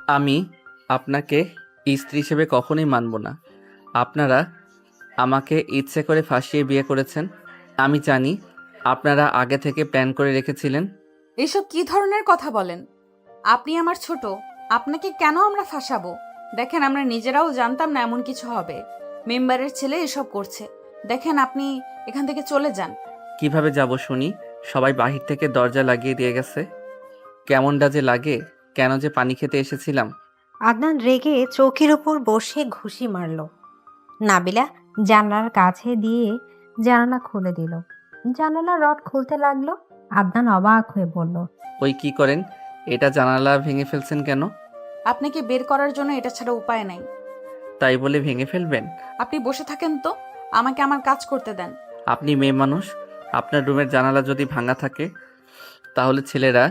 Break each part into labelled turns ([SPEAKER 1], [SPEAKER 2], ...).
[SPEAKER 1] আমি আপনাকে স্ত্রী হিসেবে কখনোই মানব না। আপনারা আমাকে ইচ্ছে করে ফাঁসিয়ে বিয়ে করেছেন। আমি জানি আপনারা আগে থেকে প্ল্যান করে রেখেছিলেন।
[SPEAKER 2] এসব কি ধরনের কথা বলেন? আপনি আমার ছোট, আপনাকে কেন আমরা ফাঁসাবো? দেখেন, আমরা নিজেরাও জানতাম না এমন কিছু হবে। মেম্বারের ছেলে এসব করছে। দেখেন, আপনি এখান থেকে চলে যান।
[SPEAKER 1] কিভাবে যাব শুনি? সবাই বাহির থেকে দরজা লাগিয়ে দিয়ে গেছে। কেমনটা যে লাগে, কেন যে পানি খেতে এসেছিলাম।
[SPEAKER 3] আদনান রেগে চৌকির উপর বসে ঘুষি মারল। নাবিলা জানালার কাছে দিয়ে জানালা খুলে দিল। জানালার রড খুলতে লাগলো। আদনান অবাক হয়ে বলল,
[SPEAKER 1] ওই কি করেন? এটা জানালা ভেঙে ফেলছেন কেন?
[SPEAKER 2] আপনাকে বের করার জন্য এটা ছাড়া উপায় নাই।
[SPEAKER 1] তাই বলে ভেঙে ফেলবেন?
[SPEAKER 2] আপনি বসে থাকেন তো, আমাকে আমার কাজ করতে দেন।
[SPEAKER 1] আপনি মেয়ে মানুষ, আপনার রুমের জানালা যদি ভাঙা থাকে তাহলে ছেলেরা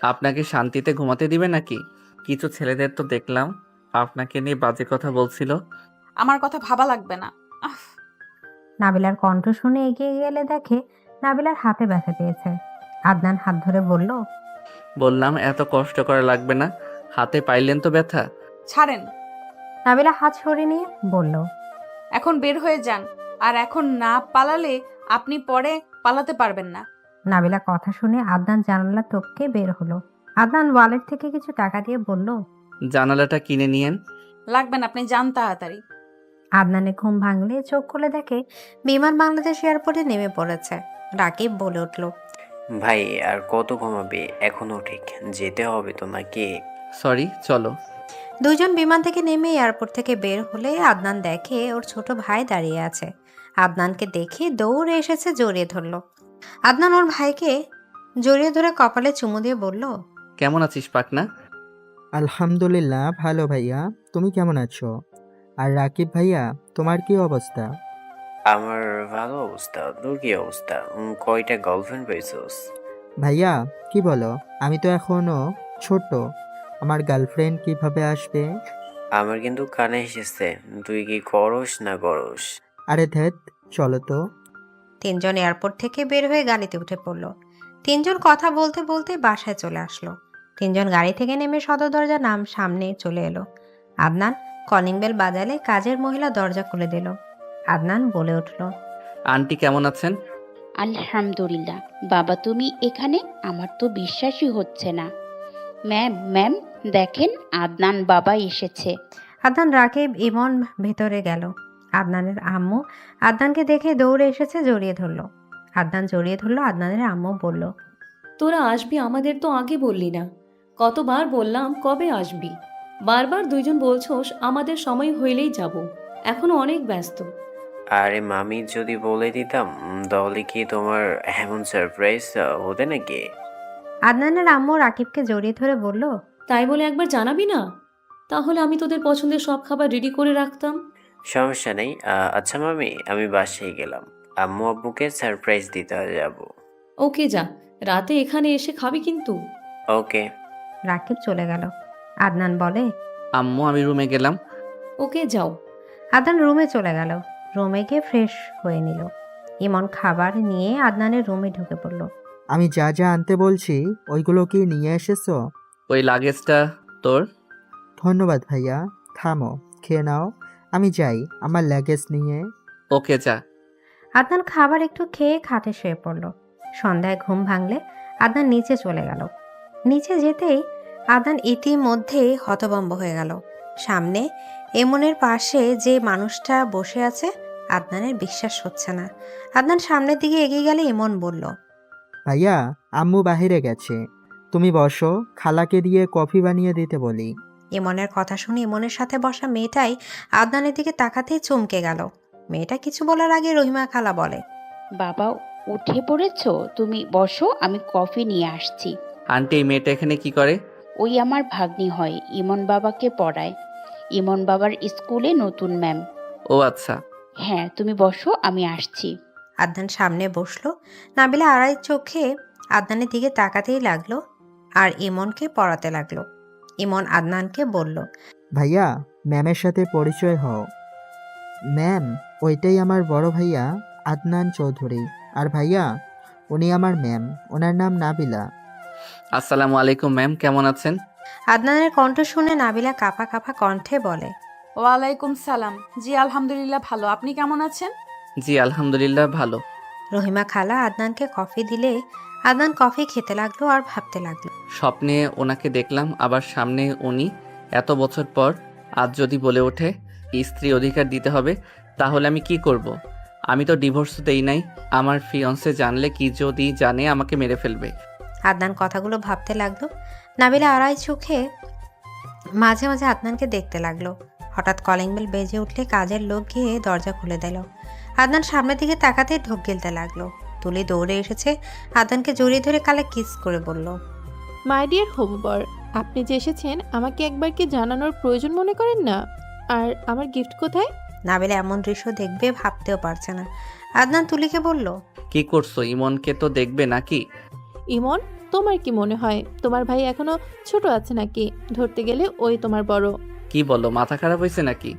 [SPEAKER 1] আপনাকে শান্তিতে ঘুমাতে দিবে নাকি? কিছু ছেলেদের তো দেখলাম আপনাকে নিয়ে বাজে কথা বলছিল।
[SPEAKER 2] আমার কথা ভাবা লাগবে না। আহ!
[SPEAKER 3] নাবিলার কণ্ঠ শুনে এগিয়ে গেলে দেখে নাবিলার হাতে ব্যথা পেয়েছে। আদনান হাত ধরে বলল,
[SPEAKER 1] বললাম এত কষ্ট করা লাগবে না, হাতে পাইলেন তো ব্যথা।
[SPEAKER 2] ছাড়েন।
[SPEAKER 3] নাবিলা হাত সরিয়ে নিয়ে বলল,
[SPEAKER 2] এখন বের হয়ে যান। আর এখন না পালালে আপনি পরে পালাতে পারবেন না।
[SPEAKER 3] নাবিলা কথা শুনে আদনান জানালা টপকে বের হলো। আদনান ওয়ালেট থেকে কিছু টাকা দিয়ে বলল,
[SPEAKER 1] জানালাটা কিনে নিয়েন।
[SPEAKER 2] লাগবে না, আপনি যান তাড়াতাড়ি।
[SPEAKER 3] আদনানের ঘুম ভাঙলে চোখ খুলে দেখে বিমান বাংলাদেশ এয়ারপোর্টে নেমে পড়েছে। রাকিব বলে উঠল,
[SPEAKER 4] ভাই আর কত ঘুমাবে? এখনো ঠিক যেতে হবে তো নাকি?
[SPEAKER 1] সরি, চলো।
[SPEAKER 3] দুজন বিমান থেকে নেমে এয়ারপোর্ট থেকে বের হলে আদনান দেখে ওর ছোট ভাই দাঁড়িয়ে আছে। আদনানকে দেখে দৌড়ে এসেছে, জড়িয়ে ধরল। আদনান ওর ভাইকে জড়িয়ে ধরে কপালে চুমু দিয়ে বলল,
[SPEAKER 1] কেমন আছিস পাকনা?
[SPEAKER 5] আলহামদুলিল্লাহ ভালো ভাইয়া। তুমি কেমন আছো? আর রাকিব ভাইয়া, তোমার কি অবস্থা?
[SPEAKER 4] আমার ভালো অবস্থা। তোর কি অবস্থা? কয়টা গার্লফ্রেন্ড পেয়েছোস?
[SPEAKER 5] ভাইয়া কি বলো? আমি তো এখনো ছোট, আমার গার্লফ্রেন্ড কিভাবে আসবে?
[SPEAKER 4] আমার কিন্তু কানে এসেছে। তুই কি করস না করস?
[SPEAKER 5] আরে ধ্যাত, চলো তো।
[SPEAKER 3] তিনজন এয়ারপোর্ট থেকে বের হয়ে গাড়িতে উঠে পড়ল। তিনজন কথা বলতে বলতে বাসায় চলে আসলো। তিনজন গাড়ি থেকে নেমে সদর দরজা সামনে চলে এলো। আদনান কলিং বেল বাজালে কাজের মহিলা দরজা খুলে দিল। আদনান বলে উঠল,
[SPEAKER 1] আন্টি কেমন আছেন?
[SPEAKER 6] আলহামদুলিল্লাহ। বাবা তুমি এখানে? আমার তো বিশ্বাসই হচ্ছে না। ম্যাম ম্যাম, দেখেন আদনান বাবা এসেছে।
[SPEAKER 3] আদনান রাকিব ইমন ভেতরে গেল। আদনানের আম্মু আদনানকে দেখে দৌড়ে এসেছে, জড়িয়ে ধরলো। আদনান জড়িয়ে ধরলো। আদনানের আম্মু বলল,
[SPEAKER 7] তোরা আসবি, আমাদের তো আগে বললি না। কতবার বললাম কবে আসবি, বারবার দুইজন বলছোস আমাদের সময় হইলেই যাব। এখনো অনেক ব্যস্ত।
[SPEAKER 4] আরে মামি যদি বলে দিতাম তাহলে কি তোমার এমন সারপ্রাইজ হতে নাকি?
[SPEAKER 3] আদনানের আম্মু রাকিবকে জড়িয়ে ধরে বলল,
[SPEAKER 7] তাই বলে একবার জানাবি না? তাহলে আমি তোদের পছন্দের সব খাবার রেডি করে রাখতাম।
[SPEAKER 4] সমস্যা নেই। আচ্ছা মামি, আমি বাসায় গেলাম। আম্মু আব্বুকে সারপ্রাইজ দিতে যাব।
[SPEAKER 7] ওকে যা, রাতে এখানে এসে খাবি কিন্তু।
[SPEAKER 4] ওকে।
[SPEAKER 3] রাকিব চলে গেল। আদনান বলে,
[SPEAKER 1] আম্মু আমি রুমে গেলাম।
[SPEAKER 7] ওকে যাও।
[SPEAKER 3] আদনান রুমে চলে গেল। রুমে গিয়ে ফ্রেশ হয়ে নিল। ইমন খাবার নিয়ে আদনানের রুমে ঢুকে পড়ল।
[SPEAKER 5] আমি যা যা আনতে বলছি ওইগুলো কি নিয়ে এসেছো?
[SPEAKER 1] ওই লাগেজটা তোর।
[SPEAKER 5] ধন্যবাদ ভাইয়া। থামো, খেয়ে নাও। আমি যাই আমার লাগেজ নিয়ে।
[SPEAKER 1] ওকে যা।
[SPEAKER 3] আদনান খাবার একটু খেয়ে খাটে শুয়ে পড়ল। সন্ধ্যায় ঘুম ভাঙলে আদনান নিচে চলে গেল। নিচে যেতেই আদনান ইতিমধ্যেই হতভম্ব হয়ে গেল। সামনে এমনের পাশে যে মানুষটা বসে আছে, আদনানের বিশ্বাস হচ্ছে না। আদনান সামনের দিকে এগিয়ে গেলে ইমন বলল,
[SPEAKER 5] ভাইয়া, আম্মু বাহিরে গেছে, তুমি বসো, খালাকে দিয়ে কফি বানিয়ে দিতে বলি।
[SPEAKER 3] ইমনের কথা শুনে ইমনের সাথে বসা মেয়েটাই আদনানের দিকে তাকাতেই চমকে গেল। মেয়েটা কিছু বলার আগে রহিমা খালা বলে,
[SPEAKER 6] বাবা উঠে পড়েছো? তুমি বসো, আমি কফি নিয়ে আসছি।
[SPEAKER 1] আন্টি এই মেয়েটা এখানে কি করে?
[SPEAKER 6] ওই আমার ভাগ্নি হয়, ইমন বাবাকে পড়ায়। ইমন বাবার স্কুলে নতুন ম্যাম।
[SPEAKER 1] ও আচ্ছা।
[SPEAKER 6] হ্যাঁ তুমি বসো, আমি আসছি।
[SPEAKER 3] আদনান সামনে বসলো। নাবিলা আড়াই চোখে আদনানের দিকে তাকাতেই লাগলো আর ইমনকে পড়াতে লাগলো। ইমন আদনানকে বলল,
[SPEAKER 5] ভাইয়া, ম্যামের সাথে পরিচয় হও। ম্যাম, ওইটাই আমার বড় ভাইয়া আদনান চৌধুরী। আর ভাইয়া, উনি আমার ম্যাম, ওনার নাম নাবিলা।
[SPEAKER 1] আসসালামু আলাইকুম ম্যাম, কেমন আছেন?
[SPEAKER 3] আদনানের কণ্ঠ শুনে নাবিলা কাঁপা কাঁপা কণ্ঠে বলে,
[SPEAKER 2] ওয়ালাইকুম সালাম। জি আলহামদুলিল্লাহ ভালো, আপনি কেমন আছেন?
[SPEAKER 1] জি আলহামদুলিল্লাহ ভালো।
[SPEAKER 3] রহিমা খালা আদনানকে কফি দিলে আদনান কফি খেতে লাগলো আর ভাবতে লাগলো।
[SPEAKER 1] স্বপ্নে ওনাকে দেখলাম, আবার সামনে উনি। এত বছর পর আজ যদি বলে ওঠে স্ত্রী অধিকার দিতে হবে, তাহলে আমি কি করব? আমি তো ডিভোর্স দেই নাই। আমার ফিয়ন্সে জানলে, কি যদি জানে, আমাকে মেরে ফেলবে।
[SPEAKER 3] আদনান কথাগুলো ভাবতে লাগলো। নাবিলা আড়াই চোখে মাঝে মাঝে আদনানকে দেখতে লাগলো। হঠাৎ কলিং বেল বেজে উঠলে কাজের লোক গিয়ে দরজা খুলে দিল। আদনান সামনের দিকে তাকাতে ঢোক গিলতে লাগলো। তুলি দৌড়ে এসেছে, আদনানকে জড়িয়ে ধরে কালে কিস করে বলল,
[SPEAKER 8] মাই ডিয়ার হোমবর, আপনি যে এসেছেন আমাকে একবার কি জানানোর প্রয়োজন মনে করেন না? আর আমার গিফট কোথায়?
[SPEAKER 3] নাবিলা এমন দৃশ্য দেখবে ভাবতেও পারছে না। আদনান তুলিকে বলল,
[SPEAKER 1] কি করছো? ইমনকে তো দেখবে নাকি?
[SPEAKER 8] ইমন, তোমার কি মনে হয় তোমার ভাই এখনো ছোট আছে নাকি? ধরতে গেলে ওই তোমার বড়।
[SPEAKER 1] কি বলো, মাথা খারাপ হয়েছে নাকি?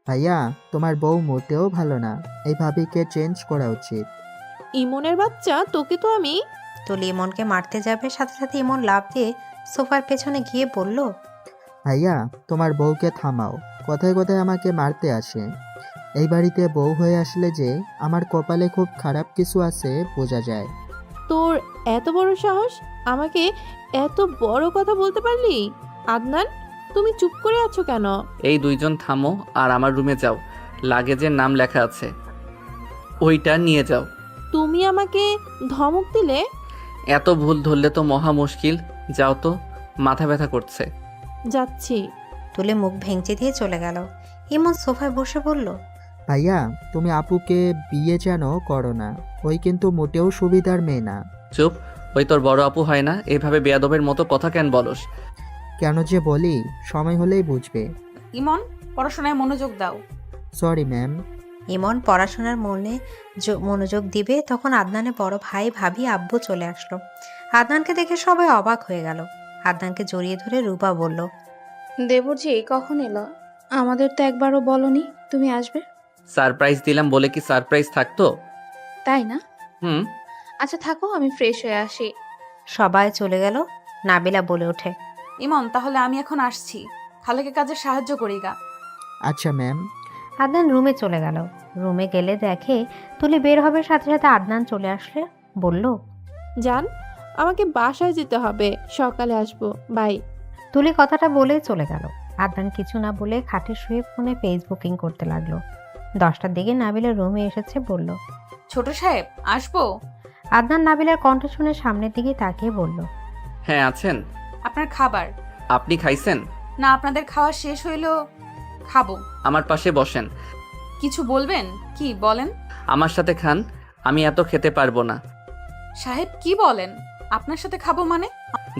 [SPEAKER 5] ভাইয়া, তোমার বউ মোটেও ভালো না, এই ভাবিকে চেঞ্জ করা উচিত।
[SPEAKER 8] ইমনের বাচ্চা, তোকে তো আমি।
[SPEAKER 3] তুলি ইমনকে মারতে যাবে, সাথে সাথে ইমন লাফ দিয়ে সোফার পেছনে গিয়ে বলল,
[SPEAKER 5] ভাইয়া, তোমার বউকে থামাও, কথায় কথায় আমাকে মারতে আসে। এই বাড়িতে বউ হয়ে আসলে যে আমার কপালে খুব খারাপ কিছু আছে বোঝা যায়।
[SPEAKER 8] তোর এত বড় সাহস, আমাকে এত বড় কথা বলতে পারলি? আদনান, তুমি চুপ করে আছো কেন?
[SPEAKER 1] এই দুইজন থামো আর আমার রুমে যাও। লাগেজের নাম লেখা আছে, ওইটা নিয়ে যাও।
[SPEAKER 8] তুমি আমাকে ধমক দিলে?
[SPEAKER 1] এত ভুল ধরলে তো মহা মুশকিল। যাও তো, মাথা ব্যথা করছে।
[SPEAKER 8] যাচ্ছি।
[SPEAKER 3] তুলি মুখ ভেঙচি দিয়ে চলে গেল। ইমন সোফায় বসে বলল,
[SPEAKER 5] ভাইয়া, তুমি আপুকে বিয়ে যেন করো না, ওই কিন্তু মোটেও সুবিধার মেয়ে না।
[SPEAKER 1] চুপ, ওই তোর বড় আপু হয় না? এভাবে বেয়াদবের মতো কথা কেন বলস?
[SPEAKER 5] কেন যে বলি, সময় হলেই বুঝবে।
[SPEAKER 2] ইমন, পড়াশোনায় মনোযোগ দাও।
[SPEAKER 5] Sorry ma'am.
[SPEAKER 3] ইমন পড়াশোনার মনোযোগ দিবে, তখন আদনানের বড় ভাই ভাবি আব্বু চলে আসলো। আদনানকে দেখে সবাই অবাক হয়ে গেল। আদনানকে জড়িয়ে ধরে রূপা বলল,
[SPEAKER 9] দেবরজি কখন এলো? আমাদের তো একবারও বলনি তুমি আসবে।
[SPEAKER 1] সারপ্রাইজ দিলাম বলে কি সারপ্রাইজ থাকতো?
[SPEAKER 9] তাই না?
[SPEAKER 1] হুম।
[SPEAKER 9] আচ্ছা থাকো, আমি ফ্রেশ হয়ে আসি।
[SPEAKER 3] সবাই চলে গেল। নাবিলা বলে ওঠে,
[SPEAKER 2] ইমন, তাহলে আমি এখন আসছি, খালাকে কাজে সাহায্য করি গা।
[SPEAKER 5] আচ্ছা ম্যাম।
[SPEAKER 3] আদনান রুমে চলে গেল। রুমে গেলে দেখে তুলি বের হবে, সাথে সাথে আদনান চলে আসলে বলল,
[SPEAKER 8] জান, আমাকে বাসায় যেতে হবে, সকালে আসবো, বাই।
[SPEAKER 3] তুলি কথাটা বলে চলে গেল। আদনান কিছু না বলে খাটে শুয়ে ফোনে ফেসবুকিং করতে লাগলো। 10টার দিকে নাবিলা রুমে এসেছে, বলল,
[SPEAKER 2] ছোট সাহেব, আসবো?
[SPEAKER 3] আদনান নাবিলার কণ্ঠ শুনে সামনের দিকে তাকিয়ে বলল,
[SPEAKER 1] হ্যাঁ আছেন।
[SPEAKER 2] আপনার খাবার।
[SPEAKER 1] আপনি খাইছেন?
[SPEAKER 2] না, আপনাদের খাওয়া শেষ হইলো, খাবো।
[SPEAKER 1] আমার পাশে বসেন।
[SPEAKER 2] কিছু বলবেন? কি বলেন?
[SPEAKER 1] আমার সাথে খান, আমি এত খেতে পারবো না।
[SPEAKER 2] সাহেব কি বলেন? আপনার সাথে খাবো মানে?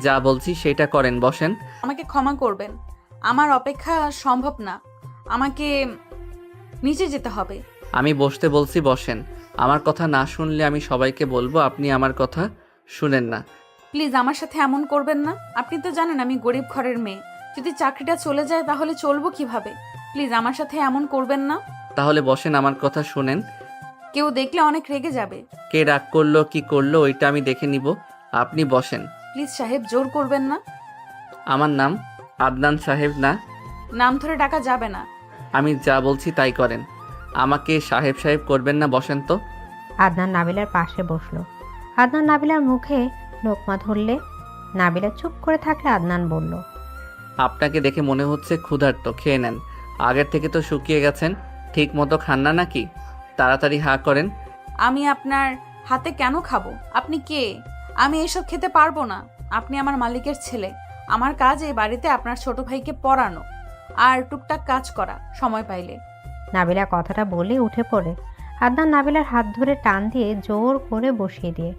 [SPEAKER 1] যা বলছি সেটা করেন, বসেন।
[SPEAKER 2] আমাকে ক্ষমা করবেন, আমার অপেক্ষা সম্ভব না, আমাকে নিচে যেতে হবে।
[SPEAKER 1] আমি বসতে বলছি, বসেন। আমার কথা না শুনলে আমি সবাইকে বলবো আপনি আমার কথা শুনেন না।
[SPEAKER 2] প্লিজ আমার সাথে এমন করবেন না। আপনি তো জানেন আমি গরিব ঘরের মেয়ে, যদি চাকরিটা চলে যায় তাহলে চলবো কিভাবে? প্লিজ আমার সাথে এমন করবেন না।
[SPEAKER 1] তাহলে বসেন, আমার কথা শুনেন।
[SPEAKER 2] কেউ দেখলে অনেক রেগে যাবে।
[SPEAKER 1] কে রাগ করলো কি করলো ওইটা আমি দেখে নিব। আপনি বসেন।
[SPEAKER 2] প্লিজ সাহেব, জোর করবেন না।
[SPEAKER 1] আমার নাম আদনান সাহেব না।
[SPEAKER 2] নাম ধরে ডাকা যাবে না।
[SPEAKER 1] আমি যা বলছি তাই করেন, আমাকে সাহেব সাহেব করবেন না। বসেন তো।
[SPEAKER 3] আদনান নাবিলার পাশে বসলো। আদনান নাবিলার মুখে লোকমা ধরলে। নাবিলা চুপ করে থাকলে আদনান বলল,
[SPEAKER 1] আপনাকে দেখে মনে হচ্ছে ক্ষুধার্ত, খেয়ে নেন। আগের থেকে তো শুকিয়ে গেছেন, ঠিক মতো খান না নাকি? তাড়াতাড়ি হা করেন।
[SPEAKER 2] আমি আপনার হাতে কেন খাবো? আপনি কে? আমি এসব খেতে পারবো না। আপনি আমার মালিকের ছেলে। আমার কাজ এই বাড়িতে আপনার ছোট ভাইকে পড়ানো আর টুকটাক কাজ করা সময় পাইলে।
[SPEAKER 3] নাবিলা কথাটা বলে উঠে পড়ে। আদনান নাবিলার হাত ধরে টান দিয়ে জোর করে বসিয়ে দিয়ে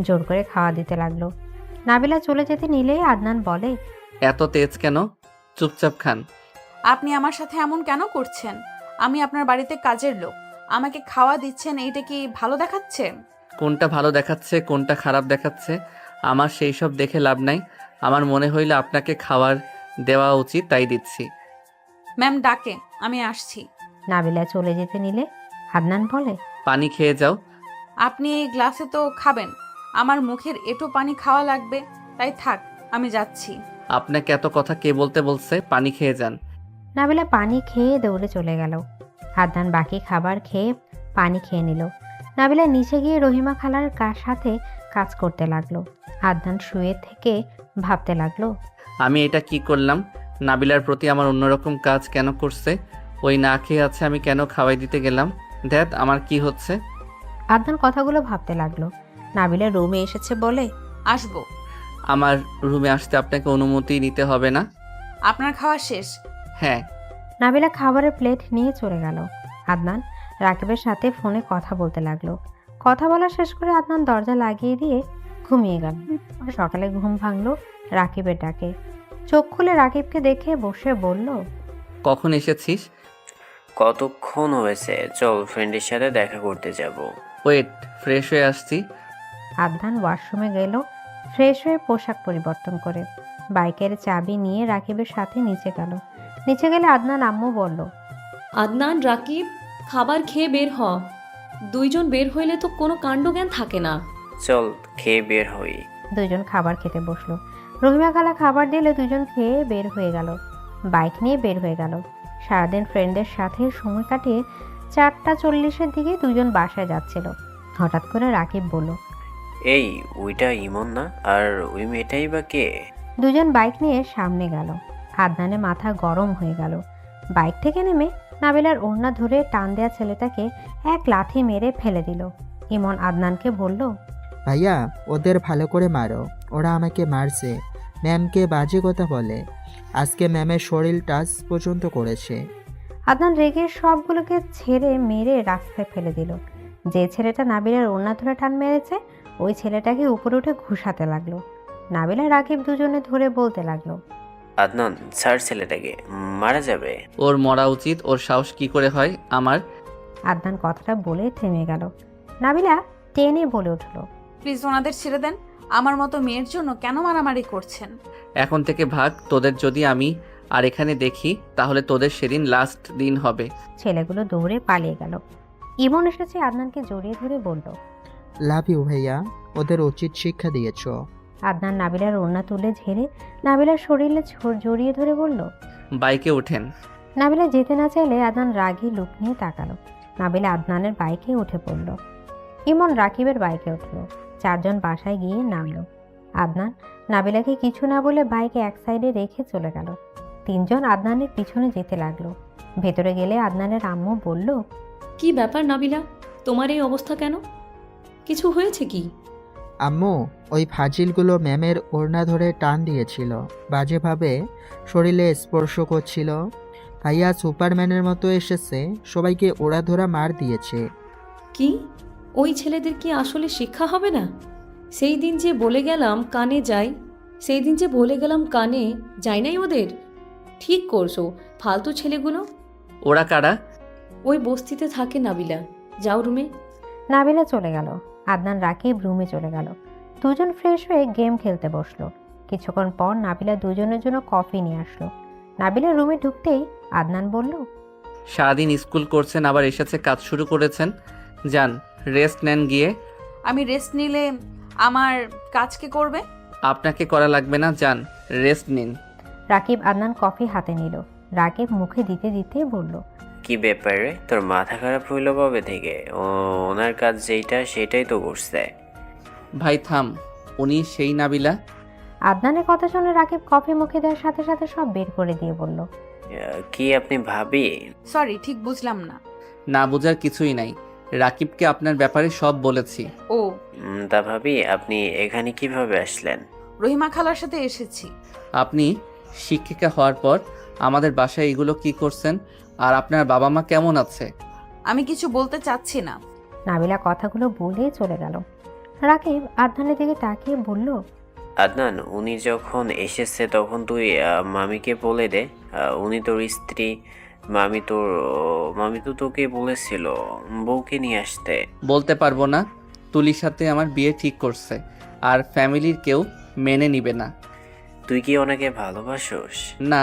[SPEAKER 3] জোর করে খাওয়া দিতে লাগলো। নাবিলা চলে যেতে নিলেই আদনান বলে,
[SPEAKER 1] এত তেজ কেন? চুপচাপ খান।
[SPEAKER 2] আপনি আমার সাথে এমন কেন করছেন? আমি আপনার বাড়িতে কাজের লোক, আমাকে খাওয়া দিচ্ছেন, এইটা কি ভালো দেখাচ্ছে?
[SPEAKER 1] কোনটা ভালো দেখাচ্ছে কোনটা খারাপ দেখাচ্ছে আমার সেই সব দেখে লাভ নাই। আমার মনে হইলে আপনাকে খাবার দেওয়া উচিত, তাই দিচ্ছি।
[SPEAKER 2] ম্যাম ডাকে, আমি আসছি।
[SPEAKER 3] নাবিলা চলে যেতে নিলে আদনান বলে,
[SPEAKER 1] পানি খেয়ে যাও।
[SPEAKER 2] আপনি এই গ্লাসে তো খাবেন, আমার মুখের এঁটো পানি খাওয়া লাগবে, তাই থাক, আমি যাচ্ছি।
[SPEAKER 1] আপনাকে এত কথা কে বলতে বলছে? পানি খেয়ে যান।
[SPEAKER 3] নাবিলা পানি খেয়ে দৌড়ে চলে গেল। আদনান বাকি খাবার খেয়ে পানি খেয়ে নিল। নাবিলা নিচে গিয়ে রহিমা খালার সাথে কাজ করতে লাগলো। আদনান শুয়ে থেকে ভাবতে লাগলো,
[SPEAKER 1] আমি এটা কি করলাম? নাবিলার প্রতি আমার অন্যরকম কাজ কেন করছে? ওই না খেয়ে আছে, আমি কেন খাওয়াই দিতে গেলাম? ধ্যাত, আমার কি হচ্ছে?
[SPEAKER 3] আদনান কথাগুলো ভাবতে লাগলো। নাবিলা রুমে এসেছে বলে
[SPEAKER 2] আসবো।
[SPEAKER 1] আমার রুমে আসতে আপনাকে অনুমতি নিতে হবে না।
[SPEAKER 2] আপনার খাওয়া শেষ?
[SPEAKER 1] হ্যাঁ।
[SPEAKER 3] নাবিলা খাবারের প্লেট নিয়ে চলে গেল। আদনান রাকিবের সাথে ফোনে কথা বলতে লাগলো। কথা বলা শেষ করে আদনান দরজা লাগিয়ে দিয়ে ঘুমিয়ে গেল। সকালে ঘুম ভাঙলো রাকিবের ডাকে। চোখ খুলে রাকিবকে দেখে বসে বলল,
[SPEAKER 1] কখন এসেছিস?
[SPEAKER 4] কতক্ষণ হয়েছে? চল ফ্রেন্ডের সাথে দেখা করতে যাব।
[SPEAKER 1] ওয়েট, ফ্রেশ হয়ে আসছি।
[SPEAKER 3] আদনান ওয়াশরুমে গেল ফ্রেশ হয়ে পোশাক পরিবর্তন করে। বাইকের চাবি নিয়ে রাকিবের সাথে নিচে গেল। নিচে গেলে আদনান আম্মু বলল,
[SPEAKER 7] আদনান, রাকিব, খাবার খেয়ে বের হ। দুইজন বের হইলে তো কোনো কাণ্ডজ্ঞান থাকে না।
[SPEAKER 4] চল খেয়ে বের হই।
[SPEAKER 3] দুইজন খাবার খেতে বসলো। রহিমা খালা খাবার দিলে দুজন খেয়ে বের হয়ে গেল। বাইক নিয়ে বের হয়ে গেল। সারাদিন ফ্রেন্ডদের সাথে সময় কাটিয়ে 4:40-এর দিকে দুজন বাসায় যাচ্ছিল। হঠাৎ করে রাকিব বলল,
[SPEAKER 4] এই, ওইটা ইমন না? আর ওই মেয়েটাই বা কে?
[SPEAKER 3] দুজন বাইক নিয়ে সামনে গেল। আদনানের মাথা গরম হয়ে গেল। বাইক থেকে নেমে নাবিলার ওড়না ধরে টান দেয়া ছেলেটাকে এক লাথি মেরে ফেলে দিল। ইমন আদনানকে বলল,
[SPEAKER 5] ভাইয়া, ওদের ভালো করে মারো, ওরা আমাকে মারছে। ম্যামকে বাজে কথা বলে। আজকে ম্যামের শরীর টাচ পর্যন্ত করেছে।
[SPEAKER 3] আদনান রেগে সবগুলোকে ছেড়ে মেরে রাস্তায় ফেলে দিল। যে ছেলেটা নাবিলার ওড়না ধরে টান মেরেছে ওই ছেলেটাকে উপরে উঠে ঘুষাতে লাগলো। নাবিলা রাকিব দুজনে ধরে বলতে লাগলো,
[SPEAKER 4] আদনান, ছাড় ছেলেটাকে, মারা যাবে।
[SPEAKER 1] ওর মরা উচিত। ওর সাহস কি করে হয় আমার?
[SPEAKER 3] আদনান কথাটা বলে থেমে গেল। নাবিলা টেনে বলে উঠল,
[SPEAKER 2] প্লিজ ওনাদের ছেড়ে দেন। আমার মতো মেয়ের জন্য কেন মারামারি করছেন?
[SPEAKER 1] এখন থেকে ভাগ। তোদের যদি আমি আর এখানে দেখি তাহলে তোদের সেদিন লাস্ট দিন হবে।
[SPEAKER 3] ছেলেগুলো দৌড়ে পালিয়ে গেল। ইমন এসেছে আদনানকে জড়িয়ে ধরে বলল,
[SPEAKER 5] লাভ ইউ ভাইয়া, ওদের উচিত শিক্ষা দিয়েছ।
[SPEAKER 3] আদনান নাবিলার ওড়না তুলে ঝেড়ে নাবিলার শরীরে জড়িয়ে ধরে বলল,
[SPEAKER 1] বাইকে ওঠেন।
[SPEAKER 3] নাবিলা যেতে না চাইলে আদনান রাগী লুক নিয়ে তাকালো। নাবিলা আদনানের বাইকে উঠে পড়ল। ইমন রাকিবের বাইকে উঠল। চারজন বাসায় গিয়ে নামলো। আদনান নাবিলাকে কিছু না বলে বাইকে এক সাইডে রেখে চলে গেল। তিনজন আদনানের পিছনে যেতে লাগলো। ভেতরে গেলে আদনানের আম্মু বলল,
[SPEAKER 7] কি ব্যাপার নাবিলা, তোমার এই অবস্থা কেন? কিছু হয়েছে কি?
[SPEAKER 5] আম্মু, ওই ফাজিলগুলো ম্যামের ওড়না ধরে টান দিয়েছিল, বাজেভাবে শরীরে স্পর্শ করছিল। ভাইয়া সুপারম্যানের মতো এসেছে, সবাইকে ওড়াধরা মার দিয়েছে।
[SPEAKER 7] কি ওই ছেলেদের কি আসলে শিক্ষা হবে না? সেই দিন যে বলে গেলাম কানে যাই, সেই দিন যে বলে গেলাম কানে যাই নাই ওদের। ঠিক করছো, ফালতু ছেলেগুলো।
[SPEAKER 1] ওরা কারা?
[SPEAKER 7] ওই বস্তিতে থাকে নাবিলা। যাও রুমে।
[SPEAKER 3] নাবিলা চলে গেল। আদনান রাকিব রুমে চলে গেল। দুজন ফ্রেশ হয়ে গেম খেলতে বসলো। কিছুক্ষণ পর নাবিলা দুজনের জন্য কফি নিয়ে আসলো। নাবিলা রুমে ঢুকতেই আদনান বলল,
[SPEAKER 1] সারাদিন স্কুল করছেন, আবার এসেছে কাজ শুরু করেছেন। যান, রেস্ট নেন গিয়ে।
[SPEAKER 2] আমি রেস্ট নিলে আমার কাজ কে করবে?
[SPEAKER 1] আপনাকে করা লাগবে না, যান রেস্ট নিন।
[SPEAKER 3] রাকিব আদনান কফি হাতে নিল। রাকিব মুখে দিতে দিতে বলল,
[SPEAKER 4] কি ব্যাপারে? তোর মাথা খারাপ হইলো কবে থেকে? ওনার কাজ যেইটা সেটাই তো করছে।
[SPEAKER 1] ভাই থাম, উনি সেই নাবিলা?
[SPEAKER 3] আদনানের কথা শুনে রাকিব কফি মুখে দেওয়ার সাথে সাথে সব বের করে দিয়ে বলল,
[SPEAKER 4] কি আপনি ভাবি?
[SPEAKER 2] সরি, ঠিক বুঝলাম না।
[SPEAKER 1] না বোঝার কিছুই নাই। রাকিবকে আপনার ব্যাপারে সব বলেছি।
[SPEAKER 2] ও,
[SPEAKER 4] তা ভাবি, আপনি এখানে কিভাবে আসলেন?
[SPEAKER 2] রহিমা খালার সাথে এসেছি।
[SPEAKER 1] আপনি শিক্ষিকা হওয়ার পর আমাদের বাসায় এগুলো কি করছেন? আর আপনার বাবা মা কেমন আছে?
[SPEAKER 2] আমি কিছু বলতে চাচ্ছি না।
[SPEAKER 3] নাবিলা কথাগুলো বলে চলে গেল। রাকিব আদনানের দিকে তাকিয়ে বলল,
[SPEAKER 4] আদনান, উনি যখন এসেছে তখন তুই মামিকে বলে দে। উনি তোর স্ত্রী। মামি তো তোকে বলেছিল বউকে নিয়ে আসতে।
[SPEAKER 1] বলতে পারবো না। তুলির সাথে আমার বিয়ে ঠিক করছে, আর ফ্যামিলির কেউ মেনে নিবে না।
[SPEAKER 4] তুই কি ওনাকে ভালোবাসোস?
[SPEAKER 1] না,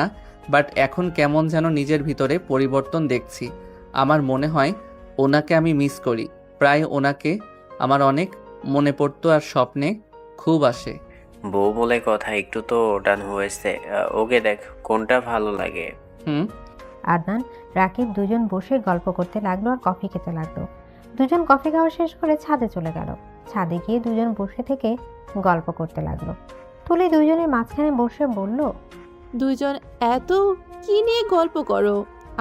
[SPEAKER 1] বাট এখন কেমন যেন নিজের ভিতরে পরিবর্তন দেখছি। আমার মনে হয় ওনাকে আমি মিস করি। প্রায় ওনাকে আমার অনেক মনে পড়তো আর স্বপ্নে খুব আসে।
[SPEAKER 4] বউ বলে কথা, একটু তো ডান হয়েছে। ওকে দেখ কোনটা ভালো লাগে।
[SPEAKER 1] হুম।
[SPEAKER 3] আদনান রাকিব দুজন বসে গল্প করতে লাগলো আর কফি খেতে লাগলো। দুজন কফি খাওয়া শেষ করে ছাদে চলে গেল। ছাদে গিয়ে দুজন বসে থেকে গল্প করতে লাগলো। তুলি দুজনের মাঝখানে বসে বলল,
[SPEAKER 8] দুইজন এত কি নিয়ে গল্প করো?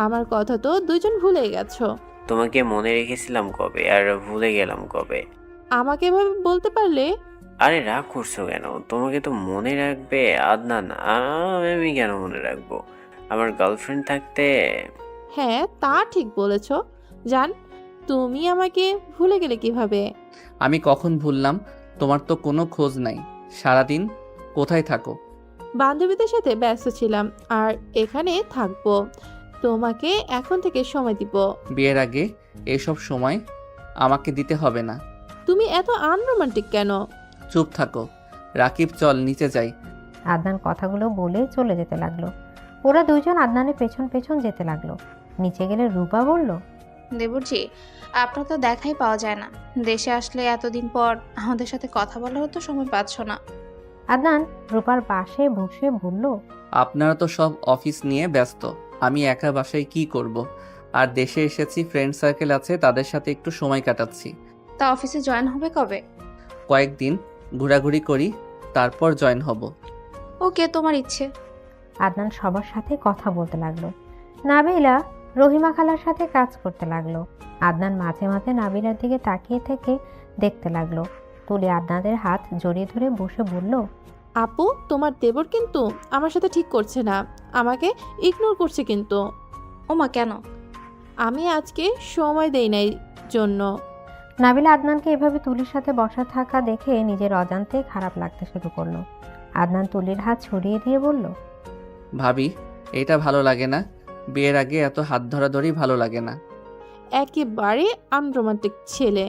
[SPEAKER 8] আমার কথা তো দুইজন ভুলে গেছো।
[SPEAKER 4] তোমাকে মনে রেখেছিলাম কবে আর ভুলে গেলাম কবে?
[SPEAKER 8] আমাকে এভাবে বলতে পারলে?
[SPEAKER 4] আরে রাগ করছো কেন? তোমাকে তো মনে রাখবে আদনান। আমি কেন মনে রাখবো? আমার গার্লফ্রেন্ড থাকতে।
[SPEAKER 8] হ্যাঁ, তা ঠিক বলেছ। জান, তুমি আমাকে ভুলে গেলে কিভাবে?
[SPEAKER 1] আমি কখন ভুললাম? তোমার তো কোনো খোঁজ নাই। সারাদিন কোথায় থাকো?
[SPEAKER 8] বান্ধবীদের সাথে ব্যস্ত ছিলাম আর এখানে থাকবো। তোমাকে এখন থেকে সময় দিব।
[SPEAKER 1] বিয়ের আগে এসব সময় আমাকে দিতে হবে না।
[SPEAKER 8] তুমি এত আনরোমান্টিক কেন?
[SPEAKER 1] চুপ থাকো। রাকিব চল নিচে যাই।
[SPEAKER 3] আদনান কথাগুলো বলে চলে যেতে লাগলো। ওরা দুজন আদনানের পেছন পেছন যেতে লাগলো। নিচে গেলে রূপা বলল,
[SPEAKER 9] দেবরজি, আপনার তো দেখাই পাওয়া যায় না। দেশে আসলে এতদিন পর আমাদের সাথে কথা বলারও তো সময় পাচ্ছ না।
[SPEAKER 3] আদনান রূপার পাশে বসে বলল,
[SPEAKER 1] আপনারা তো সব অফিস নিয়ে ব্যস্ত। আমি একা বাসায় কি করব? আর দেশে এসেছি, ফ্রেন্ড সার্কেল আছে, তাদের সাথে একটু সময় কাটাচ্ছি।
[SPEAKER 9] তা অফিসে জয়েন হবে কবে?
[SPEAKER 1] কয়েকদিন ঘোরাঘুরি করি, তারপর জয়েন হব।
[SPEAKER 9] ওকে, তোমার ইচ্ছে।
[SPEAKER 3] আদনান সবার সাথে কথা বলতে লাগলো। নাবিলা রহিমা খালার সাথে কাজ করতে লাগলো। আদনান মাঝে মাঝে নাবিলার দিকে তাকিয়ে থেকে দেখতে লাগলো। তুলি আদনানের হাত জড়িয়ে ধরে বসে বলল,
[SPEAKER 8] আপু, তোমার দেবর কিন্তু আমার সাথে ঠিক করছে না। আমাকে ইগনোর করছে কিন্তু।
[SPEAKER 9] ওমা, কেন?
[SPEAKER 8] আমি আজকে সময় দেই নাই জন্য।
[SPEAKER 3] নাবিলা আদনানকে এভাবে তুলির সাথে বসা থাকা দেখে নিজের অজান্তে খারাপ লাগতে শুরু করলো। আদনান তুলির হাত ছড়িয়ে দিয়ে বলল,
[SPEAKER 1] ভাবি, এটা ভালো লাগে না। বিয়ের আগে এত হাত ধরাধরি ভালো লাগে না।
[SPEAKER 8] একেবারে আনরোমান্টিক ছেলে।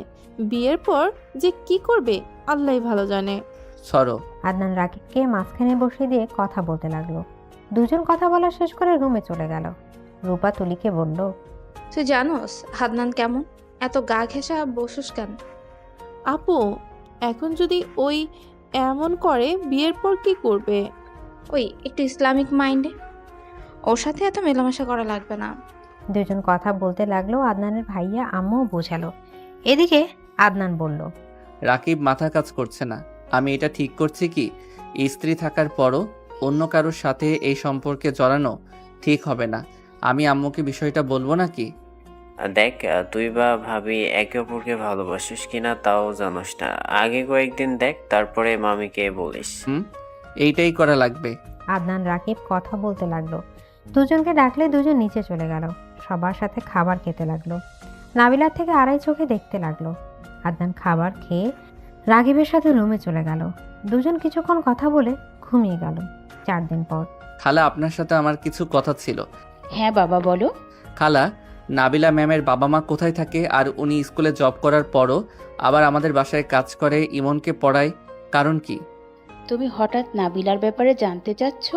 [SPEAKER 8] বিয়ের পর যে কি করবে আল্লাহই ভালো জানে।
[SPEAKER 1] সরো।
[SPEAKER 3] আদনান রাকিবকে মাঝখানে বসিয়ে দিয়ে কথা বলতে লাগলো। দুজন কথা বলা শেষ করে রুমে চলে গেল। রূপা তুলিকে বলল,
[SPEAKER 9] তুই জানোস হাদনান কেমন? এত গা ঘেঁষা বসুস কেন?
[SPEAKER 8] আপু, এখন যদি ওই এমন করে বিয়ের পর কি করবে?
[SPEAKER 9] ওই একটু ইসলামিক মাইন্ডে। ওর সাথে এত মেলামেশা করা লাগবে না।
[SPEAKER 3] দুজন কথা বলতে লাগলো। আদনানের ভাইয়া আম্মু বোঝালো। এদিকে আদনান বলল,
[SPEAKER 1] রাকিব মাথা কাজ করছে না। আমি এটা ঠিক করছি কি, স্ত্রী থাকার পরও অন্য কারোর সাথে এই সম্পর্কে জড়ানো ঠিক হবে না। আমি আম্মুকে বিষয়টা বলবো নাকি?
[SPEAKER 4] দেখ, তুই বা ভাবি একে অপরকে ভালোবাসিস কিনা তাও জানোস না। আগে কয়েকদিন দেখ, তারপরে মামিকে বলিস।
[SPEAKER 1] এইটাই করা লাগবে।
[SPEAKER 3] আদনান রাকিব কথা বলতে লাগলো। দুজনকে ডাকলে দুজন নিচে চলে গেল। সবার সাথে খাবার খেতে লাগলো। নাবিলার থেকে আড়াই চোখে দেখতে লাগলো। আদনান খাবার খেয়ে রাকিবের সাথে রুমে চলে গেল। দুজন কিছুক্ষণ কথা বলে ঘুমিয়ে গেল। 4 দিন পর
[SPEAKER 1] খালা, আপনার সাথে আমার কিছু কথা ছিল।
[SPEAKER 6] হ্যাঁ বাবা, বলো।
[SPEAKER 1] খালা, নাবিলা ম্যামের বাবা মা কোথায় থাকে? আর উনি স্কুলে জব করার পরও আবার আমাদের বাসায় কাজ করে, ইমনকে পড়ায়, কারণ কি?
[SPEAKER 6] তুমি হঠাৎ নাবিলার ব্যাপারে জানতে চাচ্ছ?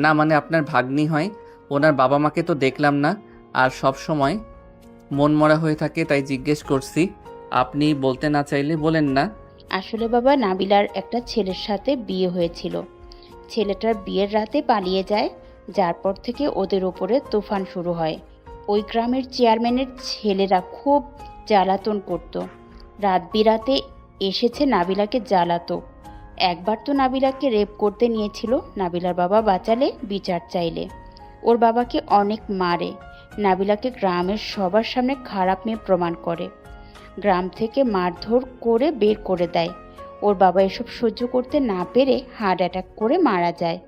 [SPEAKER 1] না মানে আপনার ভাগ্নি হয়, ওনার বাবা মাকে তো দেখলাম না, আর সব সময় মন মরা হয়ে থাকে, তাই জিজ্ঞেস করছি। আপনি বলতে না চাইলে বলেন না।
[SPEAKER 6] আসলে বাবা, নাবিলার একটা ছেলের সাথে বিয়ে হয়েছিল। ছেলেটার বিয়ের রাতে পালিয়ে যায়, যার পর থেকে ওদের ওপরে তুফান শুরু হয়। ওই গ্রামের চেয়ারম্যানের ছেলেরা খুব জ্বালাতন করত। রাত বিরাতে এসেছে নাবিলাকে জ্বালাতো। একবার তো নাবিলাকে রেপ করতে নিয়েছিল। নাবিলার বাবা বাঁচালে, বিচার চাইলে। ওর বাবাকে অনেক মারে। নাবিলাকে গ্রামের সবার সামনে খারাপ মেয়ে প্রমাণ করে। গ্রাম থেকে মারধর করে বের করে দেয়। ওর বাবা এসব সহ্য করতে না পেরে হার্ট অ্যাটাক করে মারা যায়।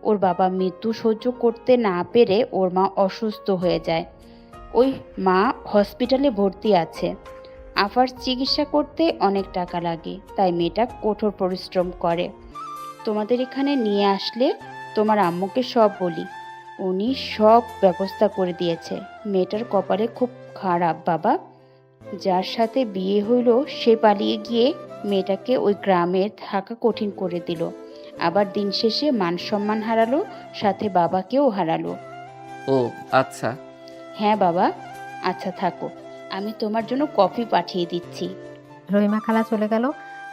[SPEAKER 6] ওর বাবা মৃত্যু সহ্য করতে না পেরে ওর মা অসুস্থ হয়ে যায়। ওই মা হসপিটালে ভর্তি আছে। আফার চিকিৎসা করতে অনেক টাকা লাগে, তাই মেয়েটা কঠোর পরিশ্রম করে। তোমাদের এখানে নিয়ে আসলে তোমার আম্মুকে সব বলি, উনি সব ব্যবস্থা করে দিয়েছে। মেয়েটার কপালে খুব খারাপ বাবা। যার সাথে বিয়ে হইল সে পালিয়ে গিয়ে মেয়েটাকে ওই গ্রামে থাকা কঠিন করে দিল। আবার দিন শেষে মান সম্মান হারালো, সাথে বাবাকেও হারালো।
[SPEAKER 1] ও আচ্ছা।
[SPEAKER 6] হ্যাঁ বাবা, আচ্ছা থাকো, আমি তোমার জন্য কফি পাঠিয়ে দিচ্ছি।
[SPEAKER 3] রহিমা খালা চলে গেল।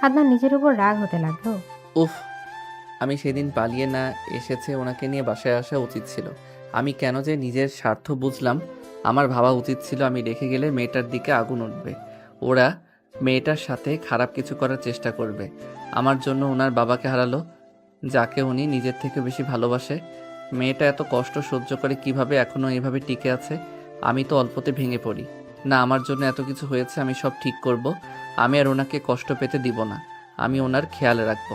[SPEAKER 3] আদনান নিজের উপর রাগ হতে লাগলো।
[SPEAKER 1] উফ, আমি সেদিন পালিয়ে না এসেছে ওনাকে নিয়ে বাসায় আসা উচিত ছিল। আমি কেন যে নিজের স্বার্থ বুঝলাম। আমার ভাবা উচিত ছিল আমি রেখে গেলে মেয়েটার দিকে আগুন উঠবে। ওরা মেয়েটার সাথে খারাপ কিছু করার চেষ্টা করবে। আমার জন্য ওনার বাবাকে হারালো, যাকে উনি নিজের থেকে বেশি ভালোবাসে। মেয়েটা এত কষ্ট সহ্য করে কিভাবে এখনও এভাবে টিকে আছে? আমি তো অল্পতে ভেঙে পড়ি। না, আমার জন্য এত কিছু হয়েছে, আমি সব ঠিক করব। আমি আর ওনাকে কষ্ট পেতে দিব না। আমি ওনার খেয়াল রাখবো।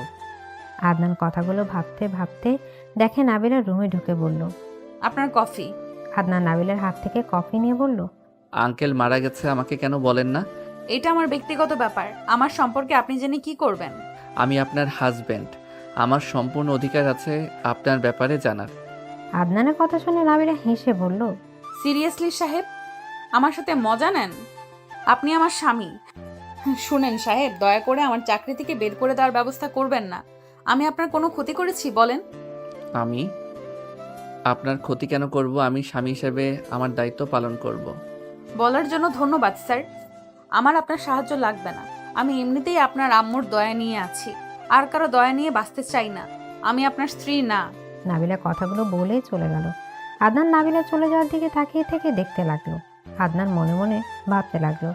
[SPEAKER 3] আদনান কথাগুলো ভাবতে ভাবতে দেখে নাবিলা রুমে ঢুকে বলল।
[SPEAKER 2] আপনার কফি।
[SPEAKER 3] আদনান নাবিলার হাত থেকে কফি নিয়ে বলল।
[SPEAKER 1] আঙ্কেল মারা গেছে, আমাকে কেন বলেন না?
[SPEAKER 2] এটা আমার ব্যক্তিগত ব্যাপার। আমার সম্পর্কে আপনি জেনে কি করবেন?
[SPEAKER 1] আমি আপনার হাজব্যান্ড, আমার সম্পূর্ণ অধিকার আছে আপনার ব্যাপারে জানার।
[SPEAKER 3] আদনানের কথা শুনে নাবিলা হেসে বলল।
[SPEAKER 2] সিরিয়াসলি সাহেব, আমার সাথে মজা নেন? আপনি আমার স্বামী। শুনেন সাহেব, দয়া করে আমার চাকরি থেকে বের করে দেওয়ার ব্যবস্থা করবেন না। আমি আপনার কোনো ক্ষতি করেছি বলেন?
[SPEAKER 1] আমি আপনার ক্ষতি কেন করব? আমি স্বামী হিসেবে আমার দায়িত্ব পালন করব।
[SPEAKER 2] বলার জন্য ধন্যবাদ স্যার। আমার আপনার সাহায্য লাগবে না। আমি এমনিতেই আপনার আম্মুর দয়া নিয়ে আছি। আর কারো দয়া নিয়ে বাঁচতে চাই না। আমি আপনার স্ত্রী না।
[SPEAKER 3] নাবিলা কথাগুলো বলেই চলে গেল। আদনান নাবিলা চলে যাওয়ার দিকে তাকিয়ে থেকে দেখতে লাগলো। আদনান মনে মনে ভাবতে লাগলো।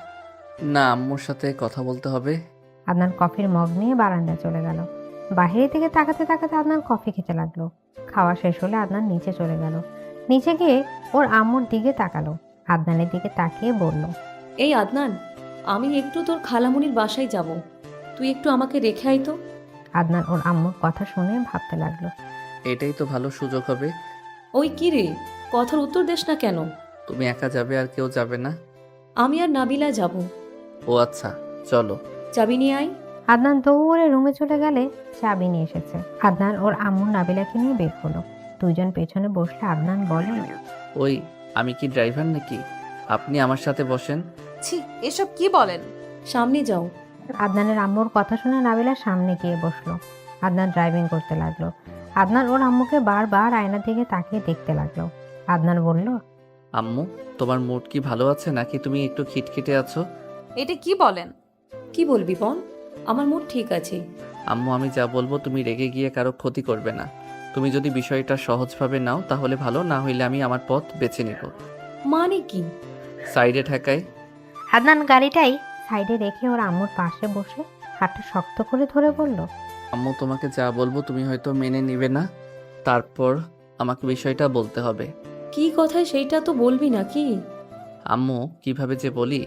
[SPEAKER 1] না, আম্মুর সাথে কথা বলতে হবে।
[SPEAKER 3] আদনান কফির মগ নিয়ে বারান্দায় চলে গেল। বাহিরের দিকে তাকাতে তাকাতে আদনান কফি খেতে লাগলো। খাওয়া শেষ হলে আদনান নিচে চলে গেল। নিচে গিয়ে ওর আম্মুর দিকে তাকালো। আদনানের দিকে তাকিয়ে বলল।
[SPEAKER 7] এই আদনান, আমি একটু তোর খালামুনির বাসায় যাব, তুই একটু আমাকে রেখে আয় তো।
[SPEAKER 3] আদনান ওর আম্মুর কথা শুনে ভাবতে লাগলো।
[SPEAKER 1] এটাই তো ভালো সুযোগ হবে।
[SPEAKER 7] ওই কি রে, কথার উত্তর দেস না কেন?
[SPEAKER 1] তুমি একা যাবে, আর কেউ যাবে না?
[SPEAKER 7] আমি আর নাবিলা যাব।
[SPEAKER 1] ও আচ্ছা, চলো।
[SPEAKER 7] চাবি নিয়ে আয়।
[SPEAKER 3] আদনান দৌড়ে রুমে চলে গেলে চাবি নিয়ে এসেছে। আদনান ওর আম্মু নাবিলাকে নিয়ে বের হলো। দুইজন পেছনে বসলে আদনান বলে।
[SPEAKER 1] ওই, আমি কি ড্রাইভার নাকি? আপনি আমার সাথে বসেন।
[SPEAKER 2] ছি, এসব কি বলেন?
[SPEAKER 7] সামনে যাও।
[SPEAKER 3] আদনানের আম্মুর কথা শুনে নাবিলা সামনে গিয়ে বসলো। আদনান ড্রাইভিং করতে লাগলো। আদনান ওর আম্মুকে বারবার আয়নার দিকে তাকিয়ে দেখতে লাগলো। আদনান বলল।
[SPEAKER 1] আম্মু, তোমার মুড কি ভালো আছে নাকি তুমি একটু খিটখিটে আছো?
[SPEAKER 2] এটা কি বলেন?
[SPEAKER 7] কি বলবি বল, আমার মুড ঠিক আছে।
[SPEAKER 1] আম্মু, আমি যা বলবো তুমি রেগে গিয়ে কারো ক্ষতি করবে না। তুমি যদি বিষয়টা সহজভাবে নাও তাহলে ভালো, না হইলে আমি আমার পথ বেছে নেব।
[SPEAKER 7] মানে কি?
[SPEAKER 1] সাইডে ঠেকায়।
[SPEAKER 3] আদনান গাড়িটাই সাইডে রেখে ওর আম্মুর পাশে বসে হাতটা শক্ত করে ধরে বলল।
[SPEAKER 1] আম্মু, তোমাকে যা বলবো তুমি হয়তো মেনে নিবে না, তারপর আমাকে বিষয়টা বলতে হবে।
[SPEAKER 7] কি কথায় সেইটা তো বলবি নাকি?
[SPEAKER 1] আম্মু, কিভাবে যে বলি।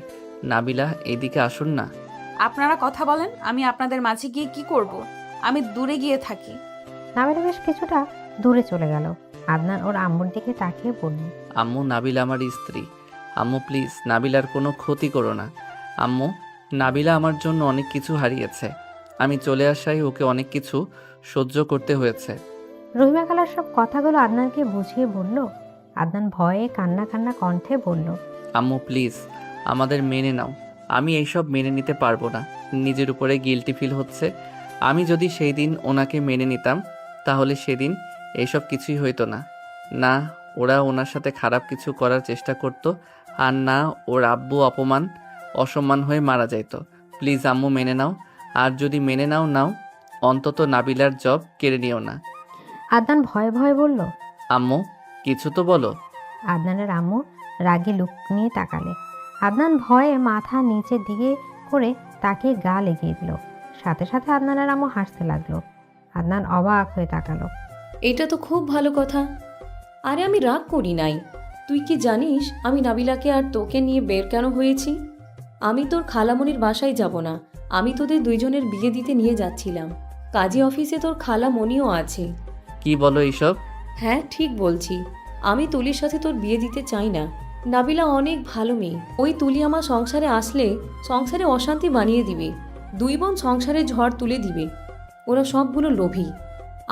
[SPEAKER 1] নাবিলা, এইদিকে আসুন না।
[SPEAKER 2] আপনারা কথা বলেন, আমি আপনাদের মাঝে গিয়ে কি করব? আমি দূরে গিয়ে থাকি।
[SPEAKER 3] নাবিলা বেশ কিছুটা দূরে চলে গেল। আদনান ওর আম্মুর দিকে তাকিয়ে বলল।
[SPEAKER 1] আম্মু, নাবিলা আমার স্ত্রী। আম্মু প্লিজ, নাবিলার কোনো ক্ষতি করো না। আম্মু, নাবিলা আমার জন্য অনেক কিছু হারিয়েছে। আমি চলে আসায় ওকে অনেক কিছু সহ্য করতে হয়েছে।
[SPEAKER 3] রহিমা খালার সব কথাগুলো আদনানকে বুঝিয়ে বলল। আদনান ভয়ে কান্না কান্না কণ্ঠে বলল।
[SPEAKER 1] আম্মু প্লিজ, আমাদের মেনে নাও। আমি এইসব মেনে নিতে পারবো না। নিজের উপরে গিল্টি ফিল হচ্ছে। আমি যদি সেই দিন ওনাকে মেনে নিতাম তাহলে সেদিন এইসব কিছুই হইতো না। না, ওরা ওনার সাথে খারাপ কিছু করার চেষ্টা করত, আর না ওর আব্বু অসম্মান হয়ে মারা যাইতো। প্লিজ আম্মু, মেনে নাও। আর যদি মেনে নাও, অন্তত নাবিলার জব কেড়ে নিও না।
[SPEAKER 3] আদনান ভয়ে ভয়ে বলল।
[SPEAKER 1] আম্মু, কিছু তো বলো।
[SPEAKER 3] আদনানের আম্মু রাগে লুক নিয়ে তাকালে। আদনান ভয়ে মাথা নিচের দিকে করে তাকে গা লেগিয়ে দিল। সাথে সাথে আদনানের আম্মু হাসতে লাগলো। আদনান অবাক হয়ে তাকালো।
[SPEAKER 7] এটা তো খুব ভালো কথা। আরে আমি রাগ করি নাই। তুই কি জানিস আমি নাবিলাকে আর তোকে নিয়ে বের কেন হয়েছি? আমি তোর খালামণির বাসায় যাব না, আমি তোদের দুইজনের বিয়ে দিতে নিয়ে যাচ্ছিলাম। কাজী অফিসে তোর খালামণিও আছে।
[SPEAKER 1] কি বলো এইসব?
[SPEAKER 7] হ্যাঁ, ঠিক বলছি। আমি তুলির সাথে তোর বিয়ে দিতে চাই না। নাবিলা অনেক ভালো মেয়ে। ওই তুলি আমার সংসারে আসলে সংসারে অশান্তি বানিয়ে দিবে। দুই বোন সংসারে ঝড় তুলে দিবে। ওরা সবগুলো লোভী।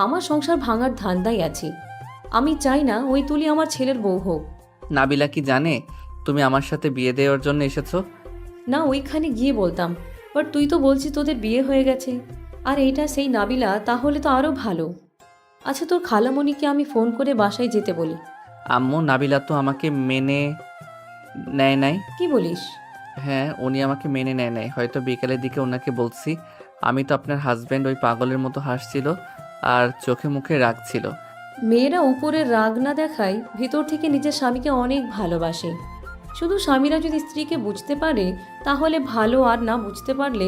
[SPEAKER 7] আমার সংসার ভাঙার ধান্দাই আছে। আমি চাই না ওই তুলি আমার ছেলের বউ হোক।
[SPEAKER 1] নাবিলা কি জানে তুমি আমার সাথে বিয়ে দেওয়ার জন্য এসেছো?
[SPEAKER 7] না, ওইখানে গিয়ে বলতাম, বাট তুই তো বলছিস তোদের বিয়ে হয়ে গেছে। আর এইটা সেই নাবিলা, তাহলে তো আরও ভালো। আচ্ছা, তোর খালামণিকে আমি ফোন করে বাসায় যেতে বলি।
[SPEAKER 1] আম্মু, নাবিলা তো আমাকে মেনে নেয় নাই।
[SPEAKER 7] কি বলিস?
[SPEAKER 1] হ্যাঁ, উনি আমাকে মেনে নেয় নাই। হয়তো বিকেলের দিকে ওনাকে বলছি আমি তো আপনার হাজব্যান্ড। ওই পাগলের মতো হাসছিল আর চোখে মুখে রাগ ছিল।
[SPEAKER 7] মেয়েরা উপরে রাগ না দেখায় ভিতর থেকে নিজের স্বামীকে অনেক ভালোবাসে। শুধু স্বামীরা যদি স্ত্রীকে বুঝতে পারে তাহলে ভালো, আর না বুঝতে পারলে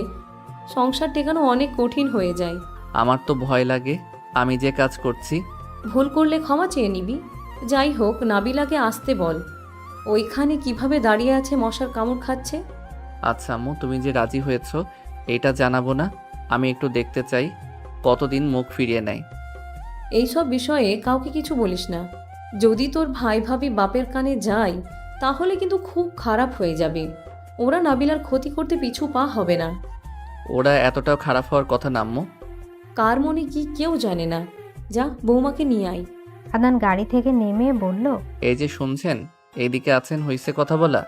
[SPEAKER 7] সংসার টেকানো অনেক কঠিন হয়ে যায়।
[SPEAKER 1] আমার তো ভয় লাগে, আমি যে কাজ করছি।
[SPEAKER 7] ভুল করলে ক্ষমা চেয়ে নিবি। যাই হোক, নাবিলাকে আসতে বল। ওইখানে কিভাবে দাঁড়িয়ে আছে, মশার কামড় খাচ্ছে।
[SPEAKER 1] আচ্ছা আম্মু, তুমি যে রাজি হয়েছো এটা জানাবো না, আমি একটু দেখতে চাই কতদিন মুখ ফিরিয়ে নেয়।
[SPEAKER 7] এইসব বিষয়ে কাউকে কিছু বলিস না। যদি তোর ভাই ভাবি বাপের কানে যায় তাহলে কিন্তু খুব খারাপ হয়ে যাবে। ওরা নাবিলার ক্ষতি করতে পিছু পা হবে না।
[SPEAKER 1] ওরা এতটাও খারাপ হওয়ার কথা না আম্মু।
[SPEAKER 7] কার মনে কি কেউ জানে না। যা, বৌমাকে নিয়ে আয়।
[SPEAKER 3] আদনান গাড়ি থেকে নেমে বলল।
[SPEAKER 1] এই যে শুনছেন, এইদিকে আছেন, হইছে কথা বলা।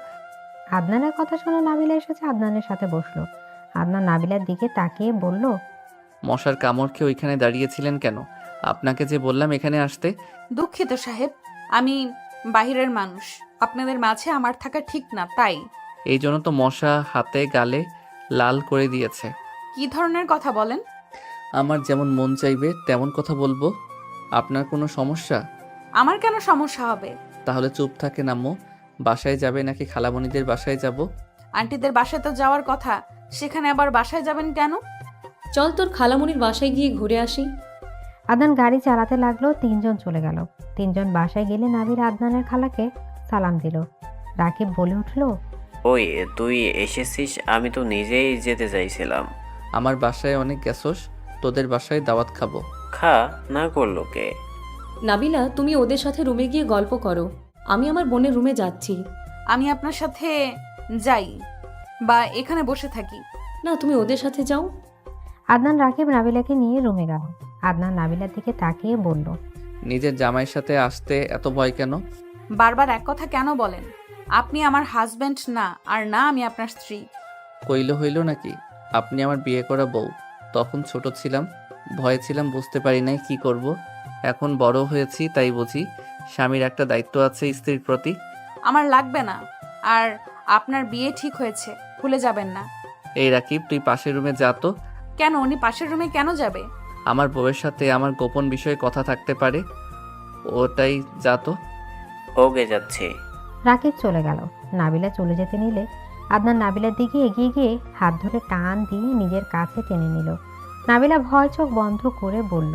[SPEAKER 3] আদনানের কথা শুনে নাবিলা এসেছে আদনানের সাথে বসলো। আদনান নাবিলার দিকে তাকিয়ে বলল।
[SPEAKER 1] মশার কামড় খেয়ে ওইখানে দাঁড়িয়েছিলেন কেন? আপনাকে যে বললাম এখানে আসতে।
[SPEAKER 2] দুঃখিত সাহেব, আমি বাহিরের মানুষ, আপনাদের মাঝে আমার থাকা ঠিক না, তাই।
[SPEAKER 1] এই জন্য তো মশা হাতে গালে লাল করে দিয়েছে।
[SPEAKER 2] কি ধরনের কথা বলেন?
[SPEAKER 1] আমার যেমন মন চাইবে তেমন কথা বলবো। আপনার কোনো সমস্যা?
[SPEAKER 2] আমার কেন সমস্যা হবে?
[SPEAKER 1] তাহলে চুপ থাকেন আম্মু। বাসায় যাবে নাকি খালামণিদের বাসায় যাব?
[SPEAKER 2] আন্টিদের বাসায় তো যাওয়ার কথা, সেখানে আবার বাসায় যাবেন কেন?
[SPEAKER 7] চল তোর খালামণির বাসায় গিয়ে ঘুরে আসি।
[SPEAKER 3] আদনান গাড়ি চালাতে লাগলো। তিনজন চলে গেল। তিনজন বাসায় গেলে নাবিলা আদনানের খালাকে সালাম দিল। রাকিব বলে উঠল।
[SPEAKER 4] ওই তুই এসেছিস, আমি তো নিজেই যেতে চাইছিলাম।
[SPEAKER 1] আমার বাসায় অনেক গেছস, তোদের বাসায় দাওয়াত খাবো।
[SPEAKER 4] খা, না করলো কে?
[SPEAKER 7] নাবিলা, তুমি ওদের সাথে রুমে গিয়ে গল্প করো। আমি আমার বোনের রুমে যাচ্ছি।
[SPEAKER 2] আমি আপনার সাথে যাই বা এখানে বসে থাকি?
[SPEAKER 7] না, তুমি ওদের সাথে যাও।
[SPEAKER 3] আদনান রাকিব নাবিলাকে নিয়ে রুমে গেল। আদনান নাবিলার দিকে তাকিয়ে বলল।
[SPEAKER 1] নিজের জামাইয়ের সাথে আসতে এত ভয় কেন?
[SPEAKER 2] বারবার এক কথা কেন বলেন? আপনি আমার হাজবেন্ড না, আর না আমি আপনার স্ত্রী।
[SPEAKER 1] কইল হইল নাকি? আপনি আমার বিয়ে করা বউ। তখন ছোট ছিলাম, ভয়ে ছিলাম, বুঝতে পারি নাই কি করব। এখন বড় হয়েছি তাই বুঝি স্বামীর একটা দায়িত্ব আছে স্ত্রীর প্রতি।
[SPEAKER 2] আমার লাগবে না, আর আপনার বিয়ে ঠিক হয়েছে, ভুলে যাবেন না।
[SPEAKER 1] এই রাকিব, তুই পাশের রুমে যা তো।
[SPEAKER 2] কেন? উনি পাশের রুমে কেন যাবে?
[SPEAKER 1] আমার বউয়ের সাথে আমার গোপন বিষয়ে কথা থাকতে পারে, ওটাই যা তো।
[SPEAKER 4] ওকে, যাচ্ছে।
[SPEAKER 3] রাকিব চলে গেল। নাবিলা চলে যেতে নিলে আদনান নাবিলার দিকে এগিয়ে গিয়ে হাত ধরে টান দিয়ে নিজের কাছে টেনে নিল। নাবিলা ভয় চোখ বন্ধ করে বলল।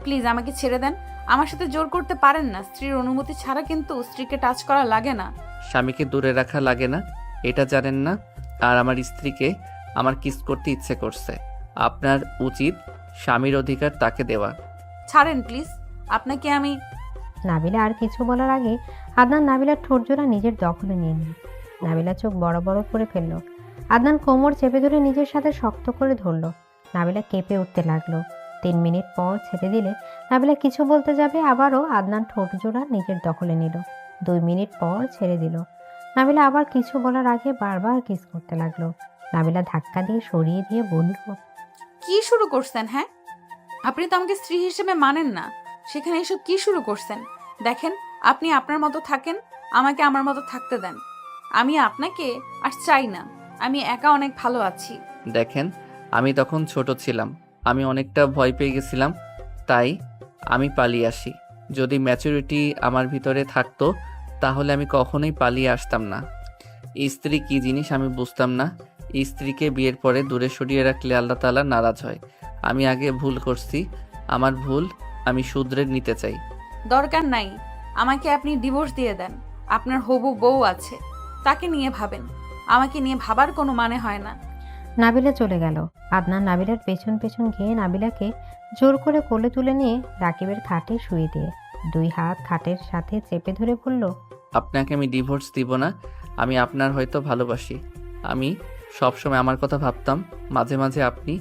[SPEAKER 2] প্লিজ আমাকে ছেড়ে দেন। আমার সাথে জোর করতে পারেন না। স্ত্রীর অনুমতি ছাড়া কিন্তু স্ত্রীকে টাচ করা লাগে না।
[SPEAKER 1] স্বামীকে দূরে রাখা লাগে না, এটা জানেন না? আর আমার স্ত্রীকে আমার কিস করতে ইচ্ছে করছে। আপনার উচিত স্বামীর অধিকার তাকে দেওয়া।
[SPEAKER 2] ছাড়েন প্লিজ, আপনাকে আমি।
[SPEAKER 3] নাবিলা আর কিছু বলার আগে আদনান নাবিলার ঠোঁট জোড়া নিজের দখলে নিয়ে নিল। নাবিলা চোখ বড় বড় করে ফেলল। আদনান কোমর চেপে ধরে নিজের সাথে শক্ত করে ধরল। নাবিলা কেঁপে উঠতে লাগলো। 3 মিনিট পর ছেড়ে দিলে নাবিলা কিছু বলতে যাবে, আবারও আদনান ঠোঁট জোড়া নিজের দখলে নিল। 2 মিনিট পর ছেড়ে দিল। নাবিলা আবার কিছু বলার আগে বারবার কিস করতে লাগলো। নাবিলা ধাক্কা দিয়ে সরিয়ে দিয়ে বলল।
[SPEAKER 2] কি শুরু করছেন? হ্যাঁ, আপনি তো আমাকে স্ত্রী হিসেবে মানেন না, সেখানে এসব কি শুরু করছেন? দেখেন, আপনি আপনার মতো থাকেন, আমাকে আমার মতো থাকতে দেন। আমি আপনাকে আর চাই না, আমি একা অনেক ভালো আছি।
[SPEAKER 1] দেখেন, আমি তখন ছোট ছিলাম, আমি অনেকটা ভয় পেয়ে গেছিলাম, তাই আমি পালিয়ে আসি। যদি ম্যাচুরিটি আমার ভিতরে থাকতো তাহলে আমি কখনোই পালিয়ে আসতাম না। স্ত্রী কি জিনিস আমি বুঝতাম না। স্ত্রীকে বিয়ের পরে দূরে সরিয়ে রাখলে আল্লাহ তাআলা নারাজ হয়। আমি আগে ভুল করছি, আমার ভুল আমি শুধরে নিতে চাই।
[SPEAKER 2] দরকার নাই, আমাকে আপনি ডিভোর্স দিয়ে দেন। আপনার হবু বউ আছে, তাকে নিয়ে ভাবেন। আমাকে নিয়ে ভাবার কোনো মানে হয় না।
[SPEAKER 3] নাবিলা চলে গেল। আদনান নাবিলার পেছন পেছন গিয়ে নাবিলাকে জোর করে কোলে তুলে নিয়ে রাকিবের খাটে শুয়ে দিয়ে 2 হাত খাটের সাথে চেপে ধরে বলল।
[SPEAKER 1] আপনাকে আমি ডিভোর্স দিব না। আমি আপনার হয়তো ভালোবাসি। আমি সবসময় আমার কথা ভাবতাম। মাঝে মাঝে আপনি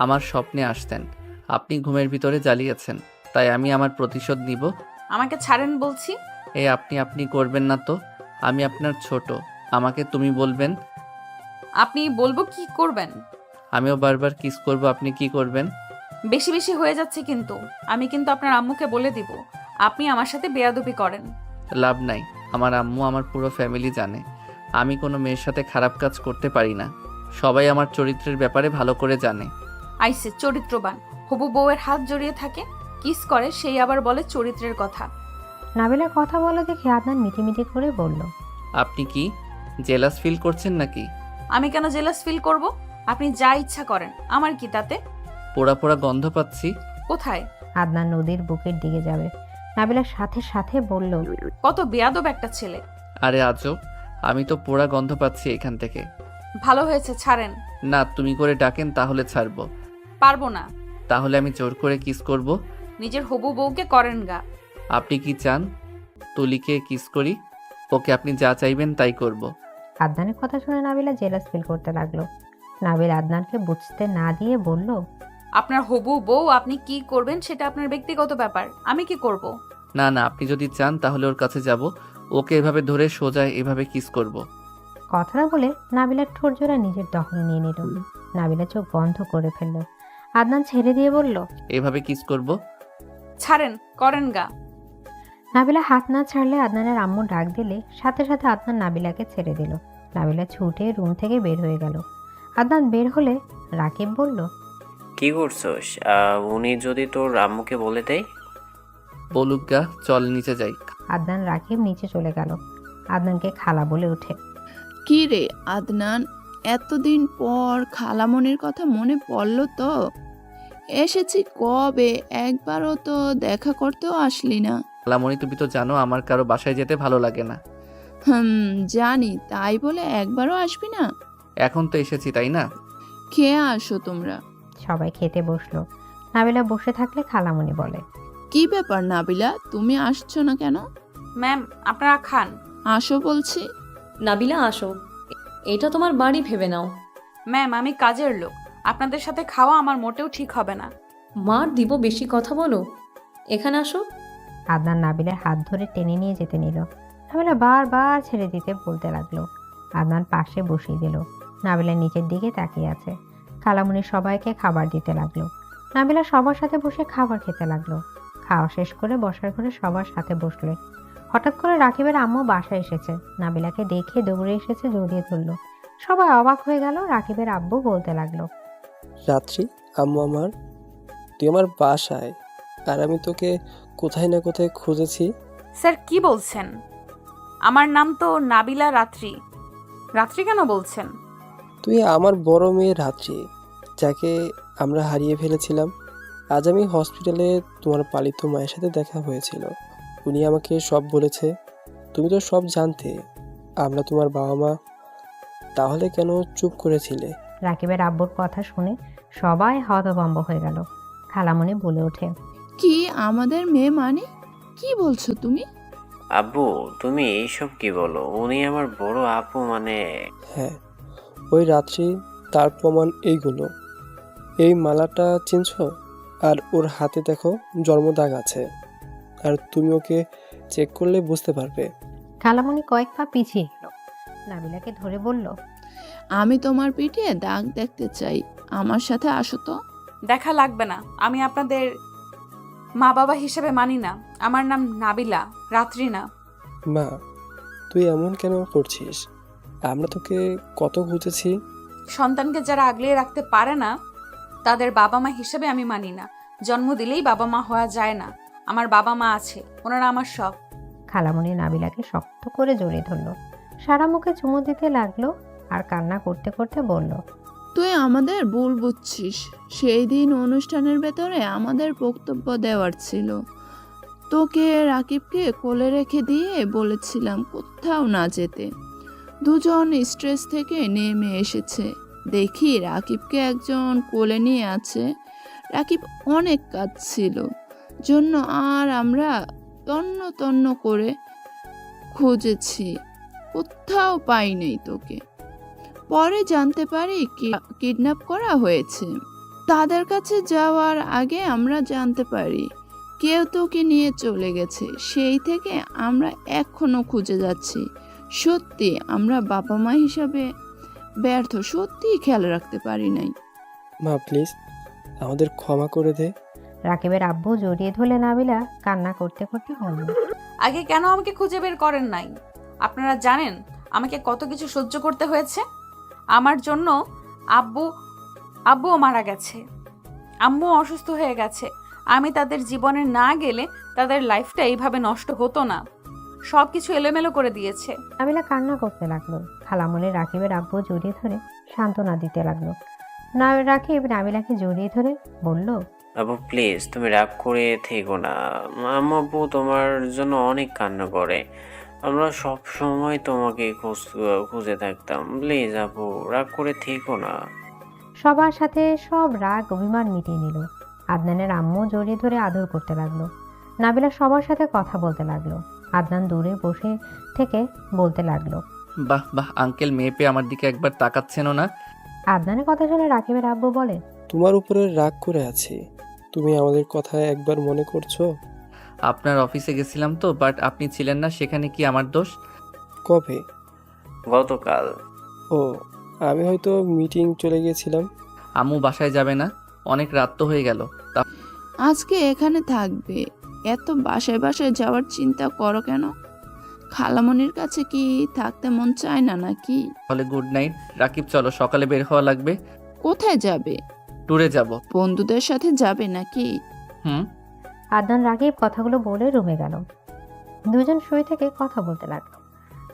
[SPEAKER 1] আমার স্বপ্নে আসতেন। আপনি ঘুমের ভিতরে জ্বালিয়েছেন, তাই আমি আমার প্রতিশোধ নিব।
[SPEAKER 2] আমাকে ছাড়েন বলছি।
[SPEAKER 1] এই আপনি করবেন না তো। আমি আপনার ছোট, আমাকে তুমি বলবেন।
[SPEAKER 2] আপনি বলবো কি করবেন?
[SPEAKER 1] আমিও বারবার কিস করব, আপনি কি করবেন?
[SPEAKER 2] বেশি বেশি হয়ে যাচ্ছে কিন্তু। আমি কিন্তু আপনার আম্মুকে বলে দিব আপনি আমার সাথে বেয়াদবি করেন।
[SPEAKER 1] লাভ নাই, আমার আম্মু আমার পুরো ফ্যামিলি জানে আমি কোনো মেয়ের সাথে খারাপ কাজ করতে পারি না। সবাই আমার চরিত্রের ব্যাপারে ভালো করে জানে।
[SPEAKER 2] আইসে চরিত্রবান, হবু বউয়ের হাত জড়িয়ে থাকে, কিস করে, সেই আবার বলে চরিত্রের কথা।
[SPEAKER 3] নাবিলার কথা বলা দেখে আদনান মিটিমিটি করে বলল,
[SPEAKER 1] আপনি কি জেলাস ফিল করছেন নাকি?
[SPEAKER 2] আমি কেন জেলাস ফিল করব? আপনি যা ইচ্ছা করেন, আমার কি তাতে?
[SPEAKER 1] পোড়া পোড়া গন্ধ পাচ্ছি।
[SPEAKER 2] কোথায়?
[SPEAKER 3] আদনান নদীর বুকের দিকে যাবে। নাবিলার সাথে সাথে বলল,
[SPEAKER 2] কত বেয়াদব একটা ছেলে।
[SPEAKER 1] আরে আজব, আমি তো পোড়া গন্ধ পাচ্ছি এখান থেকে।
[SPEAKER 2] ভালো হয়েছে, ছাড়েন।
[SPEAKER 1] না, তুমি করে ডাকেন তাহলে ছাড়বো।
[SPEAKER 2] পারবো না।
[SPEAKER 1] তাহলে আমি জোর করে কিস করব।
[SPEAKER 2] নিজের হবু বউকে করেন গা।
[SPEAKER 1] আপনি কি চান তুলিকে কিস করি? ওকে, আপনি যা চাইবেন তাই করব।
[SPEAKER 3] আদনানের কথা শুনে নাবিলা জেলাস ফিল করতে লাগলো। নাবিল আদনানকে বুঝতে না দিয়ে বলল,
[SPEAKER 2] আপনার হবু বউ, আপনি কি করবেন সেটা আপনার ব্যক্তিগত ব্যাপার, আমি কি করব?
[SPEAKER 1] না না, আপনি যদি চান তাহলে ওর কাছে যাব, ওকে এভাবে ধরে সোজা এভাবে কিস করব।
[SPEAKER 3] কথাটা বলে নাবিলার ঠোঁট জোড়া নিজের দখলে নিয়ে নিল। নাবিলা চোখ বন্ধ করে ফেলল। আদনান ছেড়ে দিয়ে বলল,
[SPEAKER 1] এভাবে কিস করব।
[SPEAKER 2] ছাড়েন, করেন গা।
[SPEAKER 3] নাবিলা হাত না ছাড়লে আদনানের আম্মু ডাক দিলে সাথে সাথে আদনান নাবিলাকে ছেড়ে দিল। নাবিলা ছুটে রুম থেকে বের হয়ে গেল। আদনান বের হলে রাকিব বলল,
[SPEAKER 4] কি করছোস? উনি যদি তোর আম্মুকে বলে দেয়?
[SPEAKER 1] বলুক গা, চল নিচে যাই।
[SPEAKER 3] আদনান রাকিব নিচে চলে গেল। আদনানকে খালা বলে ওঠে,
[SPEAKER 8] কি রে আদনান, এতদিন পর খালামণির কথা মনে পড়লো তো? এসেছি কবে, একবারও তো দেখা করতেও আসলি না।
[SPEAKER 1] লামনি, তুমি তো জানো আমার কারো বাসায় যেতে ভালো লাগে না।
[SPEAKER 8] জানি, তাই বলে একবারও আসবি না?
[SPEAKER 1] এখন তো এসেছি, তাই না?
[SPEAKER 8] খেয়ে আসো তোমরা।
[SPEAKER 3] সবাই খেতে বসলো। নাবিলা বসে থাকলে খালামণি বলে,
[SPEAKER 8] কি ব্যাপার নাবিলা, তুমি আসছো না কেন?
[SPEAKER 2] ম্যাম, আপনারা খান।
[SPEAKER 8] আসো বলছি।
[SPEAKER 7] নাবিলা আসো, এটা তোমার বাড়ি ভেবে নাও।
[SPEAKER 2] ম্যাম, আমি কাজের লোক, আপনাদের সাথে খাওয়া আমার মোটেও ঠিক হবে না।
[SPEAKER 7] মার দিব, বেশি কথা বলো। এখানে আসো।
[SPEAKER 3] আদনান নাবিলার হাত ধরে টেনে নিয়ে যেতে নিল। নাবিলা বারবার ছেড়ে দিতে বলতে লাগলো। আদনান পাশে বসিয়ে দিল। নাবিলা নিচের দিকে তাকিয়ে আছে। খালামণি সবাইকে খাবার দিতে লাগলো। নাবিলা সবার সাথে বসে খাবার খেতে লাগলো। খাওয়া শেষ করে বসার ঘরে সবার সাথে বসলো। হঠাৎ করে রাকিবের আম্মু বাসায় এসেছে। নাবিলাকে দেখে দৌড়ে এসেছে, জড়িয়ে ধরলো। সবাই অবাক হয়ে গেল। রাকিবের আব্বু বলতে লাগলো,
[SPEAKER 10] রাত্রি, আম্মু আমার, তুই আমার বাসায়, আর আমি তোকে কোথায় না কোথায় খুঁজেছি।
[SPEAKER 2] স্যার, কি বলছেন? আমার নাম তো নাবিলা রাত্রি। রাত্রি কেন বলছেন?
[SPEAKER 10] তুই আমার বড় মেয়ে রাত্রি, যাকে আমরা হারিয়ে ফেলেছিলাম। আজ আমি হসপিটালে তোমার পালিত মায়ের সাথে দেখা হয়েছিল। উনি আমাকে সব বলেছে। তুমি তো সব জানতে, আমরা তোমার বাবা মা। তাহলে কেন চুপ করেছিলে?
[SPEAKER 3] রাকিবের আব্বুর কথা শুনে সবাই হতভম্ব হয়ে গেল। খালামণি বলে ওঠে,
[SPEAKER 8] কি আমাদের মেয়ে মানে? কি বলছো তুমি?
[SPEAKER 4] আব্বু, তুমি এইসব কি বলো? উনি আমার বড় আপু মানে।
[SPEAKER 10] হ্যাঁ, ওই রাত্রি, তার প্রমাণ এইগুলো। এই মালাটা চিনছো? আর ওর হাতে দেখো জন্মদাগ আছে। আর তুমি ওকে চেক করলে বুঝতে পারবে।
[SPEAKER 3] খালামণি কয়েক পা পিছিয়ে গেল। নাবিলাকে ধরে বলল,
[SPEAKER 8] আমি তোমার পিঠে দাগ দেখতে চাই, আমার সাথে আসো তো।
[SPEAKER 2] দেখা লাগবে না, আমি আপনাদের মা বাবা হিসেবে মানি না। আমার নাম নাবিলা রাত্রি না।
[SPEAKER 10] মা, তুই এমন কেন করছিস? আমরা তোকে কত খুঁজেছি।
[SPEAKER 2] সন্তানকে যারা আগলে রাখতে পারে না তাদের বাবা মা হিসেবে আমি মানি না। জন্ম দিলেই বাবা মা হওয়া যায় না। আমার বাবা মা আছে, ওনারা আমার সব।
[SPEAKER 3] খালামণি নাবিলাকে শক্ত করে জড়িয়ে ধরলো। সারা মুখে চুমু দিতে লাগলো আর কান্না করতে করতে বলল,
[SPEAKER 8] তুই আমাদের ভুল বুঝছিস। সেই দিন অনুষ্ঠানের ভেতরে আমাদের বক্তব্য দেওয়ার ছিল। তোকে রাকিবকে কোলে রেখে দিয়ে বলেছিলাম কোথাও না যেতে। দুজন স্ট্রেস থেকে নেমে এসেছে, দেখি রাকিবকে একজন কোলে নিয়ে আছে। রাকিব অনেক কাঁদছিল জন্য, আর আমরা তন্ন তন্ন করে খুঁজেছি, কোথাও পাই নাই তোকে। পরে জানতে পারি কিডন্যাপ করা হয়েছে। তাদের কাছে যাওয়ার আগে আমরা জানতে পারি কেউ তোকে নিয়ে চলে গেছে। সেই থেকে আমরা এখনো খুঁজে যাচ্ছি। সত্যি আমরা বাবা মা হিসাবে ব্যর্থ, সত্যি খেয়াল রাখতে পারি নাই।
[SPEAKER 10] মা প্লিজ, আমাদের ক্ষমা করে দে।
[SPEAKER 3] রাকিবের আব্বু জড়িয়ে ধরলে নাবিলা কান্না করতে করতে বলল,
[SPEAKER 2] আগে কেন আমাকে খুঁজে বের করেন নাই? আপনারা জানেন আমাকে কত কিছু সহ্য করতে হয়েছে। আমার জন্য আব্বুও মারা গেছে। আম্মু অসুস্থ হয়ে গেছে, আমি তাদের জীবনে না গেলে তাদের লাইফটা এইভাবে নষ্ট হতো না। সব কিছু এলোমেলো করে দিয়েছে।
[SPEAKER 3] নাবিলা কান্না করতে লাগলো। খালামণি রাকিবের আব্বু জড়িয়ে ধরে সান্ত্বনা দিতে লাগলো। না রাকিব নাবিলাকে জড়িয়ে ধরে বলল,
[SPEAKER 4] আবু প্লিজ তুমি রাগ করে থেকো না। আম্মু আব্বু তোমার জন্য অনেক কান্না করে, আমরা সব সময় তোমাকে খুঁজে থাকতাম। প্লিজ আপু রাগ করে থেকো না।
[SPEAKER 3] সবার সাথে সব রাগ অভিমান মিটিয়ে নিল। আদনানের আম্মু জড়িয়ে ধরে আদর করতে লাগলো। নাবিলা সবার সাথে কথা বলতে লাগলো। আদনান দূরে বসে থেকে বলতে লাগলো,
[SPEAKER 1] বাহ বাহ আঙ্কেল, মেয়ে পেয়ে আমার দিকে একবার তাকাচ্ছেনও না।
[SPEAKER 3] আদনানের কথা শুনে রাকিবের আব্বু বলে,
[SPEAKER 10] তোমার উপরে রাগ করে আছি, তুমি আমাদের কথা একবার মনে করছো?
[SPEAKER 1] আপনার অফিসে গেছিলাম তো, বাট আপনি ছিলেন না, সেখানে কি আমার দোষ?
[SPEAKER 10] কবে?
[SPEAKER 4] গতকাল।
[SPEAKER 10] ও, আমি হয়তো মিটিং চলে গিয়েছিলাম।
[SPEAKER 1] আম্মু বাসায় যাবে না? অনেক রাত তো হয়ে গেল।
[SPEAKER 8] আজকে এখানে থাকবে, এত বাসায় বাসায় যাওয়ার চিন্তা করো কেন? খালামণির কাছে কি থাকতে মন চায় না নাকি?
[SPEAKER 1] তাহলে গুড নাইট। রাকিব চলো, সকালে বের হওয়া লাগবে।
[SPEAKER 8] কোথায় যাবে?
[SPEAKER 1] ট্যুরে যাব।
[SPEAKER 8] বন্ধুদের সাথে যাবে নাকি?
[SPEAKER 1] হুম।
[SPEAKER 3] আদনান রাকিব কথাগুলো বলে রুমে গেল। দুজন শুয়ে থেকে কথা বলতে লাগলো।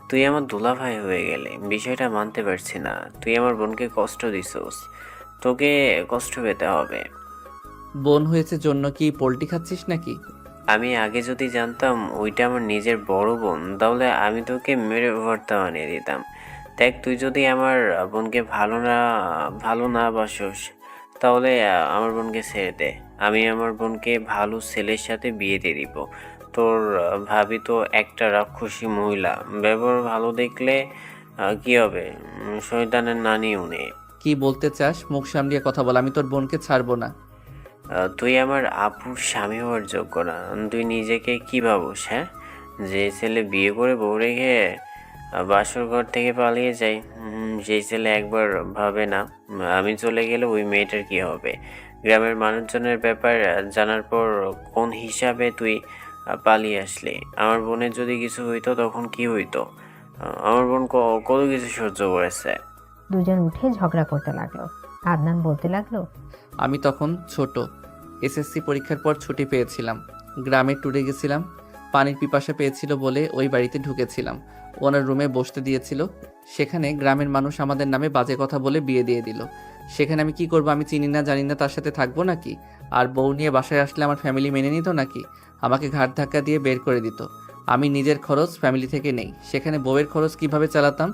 [SPEAKER 4] তুই আমার দুলাভাই হয়ে গেলে বিষয়টা মানতে পারছি না। তুই আমার বোনকে কষ্ট দিছোস, তোকে কষ্ট পেতে হবে।
[SPEAKER 1] বোন হয়েছে জন্য কি পোল্টি খাচ্ছিস নাকি?
[SPEAKER 4] আমি আগে যদি জানতাম ওইটা আমার নিজের বড় বোন, তাহলে আমি তোকে মেরে ভর্তা বানিয়ে দিতাম। দেখ, তুই যদি আমার বোনকে ভালো না বাসোস, তাহলে আমার বোনকে ছেড়ে দে। আমি আমার বোনকে ভালো ছেলের সাথে বিয়ে দিয়ে দিব। তোর ভাবি তো একটা রাক্ষসী মহিলা, ব্যবহার ভালো দেখলে কি হবে? শয়তানের নানি উনি।
[SPEAKER 1] কি বলতে চাস? মুখ সামলিয়ে কথা বল, আমি তোর বোনকে ছাড়বো না।
[SPEAKER 4] তুই আমার আপুর স্বামী হওয়ার যোগ্য না। তুই নিজেকে কি ভাবস? হ্যাঁ, যে ছেলে বিয়ে করে বউ রেখে বাসর ঘর থেকে পালিয়ে যায়, সেই ছেলে একবার ভাবে না আমি চলে গেলে ওই মেয়েটার কি হবে? গ্রামের মানুষজনের ব্যাপার জানার পর কোন হিসাবে তুই পালিয়ে আসলি? আমার বোনের যদি কিছু হইতো তখন কি হইতো? আমার বোন কত কিছু সহ্য করেছে।
[SPEAKER 3] দুজন উঠে ঝগড়া করতে লাগলো। আদনান বলতে লাগলো,
[SPEAKER 1] আমি তখন ছোট, এসএসসি পরীক্ষার পর ছুটি পেয়েছিলাম, গ্রামে ট্যুরে গেছিলাম। পানির পিপাসা পেয়েছিল বলে ওই বাড়িতে ঢুকেছিলাম। ওনার রুমে বসতে দিয়েছিল। সেখানে গ্রামের মানুষ আমাদের নামে বাজে কথা বলে বিয়ে দিয়ে দিল। সেখানে আমি কি করব? আমি চিনি না জানি না, তার সাথে থাকবো নাকি? আর বউ নিয়ে বাসায় আসলে আমার ফ্যামিলি মেনে নিত নাকি? আমাকে ঘাট ধাক্কা দিয়ে বের করে দিত। আমি নিজের খরচ ফ্যামিলি থেকে নেই, সেখানে বউয়ের খরচ কিভাবে চালাতাম?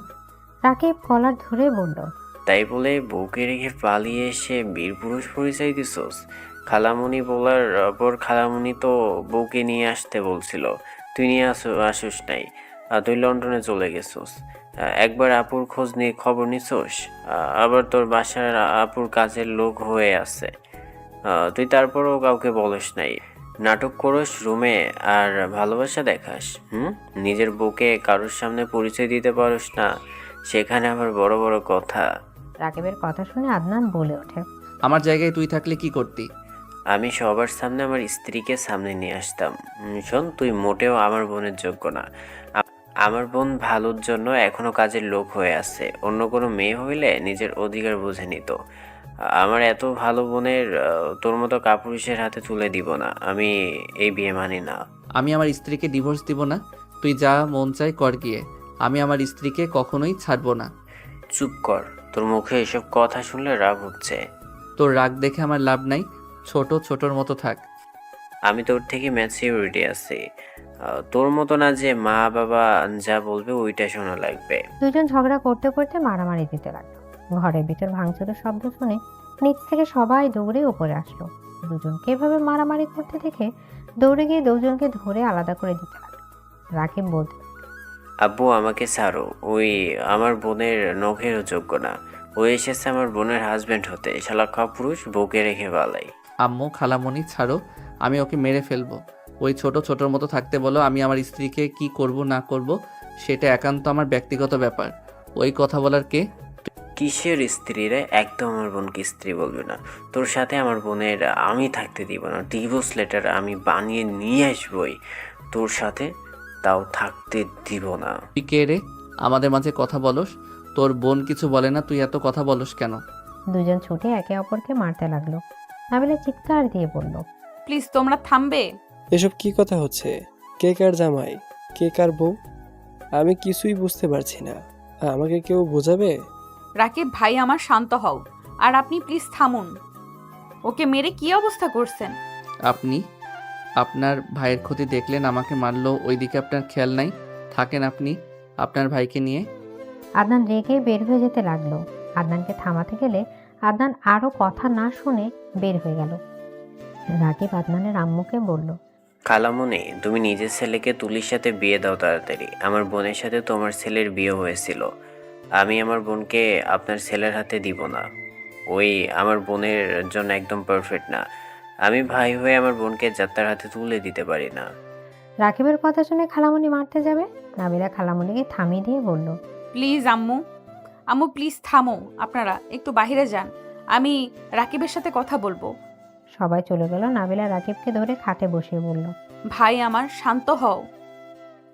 [SPEAKER 3] রাকিব কলার ধরে বলল,
[SPEAKER 4] তাই বলে বউকে রেখে পালিয়ে এসে বীর পুরুষ পরিচয় দিছোস? খালামুনি বলার পর খালামুনি তো বউকে নিয়ে আসতে বলছিল, তুই নিয়ে আসিস নাই। তুই লন্ডনে চলে গেছোস। একবার আপুর খোঁজ নিয়ে খবর নিছোস? আবার তোর বাসার আপুর কাজের লোক হয়ে আছে, তুই তারপরও কাউকে বলিস নাই। নাটক করস রুমে আর ভালোবাসা দেখাস। নিজের বউকে কারোর সামনে পরিচয় দিতে পারস না, সেখানে আবার বড় বড় কথা।
[SPEAKER 3] রাকিবের কথা শুনে আদনান বলে ওঠে,
[SPEAKER 1] আমার জায়গায় তুই থাকলে কি করতি?
[SPEAKER 4] আমি সবার সামনে আমার স্ত্রীকে সামনে নিয়ে আসতাম। শোন, তুই মোটেও আমার বোনের যোগ্য না। আমার বোন ভালোর জন্য এখনো কাজের লোক হয়ে আছে। অন্য কোনো মেয়ে হইলে নিজের অধিকার বুঝে নিত। আমার এত ভালো বোনের তোর মতো কাপুরুষের হাতে তুলে দিব না। আমি এই বিয়ে মানি না।
[SPEAKER 1] আমি আমার স্ত্রীকে ডিভোর্স দিব না। তুই যা মন চাই কর গিয়ে, আমি আমার স্ত্রীকে কখনোই ছাড়বো না।
[SPEAKER 4] চুপ কর, তোর মুখে এসব কথা শুনলে রাগ হচ্ছে।
[SPEAKER 1] তোর রাগ দেখে আমার লাভ নাই, ছোটর মতো থাক।
[SPEAKER 4] আমি তোর থেকে ম্যাচিউরিটি আছি, তোর মতো না যে মা বাবা যা বলবে ওইটা শোনা লাগবে।
[SPEAKER 3] দুজন ঝগড়া করতে করতে মারামারি দিতে লাগলো। ঘরের ভিতর ভাঙচুরের শব্দ শুনে নিচ থেকে সবাই দৌড়ে উপরে আসলো। দুজনকে এভাবে মারামারি করতে দেখে দৌড়ে গিয়ে দুজনকে ধরে আলাদা করে দিতে লাগলো। রাকিব বলতে,
[SPEAKER 4] আব্বু আমাকে ছাড়ো, ওই আমার বোনের নখেরও যোগ্য না। ও এসেছে আমার বোনের হাজবেন্ড হতে, শালা কাপুরুষ, বউকে রেখে পালাই।
[SPEAKER 1] আম্মু খালামণি ছাড়ো, আমি ওকে মেরে ফেলবো। ওই ছোটর মতো থাকতে বলো। আমি আমার স্ত্রীকে কি করব না করব সেটা একান্ত আমার ব্যক্তিগত ব্যাপার। ওই কথা বলার কে?
[SPEAKER 4] কিসের স্ত্রী রে? একদম আমার বোনকে স্ত্রী বলবে না। তোর সাথে আমার বোনের আমি থাকতে দিব না। ডিভোর্স লেটার আমি বানিয়ে নিয়ে আসবই তোর সাথে, তাও থাকতে দিব না।
[SPEAKER 1] তুই কে রে আমাদের মাঝে কথা বলস? তোর বোন কিছু বলে না, তুই এত কথা বলস কেন?
[SPEAKER 3] দুজন ছুটে একে অপরকে মারতে লাগলো। নাবিলা চিৎকার দিয়ে বলল,
[SPEAKER 2] প্লিজ তোমরা থামবে?
[SPEAKER 10] এসব কি কথা হচ্ছে? কে কার জামাই, কে কার বউ? আমি কিছুই বুঝতে পারছি না। আমাকে কেউ বোঝাবে?
[SPEAKER 2] রাকিব ভাই আমার, শান্ত হও। আর আপনি প্লিজ থামুন। ওকে মেরে কি অবস্থা করছেন?
[SPEAKER 1] আপনি আপনার ভাইয়ের ক্ষতি দেখলেন, আমাকে মারলো, ওইদিকে আপনার খেয়াল নাই? থাকেন আপনি আপনার ভাইকে নিয়ে।
[SPEAKER 3] আদনান রেগে বের হয়ে যেতে লাগলো। আদনানকে থামাতে গেলে আদনান আরও কথা না শুনে বের হয়ে গেল। রাকিব আদনানের আম্মুকে বলল,
[SPEAKER 4] খালামণি, তুমি নিজের ছেলেকে তুলির সাথে বিয়ে দাও তাড়াতাড়ি। আমার বোনের সাথে তোমার ছেলের বিয়ে হয়েছিল। আমি আমার বোনকে আপনার ছেলের হাতে দিব না। ওই আমার বোনের জন্য একদম পারফেক্ট না। আমি ভাই হয়ে আমার বোনকে যাত্রার হাতে তুলে দিতে পারি না।
[SPEAKER 3] রাকিবের কথা শুনে খালামণি মারতে যাবে। নাবিলা খালামণিকে থামিয়ে দিয়ে বলল,
[SPEAKER 2] প্লিজ আম্মু, আম্মু প্লিজ থামো। আপনারা একটু বাইরে যান, আমি রাকিবের সাথে কথা বলবো।
[SPEAKER 3] সবাই চলে গেল। নাবিলা রাকিবকে ধরে খাটে বসিয়ে বলল,
[SPEAKER 2] ভাই আমার, শান্ত হও।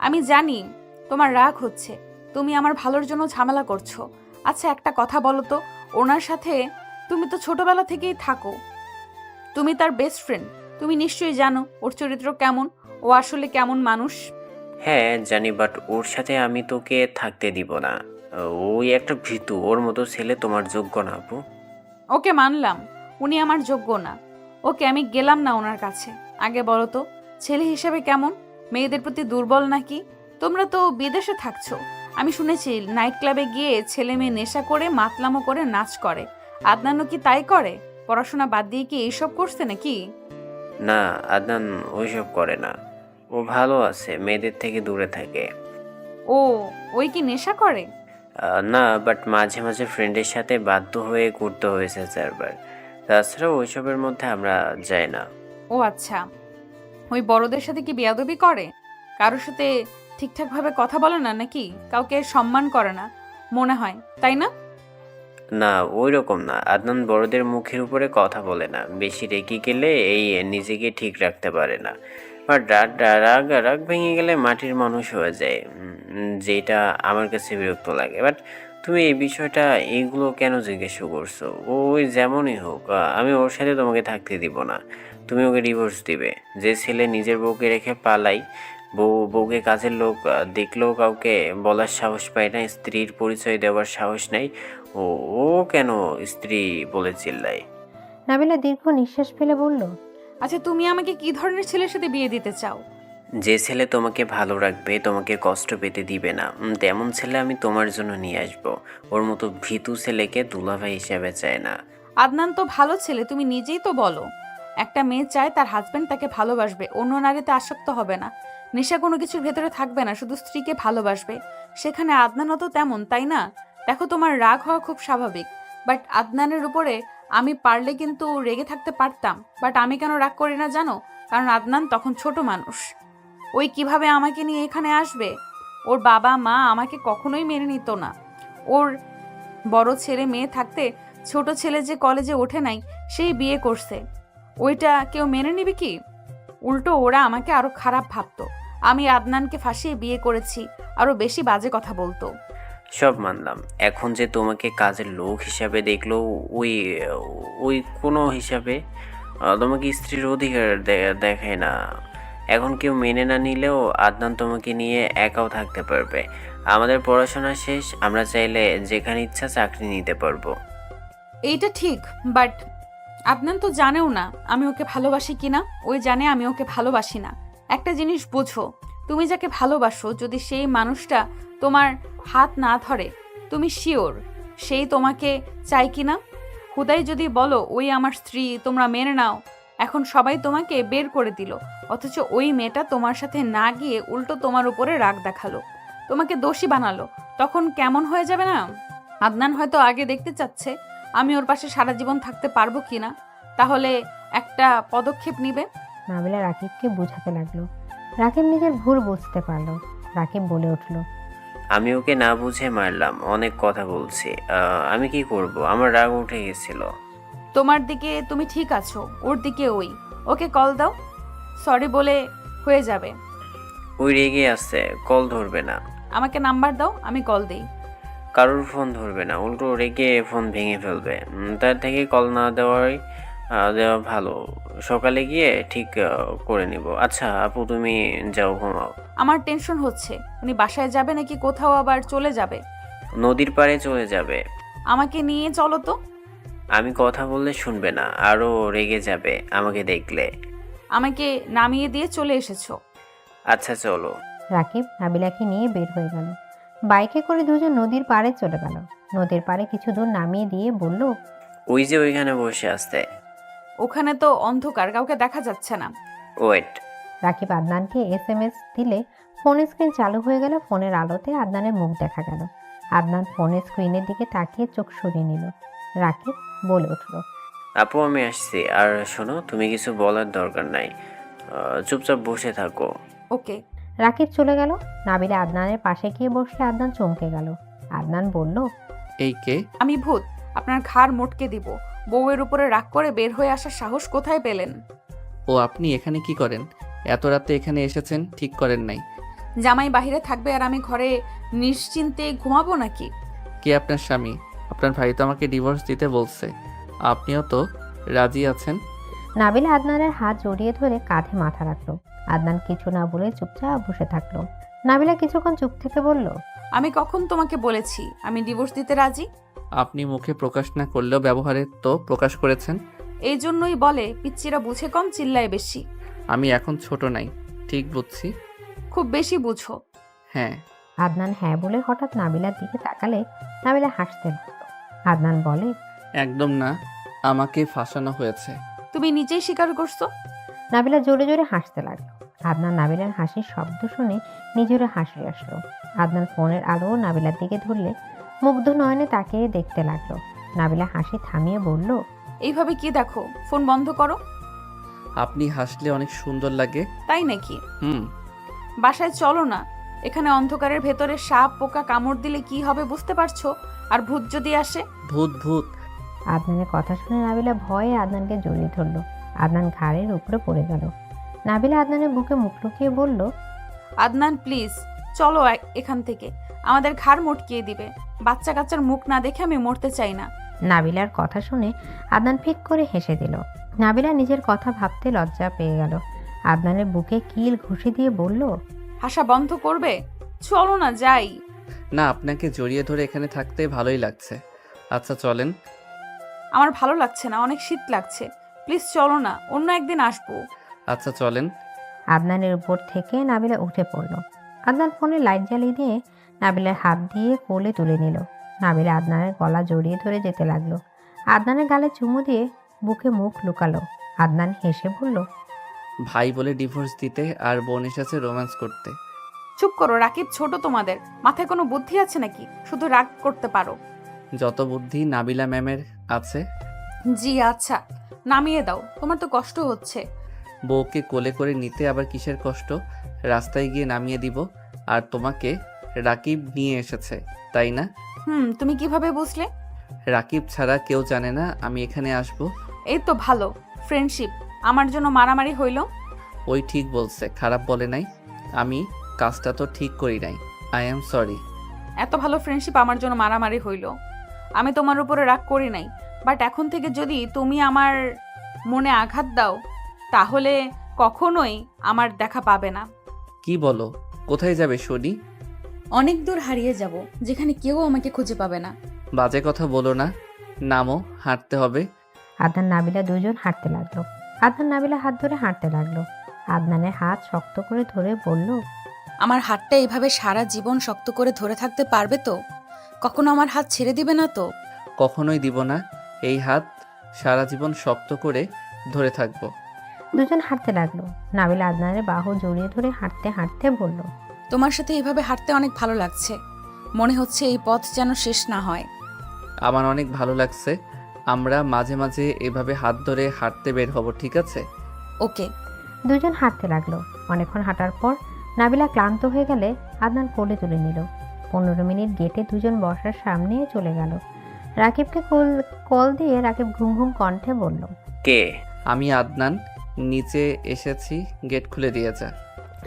[SPEAKER 2] আমি জানি তোমার রাগ হচ্ছে, তুমি আমার ভালোর জন্য ঝামেলা করছো। আচ্ছা একটা কথা বলো তো, ওনার সাথে তুমি তো ছোটবেলা থেকেই থাকো, তুমি তার বেস্ট ফ্রেন্ড, তুমি নিশ্চয়ই জানো ওর চরিত্র কেমন, ও আসলে কেমন মানুষ।
[SPEAKER 4] হ্যাঁ জানি, বাট ওর সাথে আমি তোকে থাকতে দিব না। ওই একটা ভীতু, ওর মতো ছেলে তোমার যোগ্য না আপু।
[SPEAKER 2] ওকে মানলাম, উনি আমার যোগ্য না। ওকে আমি গেলাম না ওনার কাছে। আগে বলো তো, ছেলে হিসেবে কেমন? মেয়েদের প্রতি দুর্বল নাকি? তোমরা তো বিদেশে থাকছো, আমি শুনেছি নাইট ক্লাবে গিয়ে ছেলে মেয়ে নেশা করে মাতলামো করে নাচ করে। আদনানও কি তাই করে? পড়াশোনা বাদ দিয়ে কি এইসব করছে নাকি?
[SPEAKER 4] না, আদনান ওইসব করে না। ও ভালো আছে, মেয়েদের থেকে দূরে থাকে।
[SPEAKER 2] ও, ওই কি নেশা করে?
[SPEAKER 4] না, বাট মাঝে মাঝে ফ্রেন্ডের সাথে বাধ্য হয়ে ঘুরতে হয়েছে 4 বার। তাছাড়া ওইসবের মধ্যে আমরা যাই না।
[SPEAKER 2] ও আচ্ছা, ওই বড়দের সাথে কি বেয়াদবি করে? কারোর সাথে ঠিকঠাকভাবে কথা বলে না নাকি? কাউকে সম্মান করে না মনে হয়, তাই না?
[SPEAKER 4] না, ওই রকম না। আদনান বড়দের মুখের উপরে কথা বলে না। বেশি রেগে গেলে এই নিজেকে ঠিক রাখতে পারে না। বাট রাগ রাগ ভেঙে গেলে মাটির মানুষ হয়ে যায়, যেটা আমার কাছে বিরক্ত লাগে। বাট তুমি এই বিষয়টা এইগুলো কেন জিজ্ঞেস করছো? ওই যেমনই হোক, আমি ওর সাথে তোমাকে থাকতে দিব না। তুমি ওকে ডিভোর্স দিবে। যে ছেলে নিজের বউকে রেখে পালাই, বউকে কাজের লোক দেখলেও কাউকে বলার সাহস পায় না, স্ত্রীর পরিচয় দেওয়ার সাহস নাই, ও ও কেন স্ত্রী বলে চিল্লায়?
[SPEAKER 3] নাবিলা দীর্ঘ নিঃশ্বাস ফেলে বলল,
[SPEAKER 2] আচ্ছা তুমি আমাকে কি ধরনের ছেলের সাথে বিয়ে দিতে চাও?
[SPEAKER 4] যে ছেলে তোমাকে ভালো রাখবে, তোমাকে কষ্ট পেতে দিবে না, তেমন ছেলে আমি তোমার জন্য নিয়ে আসবো। ওর মতো ভীতু ছেলেকে দুলাভাই হিসেবে চায় না।
[SPEAKER 2] আদনান তো ভালো ছেলে, তুমি নিজেই তো বলো। একটা মেয়ে চায় তার হাজবেন্ড তাকে ভালোবাসবে, অন্য নারীতে আসক্ত হবে না, নেশা কোনো কিছুর ভেতরে থাকবে না, শুধু স্ত্রীকে ভালোবাসবে। সেখানে আদনানও তো তেমন, তাই না? দেখো তোমার রাগ হওয়া খুব স্বাভাবিক, বাট আদনানের উপরে আমি পারলে কিন্তু রেগে থাকতে পারতাম। বাট আমি কেন রাগ করি না জানো? কারণ আদনান তখন ছোট মানুষ। ওই কিভাবে আমাকে নিয়ে এখানে আসবে? ওর বাবা মা আমাকে কখনোই মেনে নিত না। ওর বড় ছেলে মেয়ে থাকতে ছোট ছেলে যে কলেজে ওঠে নাই সেই বিয়ে করছে, ওইটা কেউ মেনে নিবে কি? উল্টো ওরা আমাকে আরো খারাপ ভাবতো। আমি আদনানকে ফাঁসিয়ে বিয়ে করেছি, আরো বেশি বাজে কথা বলতো।
[SPEAKER 4] সব মানলাম। এখন যে তোমাকে কাজের লোক হিসাবে দেখলো, ওই ওই কোনো হিসাবে তোমাকে স্ত্রীর অধিকার দেখায় না। এখন কেউ মেনে না নিলেও আদনান তোমাকে নিয়ে একাও থাকতে পারবে। আমাদের পড়াশোনা শেষ, আমরা চাইলে যেখানে ইচ্ছা চাকরি নিতে পারবো।
[SPEAKER 2] এইটা ঠিক, বাট আদনান তো জানেও না আমি ওকে ভালোবাসি কিনা। ওই জানে আমি ওকে ভালোবাসি না। একটা জিনিস বোঝো, তুমি যাকে ভালোবাসো যদি সেই মানুষটা তোমার হাত না ধরে, তুমি শিওর সেই তোমাকে চাই কিনা? খুদাই যদি বলো ওই আমার স্ত্রী, তোমরা মেনে নাও, এখন সবাই তোমাকে বের করে দিল, অথচ ওই মেয়েটা তোমার সাথে না গিয়ে উল্টো তোমার উপরে রাগ দেখালো, তোমাকে দোষী বানালো, তখন কেমন হয়ে যাবে না? আদনান হয়তো আগে দেখতে চাচ্ছে আমি ওর পাশে সারা জীবন থাকতে পারবো কিনা, তাহলে একটা পদক্ষেপ নিবে।
[SPEAKER 3] নাবিলা রাকিবকে বোঝাতে লাগলো। রাকিব নিজের ভুল বুঝতে পারলো। রাকিব বলে উঠল,
[SPEAKER 4] আমি ওকে না বুঝে মারলাম, অনেক কথা বলছি। আমি কি করব? আমার রাগ উঠে গেছিল।
[SPEAKER 2] তোমার দিকে তুমি ঠিক আছো, ওর দিকে ওই। ওকে কল দাও, সরি বলে হয়ে যাবে।
[SPEAKER 4] ওই রেগে আছে, কল ধরবে না।
[SPEAKER 2] আমাকে নাম্বার দাও, আমি কল দেই।
[SPEAKER 4] কারোর ফোন ধরবে না, উল্টো রেগে ফোন ভেঙে ফেলবে। তার থেকে কল না দেওয়াই দেওয়া ভালো। সকালে গিয়ে ঠিক করে নিব। আচ্ছা আপু, তুমি যাও ঘুমাও।
[SPEAKER 2] আমার টেনশন হচ্ছে উনি বাসায় যাবে নাকি কোথাও আবার চলে যাবে।
[SPEAKER 4] নদীর পাড়ে চলে যাবে।
[SPEAKER 2] আমাকে নিয়ে চলো তো।
[SPEAKER 4] আমি কথা বললে শুনবে না, আরো রেগে যাবে আমাকে দেখলে।
[SPEAKER 2] আমাকে নামিয়ে দিয়ে চলে এসেছো।
[SPEAKER 4] আচ্ছা চলো।
[SPEAKER 3] রাকিব নাবিলাকে নিয়ে বের হয়ে গেল। বাইকে করে দুজন নদীর পাড়ে চলে গেল। নদীর পাড়ে কিছু দূর নামিয়ে দিয়ে বলল,
[SPEAKER 4] ওই যে ওইখানে বসে আসতে।
[SPEAKER 2] ওখানে তো অন্ধকার, কাউকে দেখা যাচ্ছে না।
[SPEAKER 4] ওয়েট।
[SPEAKER 3] রাকিব আদনানকে SMS দিলে ফোনের স্ক্রিন চালু হয়ে গেল। ফোনের আলোতে আদনানের মুখ দেখা গেল। আদনান ফোনের স্ক্রিনের দিকে তাকিয়ে চোখ সরিয়ে নিল। রাকিব বলে উঠল,
[SPEAKER 4] আপু আমি আসছি। আর শোনো, তুমি কিছু বলার দরকার নাই, চুপচাপ বসে থাকো।
[SPEAKER 2] ওকে।
[SPEAKER 3] রাকিব চলে গেল। নাবিলা আদনানের পাশে গিয়ে বসলে আদনান চমকে গেল। আদনান বলল,
[SPEAKER 1] এই কে?
[SPEAKER 2] আমি ভূত, আপনার ঘাড় মোটকে দিব। বউয়ের উপরে রাগ করে বের হয়ে আসার সাহস কোথায় পেলেন?
[SPEAKER 1] ও আপনি এখানে কি করেন? এত রাতে এখানে এসেছেন, ঠিক করেন নাই।
[SPEAKER 2] জামাই বাহিরে থাকবে আর আমি ঘরে নিশ্চিন্তে ঘুমাবো নাকি?
[SPEAKER 1] কে আপনার স্বামী? আপনার ভাই তো আমাকে ডিভোর্স দিতে বলছে, আপনিও তো রাজি আছেন।
[SPEAKER 3] নাবিলা আদনানের হাত জড়িয়ে ধরে কাঁধে মাথা রাখলো। আদনান কিছু না বলে চুপচাপ বসে থাকলো। নাবিলা কিছুক্ষণ চুপ থেকে বলল,
[SPEAKER 2] আমি কখন তোমাকে বলেছি আমি ডিভোর্স দিতে রাজি?
[SPEAKER 1] আপনি মুখে প্রকাশ না করলেও ব্যবহারে তো প্রকাশ করেছেন।
[SPEAKER 2] এই জন্যই বলে পিচ্চিরা বুঝে কম, চিল্লায় বেশি।
[SPEAKER 1] আমি এখন ছোট নাই, ঠিক বুঝছি।
[SPEAKER 2] খুব বেশি বুঝো।
[SPEAKER 1] হ্যাঁ।
[SPEAKER 3] আদনান হ্যাঁ বলে হঠাৎ নাবিলার দিকে তাকালে নাবিলা হাসতে লাগলো। আদনান বলে,
[SPEAKER 1] একদম না, আমাকে ফাঁসানো হয়েছে।
[SPEAKER 2] তুমি নিজেই স্বীকার করছো।
[SPEAKER 3] নাবিলা জোরে জোরে হাসতে লাগলো। আদনান নাবিলার হাসির শব্দ শুনে নিজেরও হাসি আসলো। আদনান ফোনের আলো নাবিলার দিকে ধরলে মুগ্ধ নয়নে তাকিয়ে দেখতে লাগলো। নাবিলা হাসি থামিয়ে বলল,
[SPEAKER 2] এইভাবে কি দেখো, ফোন বন্ধ করো।
[SPEAKER 1] আপনি হাসলে অনেক সুন্দর লাগে।
[SPEAKER 2] তাই নাকি?
[SPEAKER 1] হুম।
[SPEAKER 2] বাসায় চলো না। এখানে অন্ধকারের ভেতরে সাপ পোকা কামড় দিলে কি হবে বুঝতে পারছো? আর ভূত যদি আসে?
[SPEAKER 1] ভূত ভূত।
[SPEAKER 3] আদনানের কথা শুনে নাবিলা ভয়ে আদনানকে জড়িয়ে ধরলো। আদনান ঘাড়ের উপরে পড়ে গেল। নাবিলা আদনানের বুকে মুখ লুকিয়ে বলল,
[SPEAKER 2] আদনান প্লিজ চলো এখান থেকে, আমাদের ঘাড় মটকিয়ে দিবে। বাচ্চা কাচ্চার মুখ না দেখে আমি মরতে চাই না।
[SPEAKER 3] নাবিলার কথা শুনে আদনান ফিক করে হেসে দিল। নাবিলা নিজের কথা ভাবতে লজ্জা পেয়ে গেল। আদনানের বুকে কিল ঘুষি দিয়ে বলল,
[SPEAKER 2] হাসা বন্ধ করবে? চলো না যাই।
[SPEAKER 1] না, আপনাকে জড়িয়ে ধরে এখানে থাকতে ভালোই লাগছে। আচ্ছা চলেন।
[SPEAKER 2] আমার ভালো লাগছে না, অনেক শীত লাগছে। প্লিজ চলো না, অন্য একদিন আসবো।
[SPEAKER 1] আচ্ছা চলেন।
[SPEAKER 3] আদনানের উপর থেকে নাবিলা উঠে পড়ল। আদনান ফোনে লাইট জ্বালিয়ে দিয়ে নাবিলার হাত দিয়ে কোলে তুলে নিল। নাবিলা আদনানের গলা জড়িয়ে ধরে যেতে লাগলো। আদনানের গালে চুমু দিয়ে বুকে মুখ লুকালো। আদনান হেসে বলল,
[SPEAKER 1] ভাই বলে ডিভোর্স দিতে আর বোন এসেছে রোম্যান্স করতে।
[SPEAKER 2] চুপ করো রাকিব, ছোট তোমাদের মাথায় কোনো বুদ্ধি আছে নাকি? শুধু রাগ করতে পারো।
[SPEAKER 1] যত বুদ্ধি নাবিলা ম্যামের আছে।
[SPEAKER 2] জি আচ্ছা, নামিয়ে দাও, তোমার তো কষ্ট হচ্ছে।
[SPEAKER 1] বউকে কোলে করে নিতে আবার কিসের কষ্ট? রাস্তায় গিয়ে নামিয়ে দিব। আর তোমাকে রাকিব নিয়ে এসেছে, তাই না?
[SPEAKER 2] তুমি কিভাবে বুঝলে?
[SPEAKER 1] রাকিব ছাড়া কেউ জানে না আমি এখানে আসব।
[SPEAKER 2] এই তো ভালো ফ্রেন্ডশিপ। আমার জন্য মারামারি হইল?
[SPEAKER 1] ওই ঠিক বলছে, খারাপ বলে নাই। আমি কাজটা তো ঠিক করি নাই। I am sorry.
[SPEAKER 2] এত ভালো ফ্রেন্ডশিপ আমার জন্য মারামারি হইল? আমি তোমার উপরে রাগ করি নাই, বাট এখন থেকে যদি তুমি আমার মনে আঘাত দাও তাহলে কখনোই আমার দেখা পাবে না।
[SPEAKER 1] কি বলো? কোথায় যাবে শুনি?
[SPEAKER 2] অনেক দূর হারিয়ে যাব, যেখানে কেউ আমাকে খুঁজে পাবে না।
[SPEAKER 1] বাজে কথা বলো না। নামো, হাঁটতে হবে।
[SPEAKER 3] আদনান নাবিলা দুজন হাঁটতে লাগলো। আদনান নাবিলা হাত ধরে হাঁটতে লাগলো। আদনানের হাত শক্ত করে ধরে বলল,
[SPEAKER 2] আমার হাতটা এইভাবে সারা জীবন শক্ত করে ধরে থাকতে পারবে তো? কখনো আমার হাত ছেড়ে দিবে না তো?
[SPEAKER 1] কখনোই দিব না। এই হাত সারা জীবন শক্ত করে ধরে থাকবো।
[SPEAKER 3] দুজন হাঁটতে লাগলো। নাবিলা আদনানের বাহু জড়িয়ে ধরে হাঁটতে হাঁটতে বলল,
[SPEAKER 2] তোমার সাথে এইভাবে হাঁটতে অনেক ভালো লাগছে। মনে হচ্ছে এই পথ যেন শেষ না হয়।
[SPEAKER 1] আমার অনেক ভালো লাগছে। আমরা মাঝে মাঝে এভাবে হাত ধরে হাঁটতে বের হব, ঠিক আছে?
[SPEAKER 2] ওকে।
[SPEAKER 3] দুজন হাঁটতে লাগলো। অনেকক্ষণ হাঁটার পর নাবিলা ক্লান্ত হয়ে গেলে আদনান কোলে তুলে নিল। 15 মিনিট গেটে দুজন বসার সামনে চলে গেল। রাকিবকে কল দিয়ে রাকিব ঘুম ঘুম কণ্ঠে বলল,
[SPEAKER 4] কে?
[SPEAKER 1] আমি আদনান, নিচে এসেছি, গেট খুলে দিয়ে যা।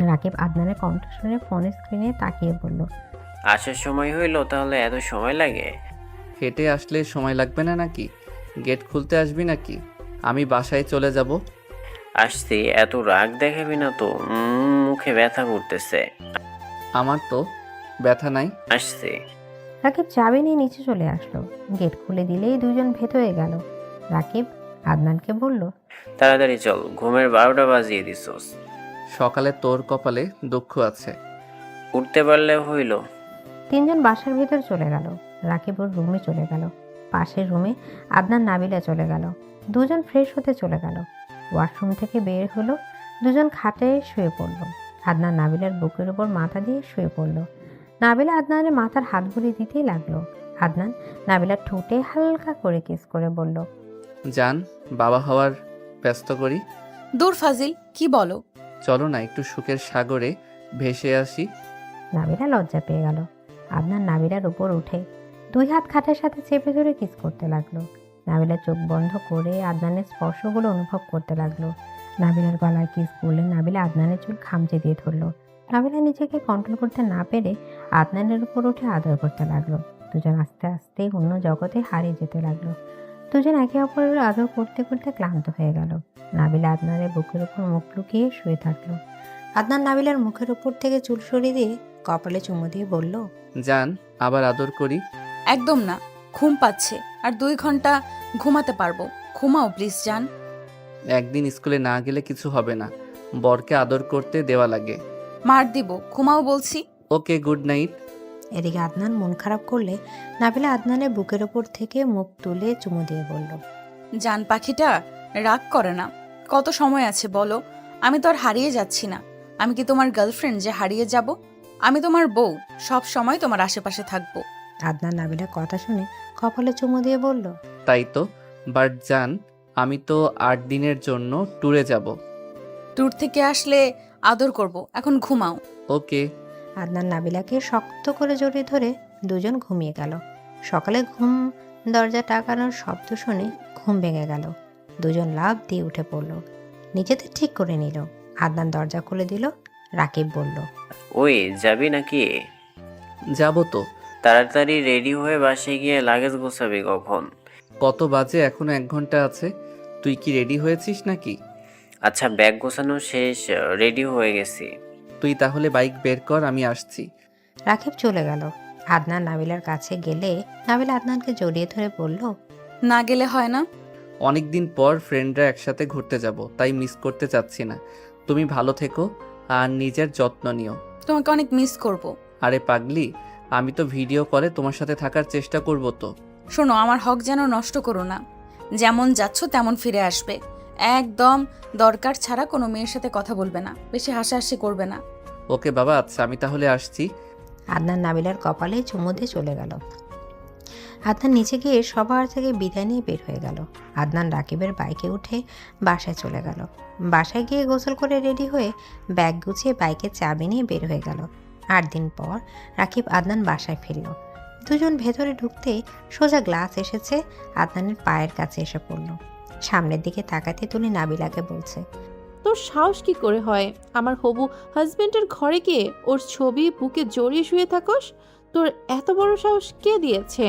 [SPEAKER 3] রাকিব আদনানের কণ্ঠ শুনে ফোনের স্ক্রিনে তাকিয়ে বলল,
[SPEAKER 4] আসার সময় হইলো, তাহলে এত সময় লাগে?
[SPEAKER 1] হেঁটে আসলে সময় লাগবে না নাকি? গেট খুলতে আসবি নাকি? আমি বাসায় চলে যাব।
[SPEAKER 4] আসছি, এত রাগ দেখাবি না তো, মুখে ব্যথা করতেছে।
[SPEAKER 1] আমার তো ব্যথা নাই।
[SPEAKER 4] আসছি।
[SPEAKER 3] রাকিব চাবি নিয়ে নিচে চলে আসলো। গেট খুলে দিলেই দুজন ভেতরে গেল। রাকিব আদনানকে বলল,
[SPEAKER 4] তাড়াতাড়ি চল, ঘুমের 12টা বাজিয়ে দিছস।
[SPEAKER 1] সকালে তোর কপালে দুঃখ আছে।
[SPEAKER 4] উঠতে পারলে হইল।
[SPEAKER 3] তিনজন বাসার ভেতর চলে গেল। রাকিব ওর রুমে চলে গেল। পাশের রুমে আদনান নাবিলা চলে গেল। দুজন ফ্রেশ হতে চলে গেল। ওয়াশরুম থেকে বের হলো। দুজন খাটে শুয়ে পড়ল। আদনান নাবিলার বুকের উপর মাথা দিয়ে শুয়ে পড়ল। নাবিলা আদনানের মাথার হাত বুলিয়ে দিতেই লাগলো। আদনান নাবিলার ঠোঁটে হালকা করে কিস করে বলল,
[SPEAKER 1] জান, বাবা হওয়ার ব্যস্ত করি।
[SPEAKER 2] দূর ফাজিল, কি বলো?
[SPEAKER 1] চলো না একটু সুখের সাগরে ভেসে আসি।
[SPEAKER 3] নাবিলা লজ্জা পেয়ে গেল। আদনান নাবিলার উপর উঠে 2 হাত খাটের সাথে চেপে ধরে কিস করতে লাগলো। নাবিলা চোখ বন্ধ করে আদনানের স্পর্শগুলো অনুভব করতে লাগলো। নাবিলার গলায় কিস করলে নাবিলা আদনানের চুল খামচে দিয়ে ধরলো। নাবিলা নিজেকে কন্ট্রোল করতে না পেরে আদনানের উপর উঠে আদর করতে লাগলো। দুজন আস্তে আস্তে অন্য জগতে হারিয়ে যেতে লাগলো। দুজন একে অপরের আদর করতে করতে ক্লান্ত হয়ে গেল। নাবিলা আদনানের বুকের উপর মুখ লুকিয়ে শুয়ে থাকলো। আদনান নাবিলার মুখের উপর থেকে চুল সরিয়ে দিয়ে কপালে চুমু দিয়ে বলল,
[SPEAKER 1] জান, আবার আদর করি।
[SPEAKER 2] একদম না, ঘুম পাচ্ছে, আর 2 ঘন্টা ঘুমাতে পারবো। ঘুমাও প্লিজ জান।
[SPEAKER 1] একদিন স্কুলে না গেলে কিছু হবে না। বরকে আদর করতে দেওয়া লাগে।
[SPEAKER 2] মার দিব, ঘুমাও বলছি।
[SPEAKER 1] ওকে, গুড নাইট।
[SPEAKER 3] এদিকে আদনান মন খারাপ করলে নাবিলা আদনানের বুকের ওপর থেকে মুখ তুলে চুমু দিয়ে বলল,
[SPEAKER 2] জান পাখিটা রাগ করে না। কত সময় আছে বলো? আমি তো আর হারিয়ে যাচ্ছি না। আমি কি তোমার গার্লফ্রেন্ড যে হারিয়ে যাব? আমি তোমার বউ, সব সময় তোমার আশেপাশে থাকবো।
[SPEAKER 3] আদনান নাবিলার কথা শুনে কপালে চুমু দিয়ে বলল,
[SPEAKER 1] তাই তো, বাট জান, আমি তো 8 দিনের জন্য ট্যুরে যাব।
[SPEAKER 2] ট্যুর থেকে আসলে আদর করব, এখন ঘুমাও।
[SPEAKER 1] ওকে।
[SPEAKER 3] আদনান নাবিলাকে শক্ত করে জড়িয়ে ধরে দুজন ঘুমিয়ে গেল। সকালে ঘুম দরজা টাকানোর শব্দ শুনে ঘুম ভেঙে গেল। দুজন লাফ দিয়ে উঠে পড়ল। নিজেদের ঠিক করে নিল। আদনান দরজা খুলে দিল। রাকিব বলল,
[SPEAKER 4] ওই যাবি নাকি?
[SPEAKER 1] যাব তো।
[SPEAKER 4] তাড়াতাড়ি রেডি হয়ে বাসায় গিয়ে লাগেজ গোছাবি কখন?
[SPEAKER 1] কত বাজে? এখনো 1 ঘন্টা আছে। তুই কি রেডি হয়েছিস নাকি?
[SPEAKER 4] আচ্ছা, ব্যাগ গোছানো শেষ, রেডি হয়ে গেছি।
[SPEAKER 1] তুই তাহলে বাইক বের কর, আমি আসছি।
[SPEAKER 3] রাকিব চলে গেল। আদনান নাবিলার কাছে গেলে নাবিলা আদনানকে জড়িয়ে ধরে বলল,
[SPEAKER 2] না গেলে হয় না?
[SPEAKER 1] অনেকদিন পর ফ্রেন্ডরা একসাথে ঘুরতে যাব, তাই মিস করতে চাচ্ছি না। তুমি ভালো থেকো আর নিজের যত্ন নিও।
[SPEAKER 2] তোমাকে অনেক মিস করব।
[SPEAKER 1] আরে পাগলি, আমি তো ভিডিও কলে তোমার সাথে থাকার চেষ্টা করব তো।
[SPEAKER 2] শোনো, আমার হক যেন নষ্ট করো না। যেমন যাচ্ছ তেমন ফিরে আসবে। একদম দরকার ছাড়া কোনো মেয়ের সাথে কথা বলবে না, বেশি হাসাহাসি করবে না।
[SPEAKER 1] ওকে বাবা, আচ্ছা আমি তাহলে আসছি।
[SPEAKER 3] আদনান নাবিলার কপালে চুমু দিয়ে চলে গেল। আদনান নিচে গিয়ে সবার থেকে বিদায় নিয়ে বের হয়ে গেল। আদনান রাকিবের বাইকে উঠে বাসায় চলে গেল। বাসায় গিয়ে গোসল করে রেডি হয়ে ব্যাগ গুছিয়ে বাইকের চাবি নিয়ে বের হয়ে গেল। 8 দিন পর রাকিব আদনান বাসায় ফিরল। দুজন ভেতরে ঢুকতে সোজা গ্লাস এসেছে আদনানের পায়ের কাছে এসে পড়ল। সামনের দিকে তাকাতে তুলে নাবিলাকে বলছে,
[SPEAKER 11] তোর সাহস কি করে হয় আমার হবু হাজবেন্ডের ঘরে গিয়ে ওর ছবি বুকে জড়িয়ে শুয়ে থাকস? তোর এত বড় সাহস কে দিয়েছে?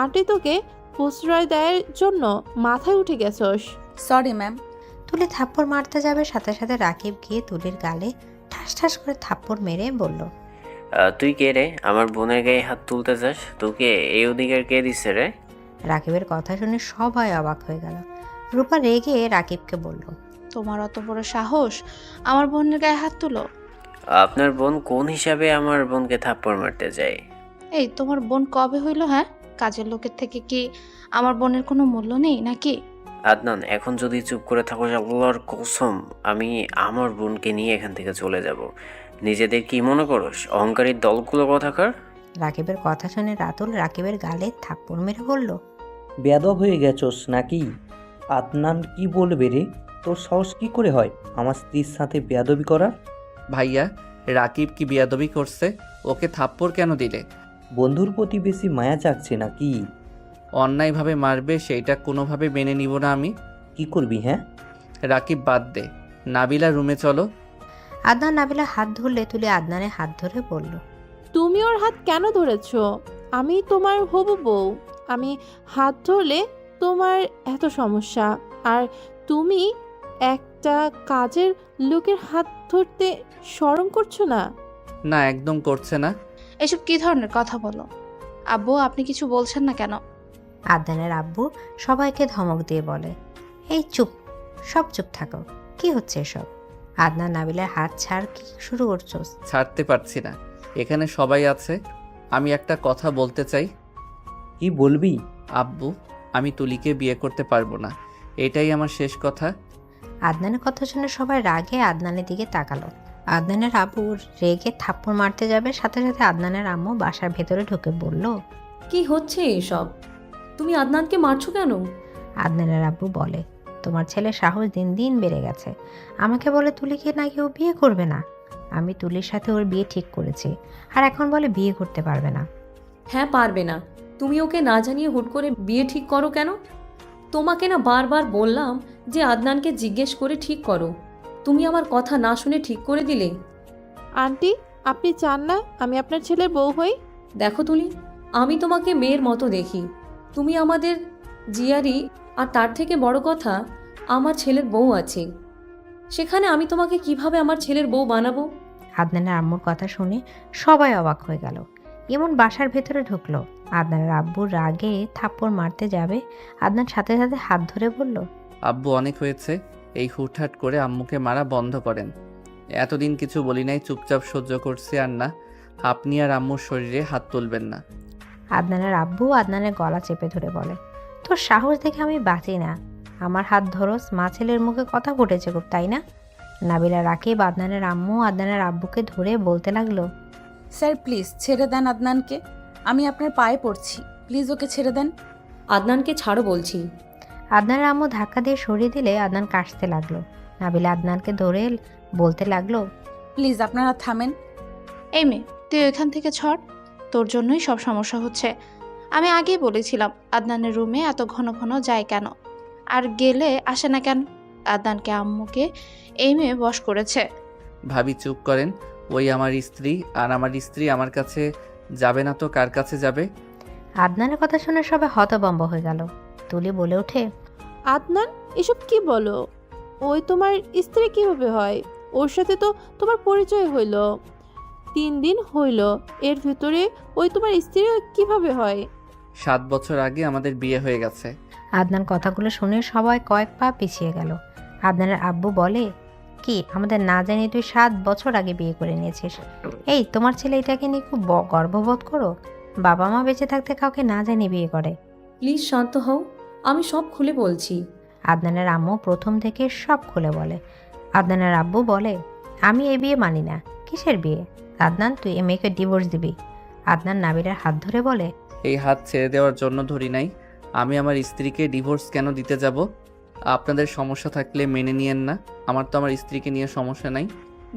[SPEAKER 11] আন্টি তোকে প্রশ্রয় দেওয়ার জন্য মাথায় উঠে গেছস।
[SPEAKER 2] Sorry ma'am.
[SPEAKER 3] তুলে থাপ্পড় মারতে যাবে, সাথে সাথে রাকিব গিয়ে তুলির গালে ঠাস ঠাস করে থাপ্পড় মেরে বলল,
[SPEAKER 4] তুই কে রে? আমার বোনের গায়ে হাত তুলতে যাস? তোকে এই অধিকার কে দিচ্ছে রে?
[SPEAKER 3] রাকিবের কথা শুনে সবাই অবাক হয়ে গেল। রূপা রেগে রাকিবকে বলল,
[SPEAKER 9] তোমার অত বড় সাহস আমার বোনের গায়ে হাত তুলো?
[SPEAKER 4] আপনার বোন কোন হিসাবে আমার বোনকে থাপ্পড় মারতে যায়?
[SPEAKER 9] এই তোমার বোন কবে হইল? হ্যাঁ, কাজের লোকের থেকে কি আমার বোনের কোনো মূল্য নেই নাকি?
[SPEAKER 4] আদনান, এখন যদি চুপ করে থাকো, আল্লাহর কসম আমি আমার বোনকে নিয়ে এখান থেকে চলে যাব। নিজেদের কি মনে করস অহংকারী দলগুলো কথাকার?
[SPEAKER 3] রাকিবের কথা শুনে রাতুল রাকিবের গালে থাপ্পড় মেরে বলল,
[SPEAKER 12] বেয়াদব হয়ে গেছস নাকি? আদনান কি বলবে রে? তোর সাহস কি করে হয় আমার স্ত্রীর সাথে বেয়াদবি করা?
[SPEAKER 1] ভাইয়া, রাকিব কি বিয়াদবি করছে? ওকে থাপ্পড় কেন দিলে?
[SPEAKER 12] বন্ধুর প্রতি বেশি মায়া জাগছে নাকি?
[SPEAKER 1] অন্যায়ভাবে মারবে, সেইটা কোনোভাবে মেনে নিব না আমি।
[SPEAKER 12] কি করবি? হ্যাঁ,
[SPEAKER 1] রাকিব বাদ দে। নাবিলা, রুমে চলো।
[SPEAKER 3] আদনান নাবিলা হাত ধরলে তুলে আদনানের হাত ধরে বলল,
[SPEAKER 11] তুমি ওর হাত কেন ধরেছ? আমি তোমার হবু বউ, আমি হাত ধরলে তোমার এত সমস্যা? আর তুমি একটা কাজের লোকের হাত ধরতে শরম করছো না?
[SPEAKER 1] না, একদম করছে না।
[SPEAKER 9] এসব কি ধরনের কথা বলো? আব্বু, আপনি কিছু বলছেন না কেন?
[SPEAKER 3] আদনানের আব্বু সবাইকে ধমক দিয়ে বলে, এই চুপ, সব চুপ থাকো। কি হচ্ছে এসব? আদনান নাবিলার হাত ছাড়, কি শুরু করছোস?
[SPEAKER 1] ছাড়তে পারছি না, এখানে সবাই আছে। আমি একটা কথা বলতে চাই।
[SPEAKER 12] কি বলবি?
[SPEAKER 1] আব্বু, আমি তুলিকে বিয়ে করতে পারবো না, এটাই আমার শেষ কথা।
[SPEAKER 3] আদনানের কথা শুনে সবাই রাগে আদনানের দিকে তাকালো। আদনানের আব্বু রেগে থাপ্পড় মারতে যাবে, সাথে সাথে আদনানের আম্মু বাসার ভেতরে ঢুকে বলল,
[SPEAKER 7] কি হচ্ছে এসব? তুমি আদনানকে মারছো কেন?
[SPEAKER 3] আদনানের আব্বু বলে, তোমার ছেলের সাহস দিন দিন বেড়ে গেছে। আমাকে বলে তুলিকে নাকি ও বিয়ে করবে না। আমি তুলির সাথে ওর বিয়ে ঠিক করেছি, আর এখন বলে বিয়ে করতে পারবে না।
[SPEAKER 7] হ্যাঁ, পারবে না। তুমি ওকে না জানিয়ে হুট করে বিয়ে ঠিক করো কেন? তোমাকে না বারবার বললাম যে আদনানকে জিজ্ঞেস করে ঠিক করো। তুমি আমার কথা না শুনে ঠিক করে দিলে।
[SPEAKER 11] আন্টি, আপনি চান না আমি আপনার ছেলের বউ হই?
[SPEAKER 7] দেখো তুলি, আমি তোমাকে মেয়ের মতো দেখি। তুমি আমাদের জিয়ারি, আর তার থেকে বড় কথা, আমার ছেলের বউ আছে। সেখানে আমি তোমাকে কিভাবে আমার ছেলের বউ বানাবো?
[SPEAKER 3] আদনানের আম্মুর কথা শুনে সবাই অবাক হয়ে গেল। এমন বাসার ভেতরে ঢুকলো। আদনানের আব্বুর রাগে থাপ্পড় মারতে যাবে, আদনান সাথে সাথে হাত ধরে বলল,
[SPEAKER 1] আব্বু, অনেক হয়েছে। এই হুটহাট করে আম্মুকে মারা বন্ধ করেন। এতদিন কিছু বলি নাই, চুপচাপ সহ্য করছি। আর না, আপনি আর আম্মুর শরীরে হাত তুলবেন না।
[SPEAKER 3] আদনানের আব্বু আদনানের গলা চেপে ধরে বলে, তোর সাহস দেখে আমি বাঁচি না। আমার হাত ধরোস, মা ছেলের মুখে কথা ফুটেছে খুব, তাই না? নাবিলা রাকিব আদনানের আম্মু আদনানের আব্বুকে ধরে বলতে লাগলো,
[SPEAKER 2] স্যার প্লিজ ছেড়ে দেন আদনানকে, আমি আপনার পায়ে পড়ছি, প্লিজ ওকে ছেড়ে দেন।
[SPEAKER 7] আদনানকে ছাড়ো বলছি।
[SPEAKER 3] আদনানের আম্মু ধাক্কা দিয়ে সরিয়ে দিলে আদনান কাশতে লাগলো। নাবিলা আদনানকে ধরে বলতে লাগলো,
[SPEAKER 2] প্লিজ আপনারা থামেন।
[SPEAKER 9] এই মেয়ে, তুই এখান থেকে ছড়, তোর জন্যই সব সমস্যা হচ্ছে। আমি আগেই বলেছিলাম আদনানের রুমে এত ঘন ঘন যায় কেন, আর গেলে আসে না কেন। আদনানকে আম্মুকে এই মেয়ে বশ করেছে।
[SPEAKER 1] ভাবি চুপ করেন। ওই আমার স্ত্রী, আর আমার স্ত্রী আমার কাছে যাবে না তো কার কাছে যাবে?
[SPEAKER 3] আদনানের কথা শুনে সবাই হতভম্ব হয়ে গেল। তুলি বলে ওঠে,
[SPEAKER 11] আদনান, এসব কি বলো? ওই তোমার স্ত্রী কিভাবে হয়? ওর সাথে তো তোমার পরিচয় হইল 3 দিন হইল, এর ভেতরে ওই তোমার স্ত্রী কিভাবে হয়?
[SPEAKER 1] 7 বছর আগে আমাদের বিয়ে হয়ে গেছে।
[SPEAKER 3] আদনান কথাগুলো শুনে সবাই কয়েক পা পিছিয়ে গেল। আদনানের আব্বু বলে, কি আমাদের না জানি তুই 7 বছর আগে বিয়ে করে নিয়েছিস? এই তোমার ছেলে এটাকে নিয়ে খুব গর্ববোধ করো? বাবা মা বেঁচে থাকতে কাউকে না জানি বিয়ে করে?
[SPEAKER 7] প্লিজ শান্ত হও, আমি সব খুলে বলছি।
[SPEAKER 3] আদনানের আম্মু প্রথম থেকে সব খুলে বলে। আদনানের আব্বু বলে, আমি এই বিয়ে মানি না। কিসের বিয়ে? আদনান, তুই এ মেয়েকে ডিভোর্স দিবি। আদনান নাবিলার হাত ধরে বলে,
[SPEAKER 1] এই হাত ছেড়ে দেওয়ার জন্য ধরি নাই। আমি আমার স্ত্রীকে ডিভোর্স কেন দিতে যাব? আপনাদের সমস্যা থাকলে মেনে নিয়েন না, আমার তো আমার স্ত্রীকে নিয়ে সমস্যা নাই।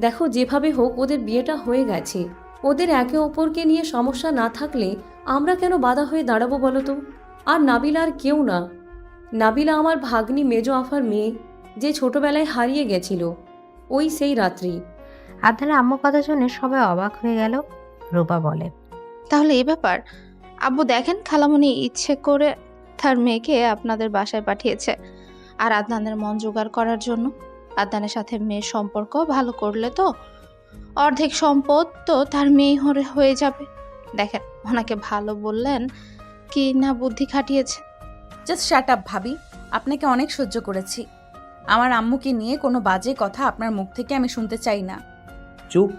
[SPEAKER 7] দেখো, যেভাবে হোক ওদের বিয়েটা হয়ে গেছে। ওদের একে অপরকে নিয়ে সমস্যা না থাকলে আমরা কেন বাধা হয়ে দাঁড়াবো বলো তো? আর নাবিলা আর কেউ না। নাবিলা আমার ভাগ্নি মেজো আফার মেয়ে, যে ছোটবেলায় হারিয়ে গেছিল ওই সেই রাত্রি।
[SPEAKER 3] আদনানের আম্মু কথা শুনে সবাই অবাক হয়ে গেল। রূপা বলে,
[SPEAKER 9] তাহলে এই ব্যাপার। আব্বু দেখেন, খালামণি ইচ্ছে করে তার মেয়েকে আপনাদের বাসায় পাঠিয়েছে, আর আদনানের মন জোগাড় করার জন্য। আদনানের সাথে মেয়ের সম্পর্ক ভালো করলে তো অর্ধেক সম্পদ তো তার মেয়ে হয়ে যাবে। দেখেন, ওনাকে ভালো বললেন কি না বুদ্ধি খাটিয়েছে।
[SPEAKER 2] জাস্ট শাট আপ ভাবি, আপনাকে অনেক সহ্য করেছি। আমার আম্মুকে নিয়ে কোনো বাজে কথা আপনার মুখ থেকে আমি শুনতে চাই না।
[SPEAKER 12] চুপ,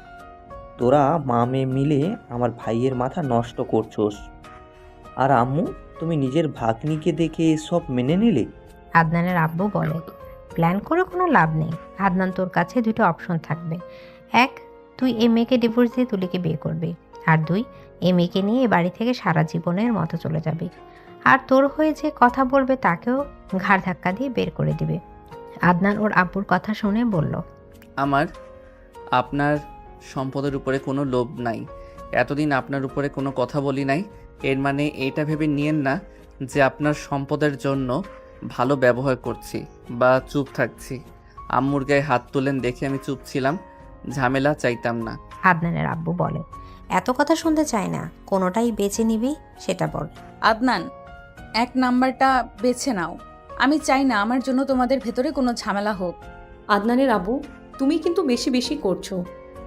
[SPEAKER 12] তোরা মা মেয়ে মিলে আমার ভাইয়ের মাথা নষ্ট করছোস। আর আম্মু, তুমি নিজের ভাগ্নিকে দেখে সব মেনে নিলে?
[SPEAKER 3] আদনানের আব্বু বলে, প্ল্যান করে কোনো লাভ নেই। আদনান, তোর কাছে 2টো অপশন থাকবে। 1, তুই এই মেয়েকে ডিভোর্স দিয়ে তুলিকে বিয়ে করবি। আর 2, এই মেয়েকে নিয়ে এ বাড়ি থেকে সারা জীবনের মতো চলে যাবি। আর তোর হয়ে যে কথা বলবে তাকেও ঘাড় ধাক্কা দিয়ে বের করে দিবে। আদনান ওর আব্বুর কথা শুনে বলল,
[SPEAKER 1] আমার আপনার সম্পদের উপরে কোনো লোভ নাই। এতদিন আপনার উপরে কোনো কথা বলি নাই। এর মানে এটা ভেবে নিয়েন না যে আপনার সম্পদের জন্য ভালো ব্যবহার করছি বা চুপ থাকছি। আম্মুর গায়ে হাত তুলেন দেখে আমি চুপ ছিলাম, ঝামেলা চাইতাম না।
[SPEAKER 3] আদনানের আব্বু বলে, এত কথা শুনতে চাই না, কোনোটাই বেছে নিবি সেটা বল।
[SPEAKER 2] আদনান, 1 নাম্বারটা বেছে নাও। আমি চাই না আমার জন্য তোমাদের ভেতরে কোনো ঝামেলা হোক।
[SPEAKER 7] আদনানের আব্বু, তুমি কিন্তু বেশি বেশি করছো।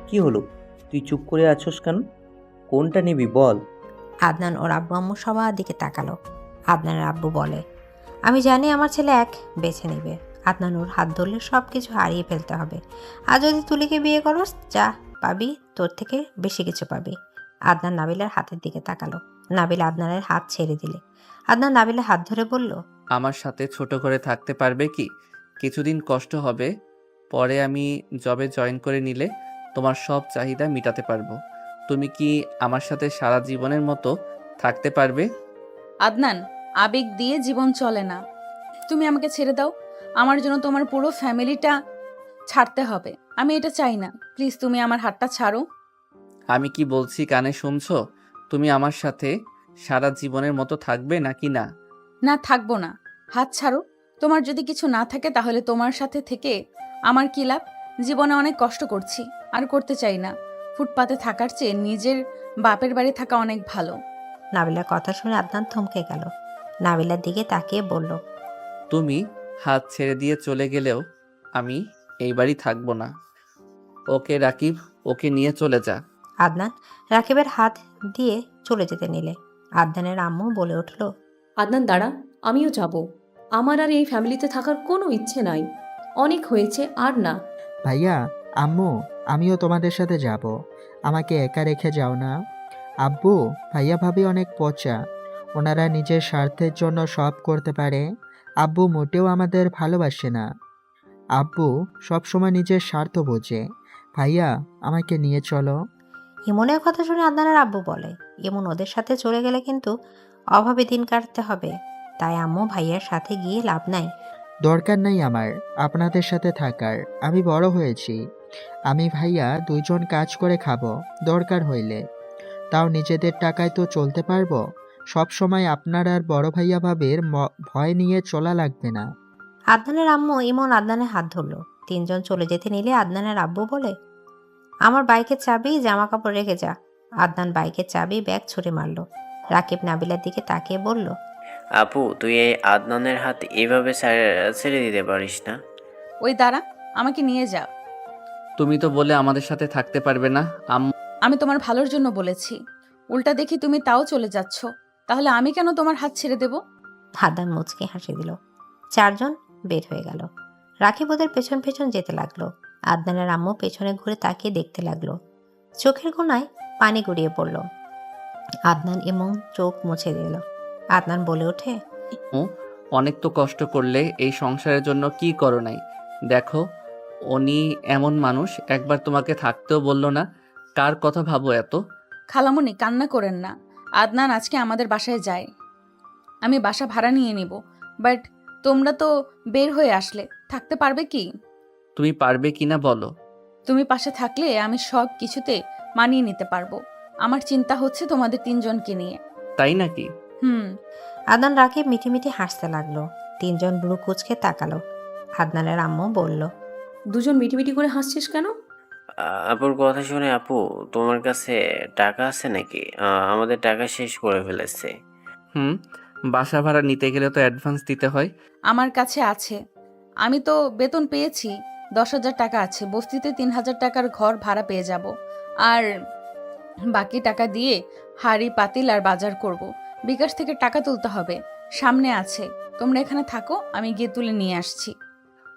[SPEAKER 12] কি হলো, তুই চুপ করে আছোস কেন? কোনটা নিবি বল।
[SPEAKER 3] আদনান ওর আব্বু আম্মু সবার দিকে তাকালো। আদনানের আব্বু বলে, আমি জানি আমার ছেলে এক বেছে নেবে। আদনান ওর হাত ধরলে সব কিছু হারিয়ে ফেলতে হবে। আর যদি তুলিকে বিয়ে করস, যা পাবি তোর থেকে বেশি কিছু পাবি। আদনান নাবিলার হাতের দিকে তাকালো। নাবিলা আদনানের হাত ছেড়ে দিলে। আদনান নাবিলার হাত ধরে বলল,
[SPEAKER 1] আমার সাথে ছোট করে থাকতে পারবে কি? কিছুদিন কষ্ট হবে, পরে আমি জবে জয়েন করে নিলে তোমার সব চাহিদা মিটাতে পারবো। তুমি কি আমার সাথে সারা জীবনের মতো থাকতে পারবে?
[SPEAKER 2] আদনান, আবেগ দিয়ে জীবন চলে না। তুমি আমাকে ছেড়ে দাও। আমার জন্য তোমার পুরো ফ্যামিলিটা ছাড়তে হবে। আমি এটা চাই না। প্লিজ তুমি আমার হাতটা ছাড়ো।
[SPEAKER 1] আমি কি বলছি কানে শুনছো? তুমি আমার সাথে সারা জীবনের মতো থাকবে নাকি না?
[SPEAKER 2] না, থাকবো না। হাত ছাড়ো। তোমার যদি কিছু না থাকে তাহলে তোমার সাথে থেকে আমার কি লাভ? জীবনে অনেক কষ্ট করছি, আর করতে চাই না। ফুটপাতে থাকার চেয়ে নিজের বাপের বাড়ি থাকা অনেক ভালো।
[SPEAKER 3] নাবিলার কথা শুনে আদনান থমকে গেল। নাবিলার দিকে তাকিয়ে বলল,
[SPEAKER 1] তুমি হাত ছেড়ে দিয়ে চলে গেলেও আমি এই বাড়ি থাকবো না। ওকে রাকিব, ওকে নিয়ে চলে যা।
[SPEAKER 3] আদনান রাকিবের হাত দিয়ে চলে যেতে নিলে আদনানের আম্মু বলে উঠল,
[SPEAKER 7] আদনান দাঁড়া, আমিও যাব। আমার আর এই ফ্যামিলিতে থাকার কোনো ইচ্ছে নাই। অনেক হয়েছে, আর না।
[SPEAKER 5] ভাইয়া, আম্মু, আমিও তোমাদের সাথে যাব। আমাকে একা রেখে যাও না। আব্বু, ভাইয়া ভাবি অনেক পচা। ওনারা নিজের স্বার্থের জন্য সব করতে পারে। আব্বু মোটেও আমাদের ভালোবাসে না। আব্বু সবসময় নিজের স্বার্থ বোঝে। ভাইয়া, আমাকে নিয়ে চলো।
[SPEAKER 3] ইমনের কথা শুনে আদনানের আব্বু বলে, ইমন ওদের সাথে চলে গেলে কিন্তু অভাবে দিন কাটতে হবে। তাই আম্মু ভাইয়ার সাথে গিয়ে লাভ নাই।
[SPEAKER 5] দরকার নাই আমার আপনাদের সাথে থাকার। আমি বড় হয়েছি। আমি ভাইয়া দুইজন কাজ করে খাবো দরকার হইলে। তাও নিজেদের টাকায় তো চলতে পারবো। সব সময় আপনার আর বড় ভাইয়া ভাবির ভয় নিয়ে চলা লাগবে না।
[SPEAKER 3] আদনানের আম্মু ইমন আদনানের হাত ধরলো। তিনজন চলে যেতে নিলে আদনানের আব্বু বলে, আমার বাইকের চাবি জামা কাপড় রেখে যা। আদনান বাইকের চাবি ব্যাগ ছুঁড়ে মারলো। রাকিব নাবিলার দিকে তাকিয়ে বলল,
[SPEAKER 4] আপু, তুই এই আদনানের হাত এভাবে ছেড়ে দিতে পারিস না।
[SPEAKER 2] ওই দাঁড়া, আমাকে নিয়ে যা।
[SPEAKER 1] তুমি তো বলে আমাদের সাথে থাকতে পারবে না।
[SPEAKER 2] আমি তোমার ভালোর জন্য বলেছি। উল্টা দেখি তুমি তাও চলে যাচ্ছ। তাহলে আমি কেন তোমার হাত ছেড়ে দেব?
[SPEAKER 3] আদনান মুচকে হাসি দিল। চারজন বের হয়ে গেল। রাকিব ওদের পেছন পেছন যেতে লাগলো। আদনানের আম্মু পেছনে ঘুরে তাকিয়ে দেখতে লাগলো। চোখের কোণায় পানি গড়িয়ে পড়ল। আদনান এবং চোখ মুছে দিল। আদনান বলে ওঠে,
[SPEAKER 1] অনেক তো কষ্ট করলে এই সংসারের জন্য, কি করো নাই? দেখো, উনি এমন মানুষ, একবার তোমাকে থাকতেও বললো না। কার কথা ভাবো এত?
[SPEAKER 2] খালামুনি, কান্না করেন না। আদনান আজকে আমাদের বাসায় যায়। আমি বাসা ভাড়া নিয়ে নিব। বাট তোমরা তো বের হয়ে আসলে, থাকতে পারবে কি?
[SPEAKER 1] তুমি পারবে কিনা বলো।
[SPEAKER 2] তুমি পাশে থাকলে আমি সব কিছুতে মানিয়ে নিতে পারবো। আমার চিন্তা হচ্ছে তোমাদের তিনজনকে নিয়ে।
[SPEAKER 1] তাই নাকি?
[SPEAKER 3] আদনান রাকিব মিটিমিটি হাসতে লাগলো। তিনজন ব্রু কুচকে তাকালো। আদনানের আম্মু বলল,
[SPEAKER 7] দুজন মিটিমিটি করে হাসছিস কেন?
[SPEAKER 4] আপুর কথা শুনে, আপু তোমার কাছে টাকা আছে নাকি? আমাদের টাকা শেষ করে ফেলেছে।
[SPEAKER 1] বাসা ভাড়া নিতে গেলে তো অ্যাডভান্স দিতে হয়।
[SPEAKER 2] আমার কাছে আছে। আমি তো বেতন পেয়েছি, 10,000 টাকা আছে। বস্তিতে 3,000 টাকার ঘর ভাড়া পেয়ে যাব। আর বাকি টাকা দিয়ে হাঁড়ি পাতিল আর বাজার করব। বিকাশ থেকে টাকা তুলতে হবে, সামনে আছে। তোমরা এখানে থাকো, আমি গিয়ে তুলে নিয়ে আসছি।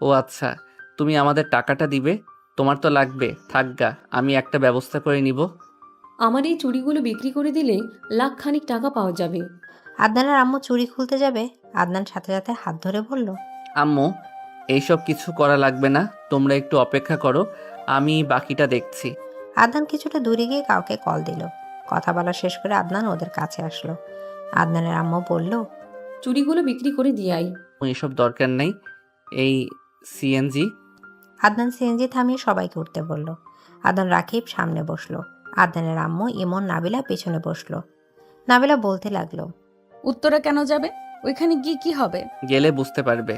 [SPEAKER 1] ও আচ্ছা, তুমি আমাদের টাকাটা দিবে? তোমার তো লাগবে, থাকগা, আমি একটা ব্যবস্থা করে নিব।
[SPEAKER 7] আমার এই চুড়িগুলো বিক্রি করে দিলে লাখখানিক টাকা পাওয়া যাবে।
[SPEAKER 3] আদনানের আম্মু চুরি খুলতে যাবে। আদনান সাথে সাথে হাত ধরে বলল,
[SPEAKER 1] আম্মু, এইসব কিছু করা লাগবে না, তোমরা একটু অপেক্ষা করো, আমি বাকিটা দেখছি।
[SPEAKER 3] আদনান কিছুটা দূরে গিয়ে কাউকে কল দিল। কথা বলা শেষ করে আদনান ওদের কাছে আসলো। আদনানের আম্মু বলল,
[SPEAKER 7] চুড়িগুলো বিক্রি করে দিয়াই।
[SPEAKER 1] এসব দরকার নেই। এই সিএনজি।
[SPEAKER 3] আদনান সিএনজি থামিয়ে সবাইকে উঠতে বলল। আদনান রাকিব সামনে বসলো। আদনানের আম্মু ইমন নাবিলা পেছনে বসলো। নাবিলা বলতে লাগলো,
[SPEAKER 2] উত্তরা কেন যাবে? ওইখানে গিয়ে কি হবে?
[SPEAKER 1] গেলে বুঝতে পারবে,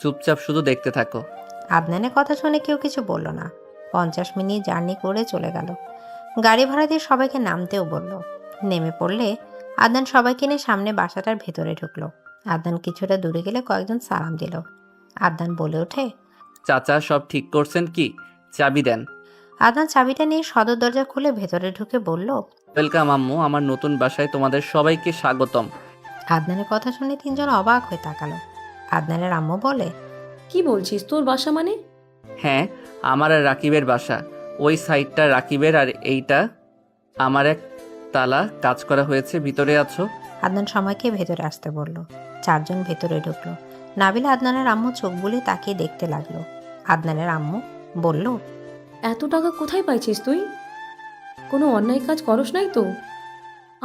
[SPEAKER 1] চুপচাপ শুধু দেখতে থাকো।
[SPEAKER 3] আদনানের কথা শুনে কেউ কিছু বলল না। 50 মিনিট জার্নি করে চলে গেল। গাড়ি ভাড়া দিয়ে সবাইকে নামতেও বলল। নেমে পড়লে আদনান সবাইকে নিয়ে সামনে বাসাটার ভেতরে ঢুকলো। আদনান কিছুটা দূরে গেলে কয়েকজন সালাম দিল। আদনান বলে ওঠে,
[SPEAKER 1] চাচা সব ঠিক করছেন কি? চাবি দেন।
[SPEAKER 3] আদনান চাবিটা নিয়ে সদর দরজা খুলে ভেতরে ঢুকে বলল।
[SPEAKER 1] ওয়েলকাম আম্মু, আমার নতুন বাসায় তোমাদের সবাইকে স্বাগতম।
[SPEAKER 3] আদনানের কথা শুনে তিনজন অবাক হয়ে তাকালো। আদনানের আম্মু বলে,
[SPEAKER 7] কি বলছিস, তোর বাসা মানে?
[SPEAKER 1] হ্যাঁ, আমার আর রাকিবের বাসা। ওই সাইডটা রাকিবের আর এইটা আমার। এক তালা কাজ করা হয়েছে, ভিতরে আছো।
[SPEAKER 3] আদনান সময়কে ভেতরে আসতে বলল। চারজন ভেতরে ঢুকলো। নাবিলা আদনানের আম্মু চোখ বুলে তাকিয়ে দেখতে লাগলো। আদনানের আম্মু বলল,
[SPEAKER 7] এত টাকা কোথায় পাইছিস তুই? কোনো অন্যায় কাজ করস নাই তো?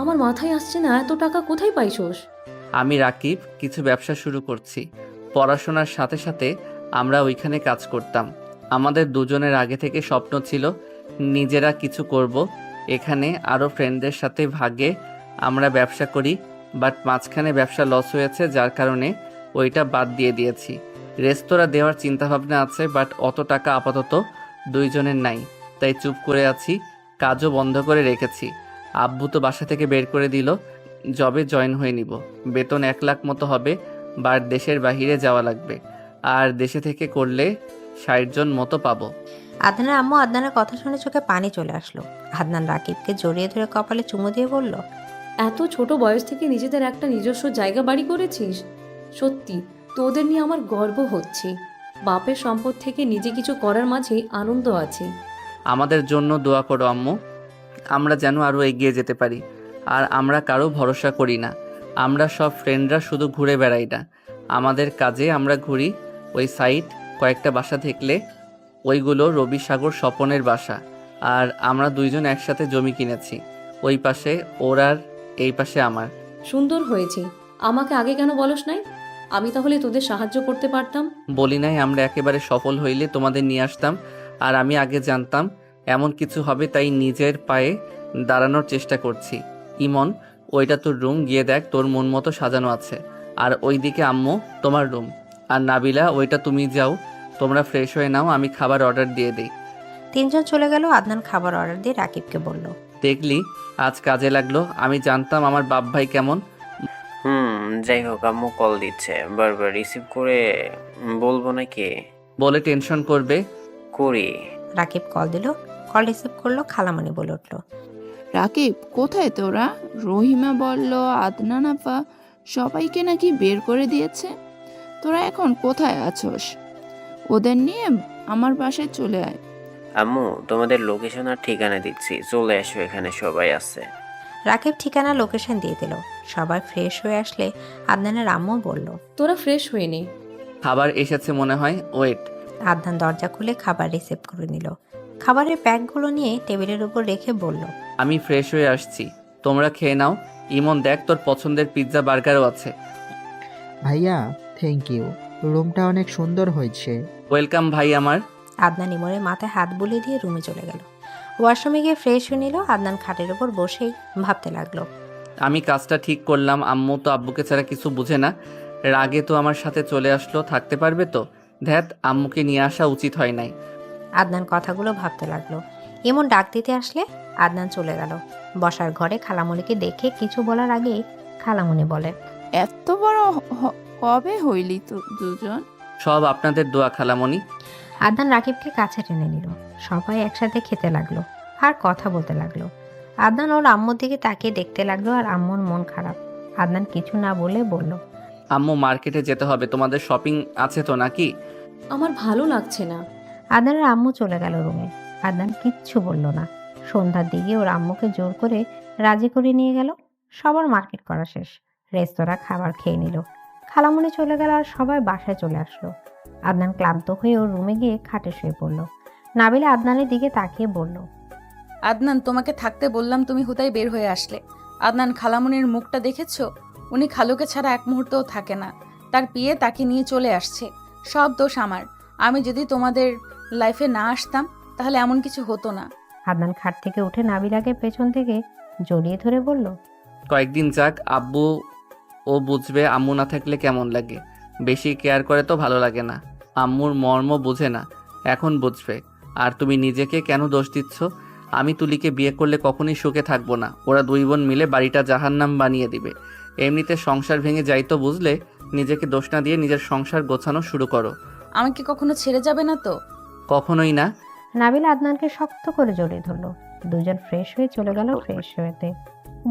[SPEAKER 7] আমার মাথায় আসছে না, এত টাকা কোথায় পাইছস?
[SPEAKER 1] আমি রাকিব কিছু ব্যবসা শুরু করছি। পড়াশোনার সাথে সাথে আমরা ওইখানে কাজ করতাম। আমাদের দুজনের আগে থেকে স্বপ্ন ছিল নিজেরা কিছু করব। এখানে আরও ফ্রেন্ডদের সাথে ভাগে আমরা ব্যবসা করি, বাট মাঝখানে ব্যবসা লস হয়েছে, যার কারণে ওইটা বাদ দিয়ে দিয়েছি। রেস্তোরাঁ দেওয়ার চিন্তাভাবনা আছে, বাট অত টাকা আপাতত দুইজনের নাই, তাই চুপ করে আছি। কাজও বন্ধ করে রেখেছি। আব্বু তো বাসা থেকে বের করে দিল। জবে জয়েন হয়ে নিব। বেতন 1 লাখ মতো হবে, বাট দেশের বাহিরে যাওয়া লাগবে, আর দেশে থেকে করলে 60 জন মতো পাবো।
[SPEAKER 3] আদনানের আম্মু আদনানের কথা শুনে চোখে পানি চলে আসলো। আদনান রাকিবকে জড়িয়ে ধরে কপালে চুমু দিয়ে বলল,
[SPEAKER 7] এত ছোট বয়স থেকে নিজেদের একটা নিজস্ব জায়গা বাড়ি করেছিস। সত্যি তোদের নিয়ে আমার গর্ব হচ্ছে। বাপের সম্পদ থেকে নিজে কিছু করার মাঝে আনন্দ আছে।
[SPEAKER 1] আমাদের জন্য দোয়া করো আম্মু, আমরা যেন আরও এগিয়ে যেতে পারি। আর আমরা কারো ভরসা করি না। আমরা সব ফ্রেন্ডরা শুধু ঘুরে বেড়াই না, আমাদের কাজে আমরা ঘুরি। ওই সাইড কয়েকটা বাসা দেখলে ওইগুলো রবি সাগর স্বপনের বাসা। আর আমরা দুইজন একসাথে জমি কিনেছি। ওই পাশে ওর আর এই পাশে আমার।
[SPEAKER 7] সুন্দর হয়েছে। আমাকে আগে কেন বলস নাই? আমি তাহলে তোদের সাহায্য করতে পারতাম।
[SPEAKER 1] বলি নাই আমরা একেবারে সফল হইলে তোমাদের নিয়ে আসতাম। আর আমি আগে জানতাম এমন কিছু হবে, তাই নিজের পায়ে দাঁড়ানোর চেষ্টা করছি। ইমন, ওইটা তোর রুম, গিয়ে দেখ তোর মন মতো সাজানো আছে। আর ওইদিকে আম্মু তোমার রুম। আর নাবিলা, ওইটা তুমি যাও, তোমরা ফ্রেশ হয়ে নাও, আমি খাবার অর্ডার দিয়ে দিই।
[SPEAKER 3] তিনজন চলে গেল। আদনান খাবার অর্ডার দিয়ে রাকিবকে বলল,
[SPEAKER 1] দেখলি আজ কাজে লাগলো। আমি জানতাম আমার বাপ ভাই কেমন।
[SPEAKER 4] যাই হোক, আম্মু কল দিচ্ছে, বারবার রিসিভ করে বলবো নাকি?
[SPEAKER 1] বলে টেনশন করবে।
[SPEAKER 4] করি।
[SPEAKER 3] রাকিব কল দিল। কল রিসিভ করলো। খালামণি বলে উঠল,
[SPEAKER 8] রাকিব, কোথায় তোরা? রহিমা বলল আদনান আপা সবাইকে নাকি বের করে দিয়েছে। তোরা এখন কোথায় আছোস? ওদের নিয়ে আমার বাসায় চলে আয়।
[SPEAKER 4] আম্মু, তোমাদের লোকেশন আর ঠিকানা দিচ্ছি, চলে এসো, এখানে সবাই আছে।
[SPEAKER 3] রাকিব ঠিকানা লোকেশন দিয়ে দিল। সবাই ফ্রেশ হয়ে আসলে আদনানের আম্মু বলল,
[SPEAKER 7] তোরা ফ্রেশ হয়ে নে।
[SPEAKER 1] খাবার এসেছে মনে হয়, ওয়েট।
[SPEAKER 3] আদনান দরজা খুলে খাবার রিসিভ করে নিল। খাবারের প্যাকগুলো নিয়ে টেবিলের উপর রেখে বলল,
[SPEAKER 1] আমি ফ্রেশ হয়ে আসছি, তোমরা খেয়ে নাও। ইমন, দেখ তোর পছন্দের পিৎজা বার্গারও আছে।
[SPEAKER 5] ভাইয়া, থ্যাংক ইউ। রুমটা অনেক সুন্দর হয়েছে।
[SPEAKER 1] ওয়েলকাম ভাই আমার।
[SPEAKER 3] আদনান ইমনের মাথায় হাত বুলিয়ে দিয়ে রুমে চলে গেল। ওয়াশরুমে গিয়ে ফ্রেশ হয়ে নিল। আদনান খাটের উপর বসেই ভাবতে লাগলো,
[SPEAKER 1] আমি কাজটা ঠিক করলাম। আম্মু তো আব্বুকে ছাড়া কিছু বুঝে না। রাগে তো আমার সাথে চলে আসলো, থাকতে পারবে তো? ধ্যাত, আম্মুকে নিয়ে আসা উচিত হয় নাই।
[SPEAKER 3] আদনান কথাগুলো ভাবতে লাগলো। ইমন ডাক দিতে আসলে আদনান চলে গেল। বসার ঘরে খালামণিকে দেখে কিছু বলার আগেই খালামণি বলে,
[SPEAKER 8] এত বড় কবে হইলি তো দুজন?
[SPEAKER 1] সব আপনাদের দোয়া খালামণি।
[SPEAKER 3] আদনান রাকিবকে কাছে টেনে নিল। সবাই একসাথে খেতে লাগলো আর কথা বলতে লাগলো। আদনান ওর আম্মুর দিকে তাকিয়ে দেখতে লাগলো আর আম্মুর মন খারাপ। আদনান কিছু না বলে বলল,
[SPEAKER 1] আম্মু, মার্কেটে যেতে হবে, তোমাদের শপিং আছে তো নাকি?
[SPEAKER 7] আমার ভালো লাগছে না।
[SPEAKER 3] আদনানের আম্মু চলে গেল রুমে। আদনান কিচ্ছু বলল না। সন্ধ্যার দিকে ওর আম্মুকে জোর করে রাজি করে নিয়ে গেল। সবার মার্কেট করা শেষ। রেস্তোরাঁ খাবার খেয়ে নিল। খালামণি চলে গেল আর সবাই বাসায় চলে আসলো। আদনান ক্লান্ত হয়ে ওর রুমে গিয়ে খাটে শুয়ে পড়ল। নাবিলা আদনানের দিকে তাকিয়ে বলল,
[SPEAKER 2] আদনান, তোমাকে থাকতে বললাম, তুমি হুতাই বের হয়ে আসলে। আদনান, খালামণির মুখটা দেখেছো? উনি খালুকে ছাড়া এক মুহূর্তও থাকে না। তার পিয়ে তাকে নিয়ে চলে আসছে। সব দোষ আমার। আমি যদি তোমাদের লাইফে না আসতাম তাহলে এমন কিছু হতো না।
[SPEAKER 3] আদনান খাট থেকে উঠে নাবিলাকে পেছন থেকে জড়িয়ে ধরে বলল,
[SPEAKER 1] কয়েকদিন যাক, আব্বু ও বুঝবে আম্মু না থাকলে কেমন লাগে। বেশি কেয়ার করে তো ভালো লাগে না। আম্মুর মর্ম বুঝে না, এখন বুঝবে। আর তুমি নিজেকে কেন দোষ দিচ্ছ? আমি তুলিকে বিয়ে করলে কখনোই সুখে থাকবো না। ওরা দুই বোন মিলে বাড়িটা জাহান্নাম বানিয়ে দিবে। এমনিতে সংসার ভেঙে যাই তো বুঝলে, নিজেকে দোষ না দিয়ে নিজের সংসার গোছানো শুরু করো।
[SPEAKER 2] আমাকে কখনো ছেড়ে যাবে না তো?
[SPEAKER 1] কখনোই না।
[SPEAKER 3] নাবিলা আদনানকে শক্ত করে জড়িয়ে ধরলো। দুজন ফ্রেশ হয়ে চলে গেল ফ্রেশ হতে।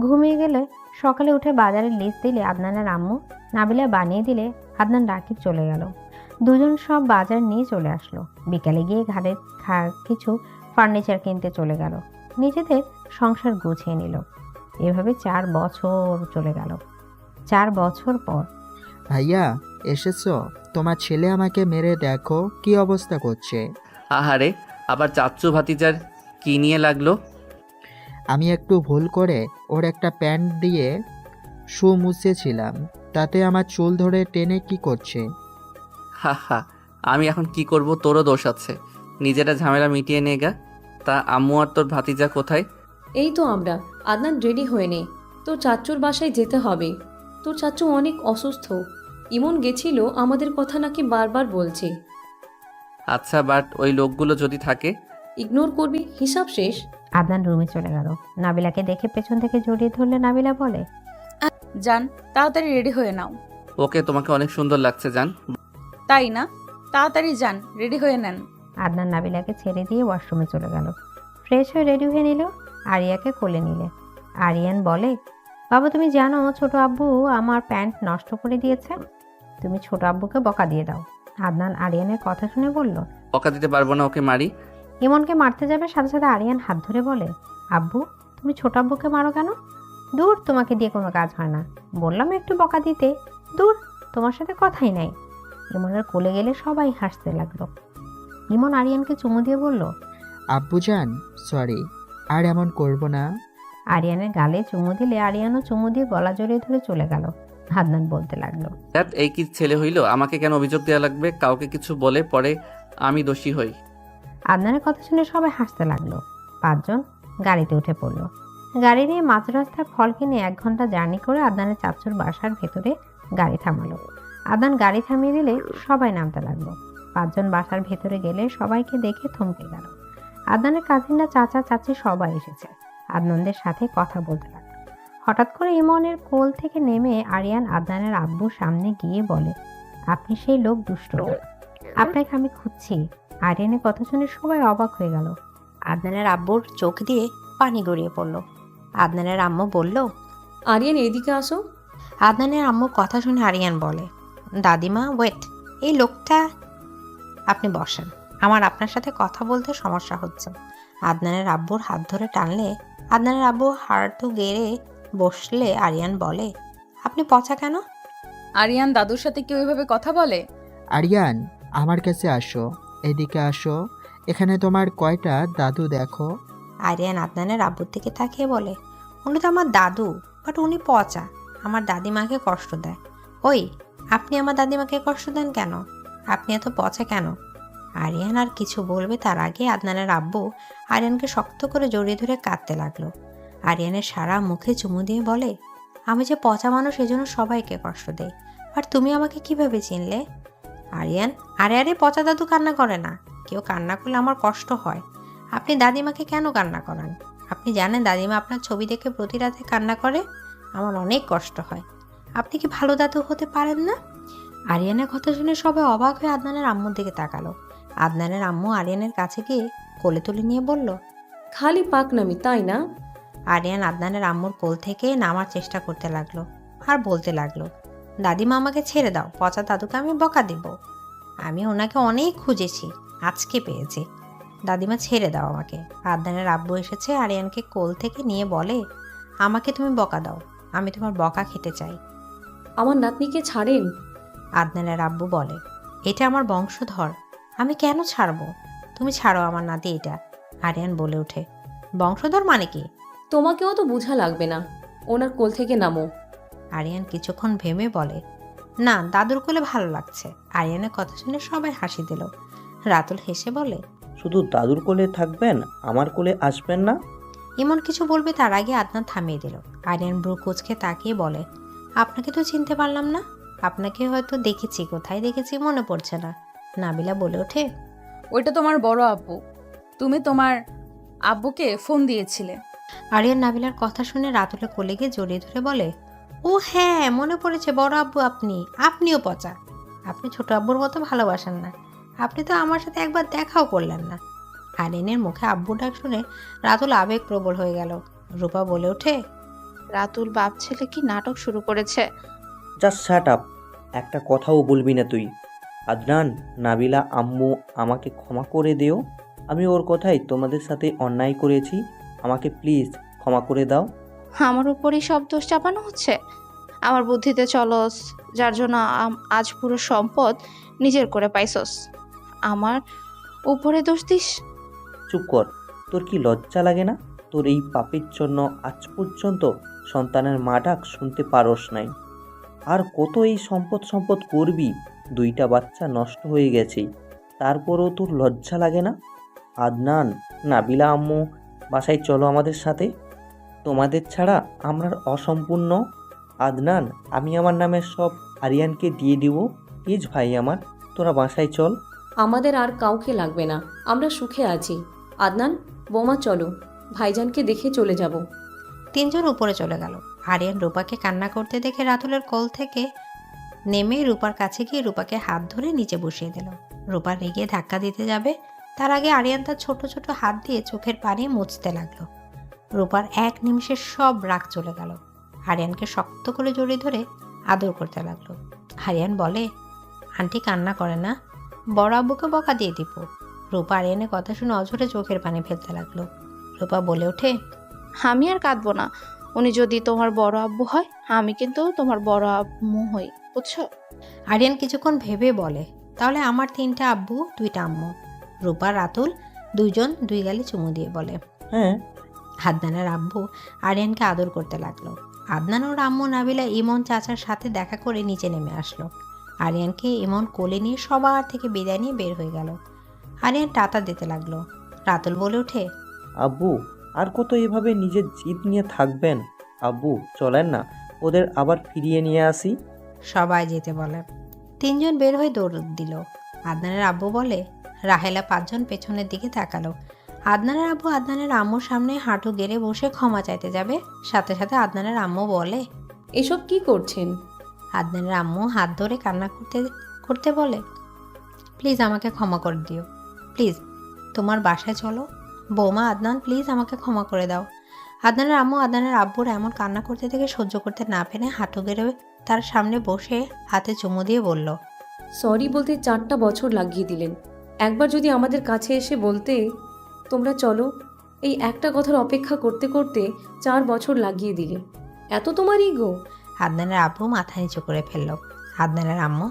[SPEAKER 3] ঘুমিয়ে গেলে সকালে উঠে বাজারের লিস্ট দিলে আদনানের আম্মু, নাবিলা বানিয়ে দিলে আদনান রাকিব চলে গেল। দুজন সব বাজার নিয়ে চলে আসলো। বিকালে গিয়ে ঘাড়ের কিছু ফার্নিচার কিনতে চলে গেল। নিজেদের সংসার গুছিয়ে নিল। এভাবে 4 বছর চলে গেল। 4 বছর পর
[SPEAKER 5] ভাইয়া এসেছো? তোমার ছেলে আমাকে মেরে দেখো কি অবস্থা করছে।
[SPEAKER 1] আহারে, আবার চাচ্চু ভাতিজার কি নিয়ে লাগলো?
[SPEAKER 5] আমি একটু ভুল করে ওর একটা প্যান্ট দিয়ে শু মুছেছিলাম, তাতে আমার চুল ধরে টেনে কি করছে।
[SPEAKER 1] হা হা, আমি এখন কি করব? তোরও দোষ আছে, নিজেরা ঝামেলা মিটিয়ে নে গা। তা আম্মু আর তোর ভাতিজা কোথায়?
[SPEAKER 7] এই তো আমরা। আদনান রেডি হয়ে নে, তোর চাচ্চুর বাসায় যেতে হবে। তোর চাচ্চু অনেক অসুস্থ। ইমন গেছিল, আমাদের কথা নাকি বারবার বলছে।
[SPEAKER 1] আচ্ছা, বাট ওই লোকগুলো যদি থাকে?
[SPEAKER 7] ইগনোর করবি, হিসাব শেষ।
[SPEAKER 3] আদনান রুমে চলে গেল। নাবিলাকে দেখে পেছন থেকে জড়িয়ে ধরলে নাবিলা বলে,
[SPEAKER 2] যান, তাড়াতাড়ি রেডি হয়ে নাও।
[SPEAKER 1] ওকে, তোমাকে অনেক সুন্দর লাগছে জান।
[SPEAKER 2] তাই না? তাড়াতাড়ি যান, রেডি হয়ে নেন।
[SPEAKER 3] আদনান নাবিলাকে ছেড়ে দিয়ে ওয়াশরুমে চলে গেল। ফ্রেশ হয়ে রেডি হয়ে নিল। আরিয়াকে কোলে নিলে। আরিয়ান বলে, বাবা তুমি জানো ছোট আব্বু আমার প্যান্ট নষ্ট করে দিয়েছে। তুমি ছোট আব্বুকে বকা দিয়ে দাও। আদনান আরিয়ানের কথা শুনে বলল,
[SPEAKER 1] বকা দিতে পারবো না, ওকে মারি।
[SPEAKER 3] ইমনকে মারতে যাবে, সাথে সাথে আরিয়ান হাত ধরে বলে, আব্বু তুমি ছোট আব্বুকে মারো কেন? দূর, তোমাকে দিয়ে কোনো কাজ হয় না। বললাম একটু বকা দিতে, দূর, তোমার সাথে কথাই নাই। ইমনের কোলে গেলে সবাই হাসতে লাগলো। ইমন আরিয়ানকে চুমু দিয়ে বলল,
[SPEAKER 5] আব্বুজান সরি, আর এমন করব না।
[SPEAKER 3] আরিয়ানের গালে চুমু দিলে আরিয়ানও চুমু দিয়ে গলা জড়িয়ে ধরে চলে গেল। আদনান বলতে লাগলো,
[SPEAKER 1] ধ্যাৎ, এই কি ছেলে হইল? আমাকে কেন অভিযোগ দেওয়া লাগবে? কাউকে কিছু বলে পরে আমি দোষী হই।
[SPEAKER 3] আদনানের কথা শুনে সবাই হাসতে লাগলো। 5 জন গাড়িতে উঠে পড়লো। গাড়ি নিয়ে মাঝ রাস্তায় ফল কিনে 1 ঘন্টা জার্নি করে আদনানের চাচুর বাসার ভেতরে গাড়ি থামালো। আদনান গাড়ি থামিয়ে দিলে সবাই নামতে লাগলো। 5 জন বাসার ভেতরে গেলে সবাইকে দেখে থমকে গেল। আদনানের কাজিনরা, চাচা চাচি সবাই এসেছে। আদনানদের সাথে কথা বলতে লাগলো। হঠাৎ করে ইমনের কোল থেকে নেমে আরিয়ান আদনানের আব্বুর সামনে গিয়ে বলে, আপনি সেই লোক দুষ্ট লোক, আপনাকে আমি খুঁজছি। আরিয়ানের কথা শুনে সবাই অবাক হয়ে গেল। আদনানের আব্বুর চোখ দিয়ে পানি গড়িয়ে পড়ল। আদনানের আম্মু বলল,
[SPEAKER 7] আরিয়ান এদিকে আসো।
[SPEAKER 3] আদনানের আম্মুর কথা শুনে আরিয়ান বলে, দাদিমা ওয়েট, এই লোকটা। আপনি বসেন, আমার আপনার সাথে কথা বলতে সমস্যা হচ্ছে। আদনানের আব্বুর হাত ধরে টানলে আদনানের আব্বু হাঁটু গেড়ে বসলে আরিয়ান বলে, আপনি পচা কেন?
[SPEAKER 2] আরিয়ান দাদুর সাথে কি ওইভাবে কথা বলে?
[SPEAKER 5] আরিয়ান আমার কাছে আসো, এদিকে আসো, এখানে তোমার কয়টা দাদু দেখো।
[SPEAKER 3] আরিয়ান আদনানের আব্বুর দিকে তাকিয়ে বলে, উনি তো আমার দাদু, বাট উনি পচা, আমার দাদিমাকে কষ্ট দেয়। ওই, আপনি আমার দাদিমাকে কষ্ট দেন কেন? আপনি এত পচা কেন? আরিয়ান আর কিছু বলবে তার আগে আদনানের আব্বু আরিয়ানকে শক্ত করে জড়িয়ে ধরে কাঁদতে লাগলো। আরিয়ানের সারা মুখে চুমু দিয়ে বলে, আমি যে পচা মানুষ এজন্য সবাইকে কষ্ট দেই, আর তুমি আমাকে কিভাবে চিনলে? আরিয়ান, আরে আরে, পচা দাদু কান্না করে না। কেউ কান্না করলে আমার কষ্ট হয়। আপনি দাদিমাকে কেন কান্না করান? আপনি জানেন দাদিমা আপনার ছবি দেখে প্রতি রাতে কান্না করে? আমার অনেক কষ্ট হয়। আপনি কি ভালো দাদু হতে পারেন না? আরিয়ানের কথা শুনে সবাই অবাক হয়ে আদনানের আম্মুর দিকে তাকালো। আদনানের আম্মু আরিয়ানের কাছে গিয়ে কোলে তুলে নিয়ে বলল,
[SPEAKER 7] খালি পাকনামি, তাই না?
[SPEAKER 3] আরিয়ান আদনানের আম্মুর কোল থেকে নামার চেষ্টা করতে লাগলো আর বলতে লাগলো, দাদিমা আমাকে ছেড়ে দাও, পচা দাদুকে আমি বকা দিব। আমি ওনাকে অনেক খুঁজেছি, আজকে পেয়েছি। দাদিমা ছেড়ে দাও আমাকে। আদনানের আব্বু এসেছে, আরিয়ানকে কোল থেকে নিয়ে বলে, আমাকে তুমি বকা দাও, আমি তোমার বকা খেতে চাই।
[SPEAKER 7] আমার নাতনিকে ছাড়েন।
[SPEAKER 3] আদনানের আব্বু বলে, এটা আমার বংশধর, আমি কেন ছাড়বো? তুমি ছাড়ো আমার নাতি এটা। আরিয়ান বলে ওঠে, বংশধর মানে কি?
[SPEAKER 7] তোমাকেও তো বোঝা লাগবে না, ওনার কোল থেকে নামো।
[SPEAKER 3] আরিয়ান কিছুক্ষণ ভেবে বলে, না, দাদুর কোলে ভালো লাগছে। আরিয়ানের কথা শুনে সবাই হাসি দিল। রাতুল হেসে বলে,
[SPEAKER 12] শুধু দাদুর কোলে থাকবেন, আমার কোলে আসবেন না?
[SPEAKER 3] ইমন কিছু বলবে তার আগে আদনান থামিয়ে দিল। আরিয়ান ব্রু কুচকে তাকিয়ে বলে, আপনাকে তো চিনতে পারলাম না। আপনাকে হয়তো দেখেছি, কোথায় দেখেছি মনে পড়ছে না। নাবিলা বলে ওঠে,
[SPEAKER 2] ওইটা তোমার বড় আব্বু, তুমি তোমার আব্বুকে ফোন দিয়েছিলে।
[SPEAKER 3] আরিয়ান নাবিলার কথা শুনে রাতুলের কোলে গিয়ে জড়িয়ে ধরে বলে, ও হ্যাঁ, মনে পড়েছে, বড় আব্বু আপনিও পচা। আপনি ছোট আব্বুর মতো ভালোবাসেন না। আপনি তো আমার সাথে একবার দেখাও করলেন না। আরিয়ানের মুখে আব্বু ডাক শুনে রাতুল আবেগ প্রবল হয়ে গেল। রূপা বলে ওঠে,
[SPEAKER 9] রাতুল বাপ ছেলে কি নাটক শুরু করেছে।
[SPEAKER 12] জাস্ট শাট আপ, একটা কথাও বলবি না তুই। আদনান, নাবিলা আম্মু আমাকে ক্ষমা করে দিও। আমি ওর কথাই তোমাদের সাথে অন্যায় করেছি, আমাকে প্লিজ ক্ষমা করে দাও।
[SPEAKER 9] আমার উপরই সব দোষ চাপানো হচ্ছে। আমার বুদ্ধিতে চলস, যার জন্য আজ পুরো সম্পদ নিজের করে পাইছস। আমার উপরে দোষ দিস।
[SPEAKER 12] চুপ কর, তোর কি লজ্জা লাগে না? তোর এই পাপের জন্য আজ পর্যন্ত সন্তানের মা ডাক শুনতে পারস নাই। আর কত এই সম্পদ সম্পদ করবি? 2টা বাচ্চা নষ্ট হয়ে গেছে, তারপরেও তোর লজ্জা লাগে না? আদনান, নাবিলা আম্মু, বাসায় চলো আমাদের সাথে। তোমাদের ছাড়া আমরা অসম্পূর্ণ। আদনান, আমি আমার নামের সব আরিয়ানকে দিয়ে দিব। প্লিজ ভাই আমার, তোরা বাসায় চল।
[SPEAKER 7] আমাদের আর কাউকে লাগবে না, আমরা সুখে আছি। আদনান, বোমা চলো, ভাইজানকে দেখে চলে যাব।
[SPEAKER 3] 3 জন উপরে চলে গেল। আরিয়ান রূপাকে কান্না করতে দেখে রাতুলের কোল থেকে নেমে রূপার কাছে গিয়ে রূপাকে হাত ধরে নিচে বসিয়ে দিল। রূপা রেগে ধাক্কা দিতে যাবে, তার আগে আরিয়ান তার ছোট ছোট হাত দিয়ে চোখের পানি মুছতে লাগলো। রূপার এক নিমিষে সব রাগ চলে গেল। আরিয়ানকে শক্ত করে জড়িয়ে ধরে আদর করতে লাগলো। আরিয়ান বলে, আন্টি কান্না করে না, বড় আব্বুকে বকা দিয়ে দিব। রূপা আরিয়ানের কথা শুনে অঝরে চোখের পানি ফেলতে লাগলো। রূপা বলে ওঠে,
[SPEAKER 9] আমি আর কাঁদবো না। উনি যদি তোমার বড় আব্বু হয়, আমি কিন্তু তোমার বড় আম্মু হই, বুঝছো?
[SPEAKER 3] আরিয়ান কিছুক্ষণ ভেবে বলে, তাহলে আমার 3টা আব্বু 2টা আম্মু। রূপা রাতুল 2 জন 2 গালে চুমু দিয়ে বলে,
[SPEAKER 12] হ্যাঁ।
[SPEAKER 3] আদনানের আব্বু আরিয়ানকে আদর করতে লাগলো। আদনান ওর আম্মু নাবিলা ইমন চাচার সাথে দেখা করে নিচে নেমে আসলো। আরিয়ানকে ইমন কোলে নিয়ে সবার থেকে বিদায় নিয়ে বের হয়ে গেল। আরিয়ান টাটা দিতে লাগলো। রাতুল বলে ওঠে,
[SPEAKER 12] আব্বু, আর কত এভাবে নিজের জিদ নিয়ে থাকবেন? আব্বু চলেন না, ওদের আবার ফিরিয়ে নিয়ে আসি।
[SPEAKER 3] সবাই যেতে বলে। 3 জন বের হয়ে দৌড় দিল। আদনানের আব্বু বলে, রাহেলা 5 জন পেছনের দিকে তাকালো। আদনানের আব্বু আদনানের আম্মুর সামনে হাঁটু গেড়ে বসে ক্ষমা চাইতে যাবে, সাথে সাথে আদনানের আম্মু বলে,
[SPEAKER 7] এসব কি করছেন?
[SPEAKER 3] আদনানের আম্মু হাত ধরে কান্না করতে করতে বলে, প্লিজ আমাকে ক্ষমা করে দিও, প্লিজ তোমার বাসায় চলো। বৌমা, আদনান প্লিজ আমাকে ক্ষমা করে দাও। আদনানের আম্মু আদনানের আব্বুর এমন কান্না করতে থেকে সহ্য করতে না পেরে হাঁটু গেড়ে তার সামনে বসে হাতে চুমু দিয়ে বলল,
[SPEAKER 7] সরি বলতে 4টা বছর লাগিয়ে দিলেন। একবার যদি আমাদের কাছে এসে বলতে, তোমরা চলো, এই একটা কথার অপেক্ষা করতে করতে 4 বছর লাগিয়ে দিলে। এত তোমার ইগো?
[SPEAKER 3] আদনানের আব্বু মাথা নিচু করে ফেলল। আদনানের আম্মু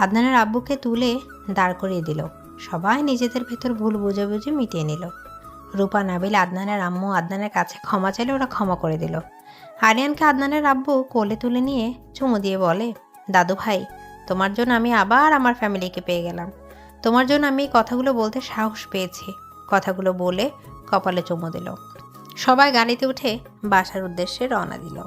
[SPEAKER 3] আদনানের আব্বুকে তুলে দাঁড় করিয়ে দিল। সবাই নিজেদের ভেতর ভুল বুঝে মিটিয়ে নিল। রূপা, নাবিল, আদনানের আম্মু আদনানের কাছে ক্ষমা চাইলে ওরা ক্ষমা করে দিল। আরিয়ানকে আদনানের আব্বু কোলে তুলে নিয়ে চুমু দিয়ে বলে, দাদু ভাই, তোমার জন্য আমি আবার আমার ফ্যামিলিকে পেয়ে গেলাম। তোমার জন্য আমি এই কথাগুলো বলতে সাহস পেয়েছি। কথাগুলো বলে কপালে চুমু দিল। সবাই গাড়িতে উঠে বাসার উদ্দেশ্যে রওনা দিল।